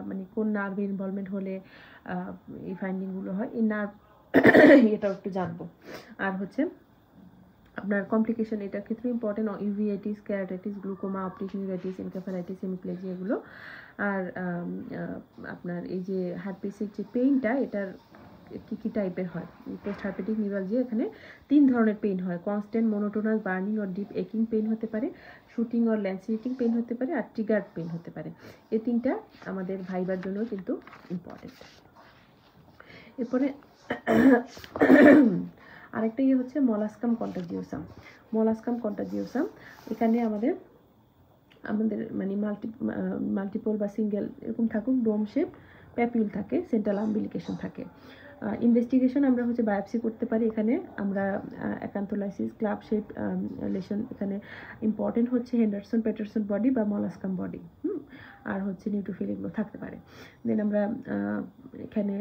মানে কোন নার্ভে ইনভলভমেন্ট হলে এই ফাইন্ডিংগুলো হয়, এই নার্ভ এটাও একটু জানবো। আর হচ্ছে আপনার কমপ্লিকেশন এটার ক্ষেত্রে important, uveitis, keratitis, glaucoma, optic neuritis, encephalitis, hemiplegia এগুলো। আর আপনার এই যে হার্পিসের যে পেইনটা, এটার কী টাইপের হয়? পোস্ট হার্পেটিক নিউরালজিয়া, এখানে 3 ধরনের পেইন হয়। Constant, monotonous, burning or deep একিং পেইন হতে পারে, শুটিং অর ল্যান্সিয়েটিং পেইন হতে পারে, আর ট্রিগার্ড পেইন হতে পারে। এই 3টা আমাদের ভাইবার জন্য কিন্তু ইম্পর্টেন্ট। এরপরে আরেকটা ইয়ে হচ্ছে মলাস্কাম কন্টাজিওসাম। মলাস্কাম কন্টাজিওসাম, এখানে আমাদের মানে মাল্টিপল বা সিঙ্গেল এরকম থাকুক, ডোম শেপ প্যাপিউল থাকে, সেন্ট্রাল আম্বিলিকেশন থাকে। ইনভেস্টিগেশন আমরা হচ্ছে বায়োপসি করতে পারি। এখানে আমরা অ্যাকান্থোলাইসিস, ক্লাব শেপ লেশন, এখানে ইম্পর্টেন্ট হচ্ছে হেন্ডারসন প্যাটারসন বডি বা মলাস্কাম বডি, আর হচ্ছে নিউট্রোফিল, এগুলো থাকতে পারে। দেন আমরা এখানে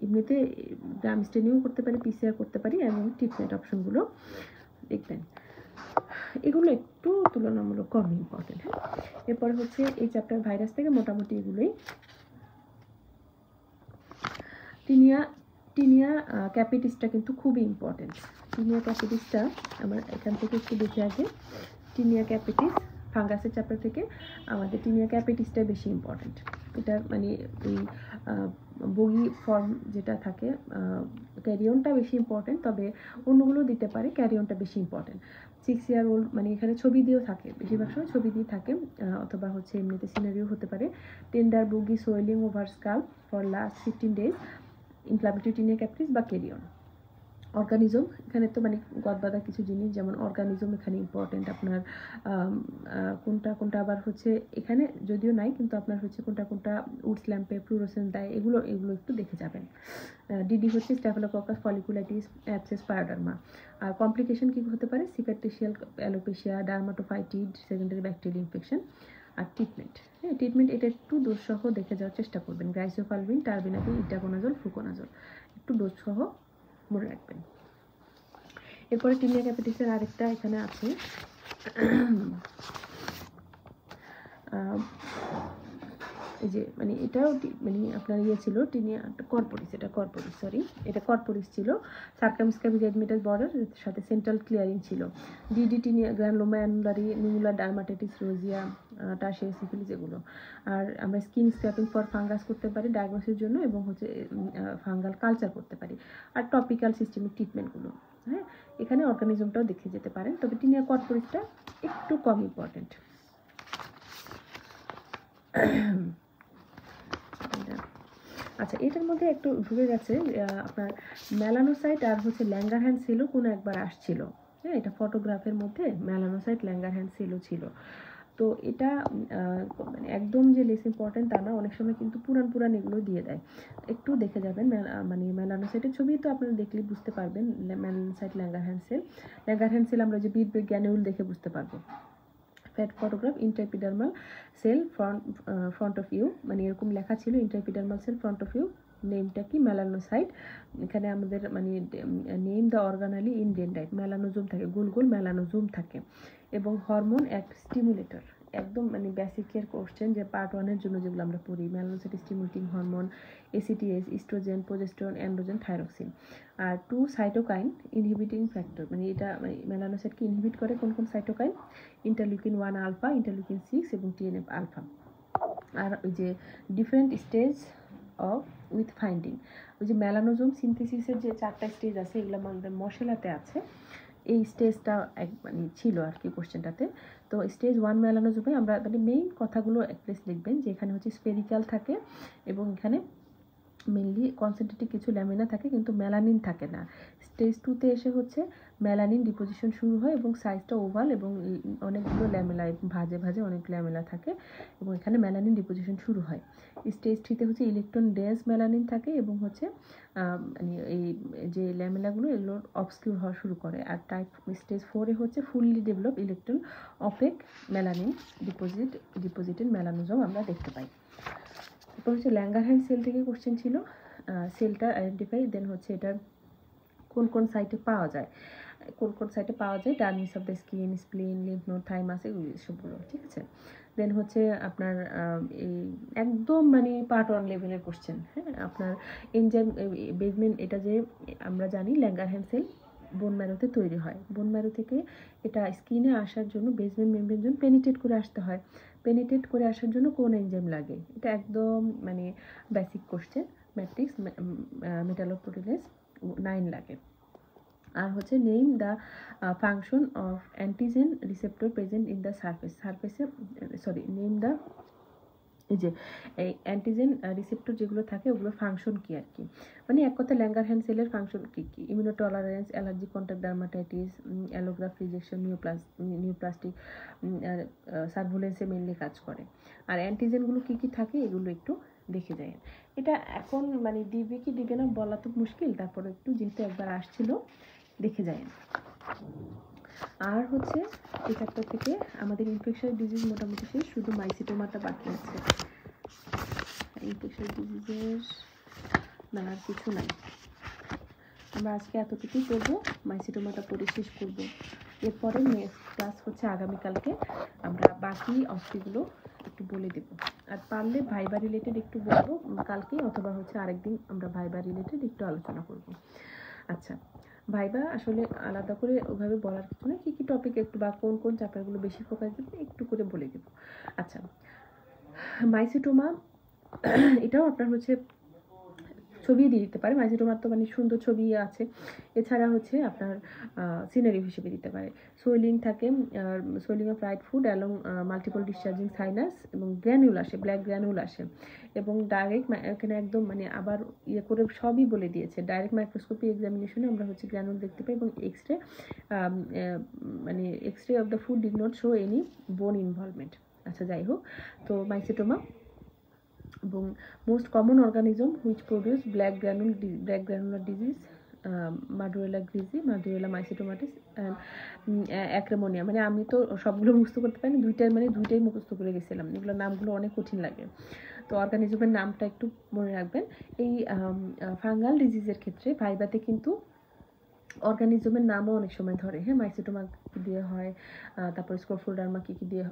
এমনিতে গ্রাম স্টেনিও করতে পারি, পিসিআর করতে পারি, এবং ট্রিটমেন্ট অপশনগুলো দেখবেন। এগুলো একটু তুলনামূলক কম ইম্পর্টেন্ট। হ্যাঁ, এরপরে হচ্ছে এই চ্যাপ্টার ভাইরাস থেকে মোটামুটি এগুলোই। টিনিয়া ক্যাপিটিসটা কিন্তু খুবই ইম্পর্টেন্ট। টিনিয়া ক্যাপিটিসটা আমার এখান থেকে একটু দেখে আগে। টিনিয়া ক্যাপিটিস ফাঙ্গাসের চ্যাপ্টার থেকে আমাদের টিনিয়া ক্যাপিটিসটাই বেশি ইম্পর্টেন্ট। এটা মানে এই বগি ফর্ম যেটা থাকে, ক্যারিয়নটা বেশি ইম্পর্টেন্ট, তবে অন্যগুলো দিতে পারে, ক্যারিয়নটা বেশি ইম্পর্টেন্ট। 6 year old, মানে এখানে ছবি দিয়েও থাকে, বেশিরভাগ সময় ছবি দিয়ে থাকে, অথবা হচ্ছে এমনিতে সিনারিও হতে পারে। Tender bogie swelling over SCALP for last 15 days, inflammatory tinea capitis বা ক্যারিয়ন। অর্গানিজম, এখানে তো মানে গদবাদা কিছু জিনিস, যেমন অর্গানিজম এখানে ইম্পর্টেন্ট। আপনার কোনটা আবার হচ্ছে এখানে যদিও নাই, কিন্তু আপনার হচ্ছে কোনটা উডস ল্যাম্পে ফ্লুরোসেন্স দেয়, এগুলো একটু দেখে যাবেন। ডিডি হচ্ছে স্ট্যাফিলোককাস ফলিকুলাইটিস, অ্যাবসেস, পায়োডার্মা। আর কমপ্লিকেশন কী হতে পারে? সিকারটেশিয়াল অ্যালোপেশিয়া, ডার্মাটোফাইটিড, সেকেন্ডারি ব্যাকটেরিয়াল ইনফেকশন। আর ট্রিটমেন্ট, হ্যাঁ ট্রিটমেন্ট এটা একটু ডোজসহ দেখে যাওয়ার চেষ্টা করবেন। গ্রাইসোফালভিন, টার্বিনাফিন, ইটাকোনাজল, ফ্লুকোনাজল, একটু ডোজসহ মনে রাখবেন। এরপরে টিনিয়া ক্যাপিটিসের আরেকটা এখানে আছে, এই যে মানে এটাও মানে আপনার ইয়ে ছিল টিনিয়া কর্পোরিস, এটা কর্পোরিস ছিল। সার্কামস্ক্যাবিজেডমিটাস বর্ডার সাথে সেন্ট্রাল ক্লিয়ারিং ছিল। DD tinea granuloma annulare, nummular dermatitis, rosea, tertiary syphilis এগুলো। আর আমরা স্কিন স্ক্র্যাপিং ফর ফাঙ্গাস করতে পারি ডায়াগনোসিসের জন্য, এবং হচ্ছে ফাঙ্গাল কালচার করতে পারি। আর টপিক্যাল সিস্টেমিক ট্রিটমেন্টগুলো, হ্যাঁ এখানে অর্গানিজমটাও দেখে যেতে পারেন, তবে টিনিয়া কর্পোরিসটা একটু কম ইম্পর্টেন্ট। আচ্ছা, এটার মধ্যে একটু ঢুকে গেছে আপনার মেলানোসাইট আর হচ্ছে ল্যাঙ্গারহ্যান্স সেলও কোনো একবার আসছিল। হ্যাঁ, এটা ফটোগ্রাফের মধ্যে মেলানোসাইট, ল্যাঙ্গারহ্যান্স সেলও ছিল। তো এটা মানে একদম যে লেস ইম্পর্টেন্ট তা না, অনেক সময় কিন্তু পুরান এগুলো দিয়ে দেয়, একটু দেখে যাবেন। মানে মেলানোসাইটের ছবি তো আপনারা দেখলে বুঝতে পারবেন, মেলানোসাইট, ল্যাঙ্গারহ্যান্স সেল আমরা যে বিট গ্যানুল দেখে বুঝতে পারবো। Fat photograph, interepidermal cell front of you, মানে এরকম লেখা ছিল, interepidermal cell front of you, নেমটা কি? মেলানোসাইট। এখানে আমাদের মানে name the organelle in dendrite, melanosome থাকে, গোল মেলানোজোম থাকে, এবং হরমোন অ্যাক্ট স্টিমুলেটর, একদম মানে বেসিকের কোশ্চেন, যে পার্ট 1-এর জন্য যেগুলো আমরা পড়ি, melanocyte stimulating hormone, ACTH, oestrogen, progesterone, androgen, thyroxine. আর 2 সাইটোকাইন ইনহিবিটিং ফ্যাক্টর, মানে এটা মেলানোসাইটকে ইনহিবিট করে কোন সাইটোকাইন? ইন্টারলিউকিন 1 আলফা, ইন্টারলিউকিন 6 এবং টিএনএফ আলফা। আর ওই যে different stage of with finding, ওই যে মেলানোজোম সিনথেসিসের যে 4টা স্টেজ আছে, এগুলো আমাদের মশলাতে আছে, এই স্টেজটা মানে ছিল আর কি কোশ্চেনটাতে। তো স্টেজ 1 মেলানোজোমে আমরা মানে মেইন কথাগুলো একপ্রেস লিখবেন, যে এখানে হচ্ছে স্পেরিক্যাল থাকে, এবং এখানে মেনলি কনসেন্ট্রেটিভ কিছু ল্যামিনা থাকে, কিন্তু মেলানিন থাকে না। স্টেজ 2-তে এসে হচ্ছে মেলানিন ডিপোজিশন শুরু হয়, এবং সাইজটা ওভাল, এবং অনেকগুলো ল্যামেলা, ভাজে অনেক ল্যামেলা থাকে, এবং এখানে মেলানিন ডিপোজিশন শুরু হয়। স্টেজ 3-তে হচ্ছে ইলেকট্রন ডেন্স মেলানিন থাকে, এবং হচ্ছে মানে এই যে ল্যামেলাগুলো এগুলো অবস্কিউর হওয়া শুরু করে। আর স্টেজ 4-এ হচ্ছে fully develop electron opaque melanin deposited melanosome আমরা দেখতে পাই। তারপর হচ্ছে ল্যাঙ্গারহ্যান্স সেল থেকে কোশ্চেন ছিল, সেলটা আইডেন্টিফাই, দেন হচ্ছে এটার কোন সাইটে পাওয়া যায়, dermis of the skin, স্প্লিন, lymph node, thymus, এসবগুলো, ঠিক আছে। দেন হচ্ছে আপনার এই একদম মানে পার্ট 1 লেভেলের কোশ্চেন, হ্যাঁ আপনার এনজাইম বেসমেন্ট, এটা যে আমরা জানি ল্যাঙ্গারহ্যান্স সেল বোন ম্যারোতে তৈরি হয়। বোন ম্যারো থেকে এটা স্কিনে আসার জন্য বেসমেন্ট মেমব্রেন জন্য পেনিট্রেট করে আসতে হয়। পেনিট্রেট করে আসার জন্য কোন এনজাইম লাগে, এটা একদম মানে বেসিক কোশ্চেন। ম্যাট্রিক্স মেটালোপ্রোটিনেজ 9 লাগে। আর হচ্ছে name the function of antigen receptor present in the সারফেসে নেম দ্য এই যে এই অ্যান্টিজেন রিসেপ্টর যেগুলো থাকে ওগুলোর ফাংশন কী আর কি, মানে এক কথা ল্যাঙ্গারহ্যান্স সেলের ফাংশন কী কী, immunotolerance, allergy, contact dermatitis, allograft rejection, neoplastic সার্ভুলেন্সে মেনলি কাজ করে। আর অ্যান্টিজেনগুলো কী কী থাকে এগুলো একটু দেখে যায়। এটা এখন মানে দিবে কি দিবে না বলা তো মুশকিল, তারপরে একটু যেহেতু একবার আসছিল দেখে যায়। আর হচ্ছে এই চ্যাপ্টার থেকে আমাদের ইনফেকশন ডিজিজ মোটামুটি শেষ, শুধু মাইসিটোমাটা বাকি আছে। ইনফেকশন ডিজিজের না আর কিছু নাই, আমরা আজকে এতটুকুই করবো, মাইসিটোমাটা পড়ে শেষ করবো। এরপরে নেক্সট ক্লাস হচ্ছে আগামীকালকে, আমরা বাকি অস্ত্রগুলো একটু বলে দেবো। আর পারলে ভাইবা রিলেটেড একটু বলবো কালকে, অথবা হচ্ছে আরেকদিন আমরা ভাইবা রিলেটেড একটু আলোচনা করব। আচ্ছা, ভাইবা আসলে আলাদা করে ওইভাবে বলার কিছু না, কী কী টপিক একটু বা কোন কোন চ্যাপ্টারগুলো বেশি ফোকাস দেবে একটু করে বলে দেবো। আচ্ছা, মাইসিটোমা এটাও আপনার হচ্ছে ছবি দিয়ে দিতে পারে, মাইসিটোমার তো মানে সুন্দর ছবি আছে। এছাড়া হচ্ছে আপনার সিনারি হিসেবে দিতে পারে। সোয়েলিং থাকে, swelling of right food along multiple discharging sinus, এবং গ্র্যানুল আসে, ব্ল্যাক গ্র্যানুল আসে, এবং ডাইরেক্ট এখানে একদম মানে আবার ইয়ে করে সবই বলে দিয়েছে। ডাইরেক্ট মাইক্রোস্কোপি এক্সামিনেশনে আমরা হচ্ছে গ্র্যানুল দেখতে পাই, এবং এক্সরে মানে x ray of the foot did not show any bone involvement. আচ্ছা, যাই হোক, তো মাইসিটোমা এবং most common organism which produce black granular disease, madurella grisea, madurella mycetomatis, acremonium. মানে আমি তো সবগুলো মুখস্থ করতে পারিনি, দুইটাই মুখস্থ করে গেছিলাম, এগুলো নামগুলো অনেক কঠিন লাগে, তো অর্গানিজমের নামটা একটু মনে রাখবেন। এই ফাঙ্গাল ডিজিজের ক্ষেত্রে ভাইবাতে কিন্তু অর্গানিজমের নামও অনেক সময় ধরে, হ্যাঁ, মাইসিটোমা কী দিয়ে হয়, তারপর স্কোরফোডার্মা কী দিয়ে,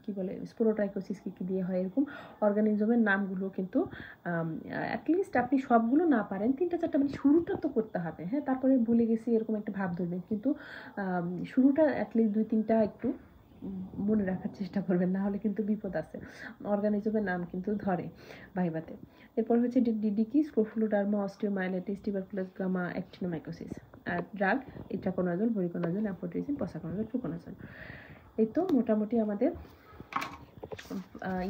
কী বলে স্পোরোট্রাইকোসিস কী দিয়ে হয়, এরকম অর্গানিজমের নামগুলো কিন্তু অ্যাটলিস্ট আপনি সবগুলো না পারেন 3-4টা, মানে শুরুটা তো করতে হবে, হ্যাঁ, তারপরে ভুলে গেছি এরকম একটা ভাব ধরবেন, কিন্তু শুরুটা অ্যাটলিস্ট 2-3টা একটু মনে রাখার চেষ্টা করবেন, না হলে কিন্তু বিপদ আছে। অর্গানিজমের নাম কিন্তু ধরে ভাইবাতে। এরপর হচ্ছে ডিডিকি, স্ক্রোফুলোডার্মা, অস্টিওমাইলাইটিস, টিউবারকুলাস, গামা, অ্যাক্টিনোমাইকোসিস। আর ড্রাগ ইট্রাকোনাজল, ভোরিকোনাজল, অ্যাম্ফোটেরিজিন, পসাকোনাজল, ফ্লুকোনাজল। এই তো মোটামুটি আমাদের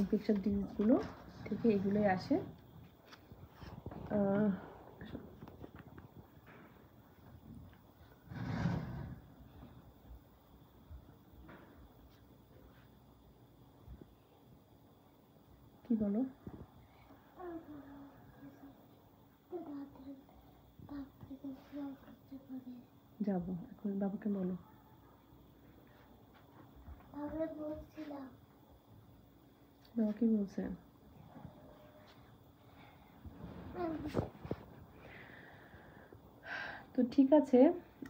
ইনফেকশন ডিজিজগুলো থেকে এগুলোই আসে। কি বলো? যাবো এখন, বাবুকে বলো। বাবা কি বলছে? তো ঠিক আছে,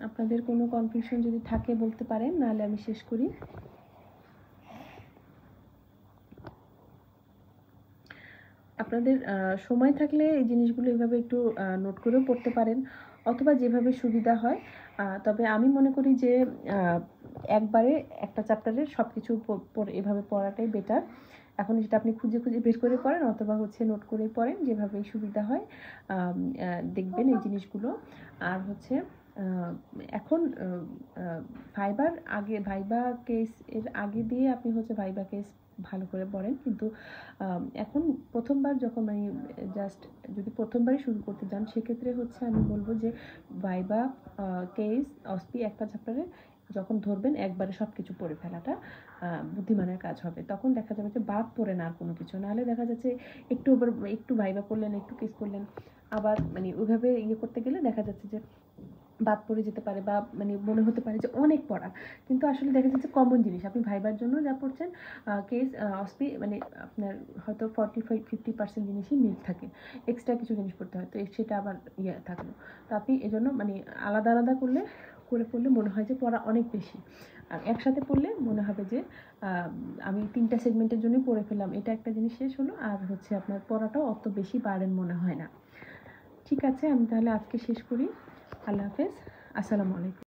আপনাদের কোনো কনফিউশন যদি থাকে বলতে পারেন, নাহলে আমি শেষ করি। আপনাদের সময় থাকলে এই জিনিসগুলো এভাবে একটু নোট করেও পড়তে পারেন, অথবা যেভাবে সুবিধা হয়। তবে আমি মনে করি যে একবারে একটা চ্যাপ্টারের সব কিছু এভাবে পড়াটাই বেটার। এখন যেটা আপনি খুঁজে খুঁজে বের করে পড়েন, অথবা হচ্ছে নোট করে পড়েন, যেভাবে সুবিধা হয় দেখবেন এই জিনিসগুলো। আর হচ্ছে এখন ভাইবা কেস এর আগে দিয়ে আপনি হচ্ছে ভাইবা কেস ভালো করে পড়েন, কিন্তু এখন প্রথমবার যখন মানে জাস্ট যদি প্রথমবারই শুরু করতে যান, সেক্ষেত্রে হচ্ছে আমি বলবো যে ভাইবা, কেস, অসপি একটা চ্যাপ্টারে যখন ধরবেন একবারে সব কিছু পড়ে ফেলাটা বুদ্ধিমানের কাজ হবে। তখন দেখা যাবে যে বাদ পড়ে না আর কোনো কিছু, নাহলে দেখা যাচ্ছে একটু ভাইবা করলেন, একটু কেস করলেন, আবার মানে ওইভাবে ইয়ে করতে গেলে দেখা যাচ্ছে যে বাদ পড়ে যেতে পারে, বা মানে মনে হতে পারে যে অনেক পড়া, কিন্তু আসলে দেখা যাচ্ছে কমন জিনিস আপনি ভাইবার জন্য যা পড়ছেন, কেস, অসপি, মানে আপনার হয়তো 45-50% জিনিসই মিল থাকে, এক্সট্রা কিছু জিনিস পড়তে হয়, তো সেটা আবার ইয়ে থাকলো। তো আপনি এজন্য মানে আলাদা আলাদা পড়লে মনে হয় যে পড়া অনেক বেশি, আর একসাথে পড়লে মনে হবে যে আমি 3টা সেগমেন্টের জন্যই পড়ে ফেললাম, এটা একটা জিনিস শেষ হলো, আর হচ্ছে আপনার পড়াটাও অত বেশি বার্ডেন মনে হয় না। ঠিক আছে, আমি তাহলে আজকে শেষ করি। আল্লাহ হাফেজ। আসসালামু আলাইকুম।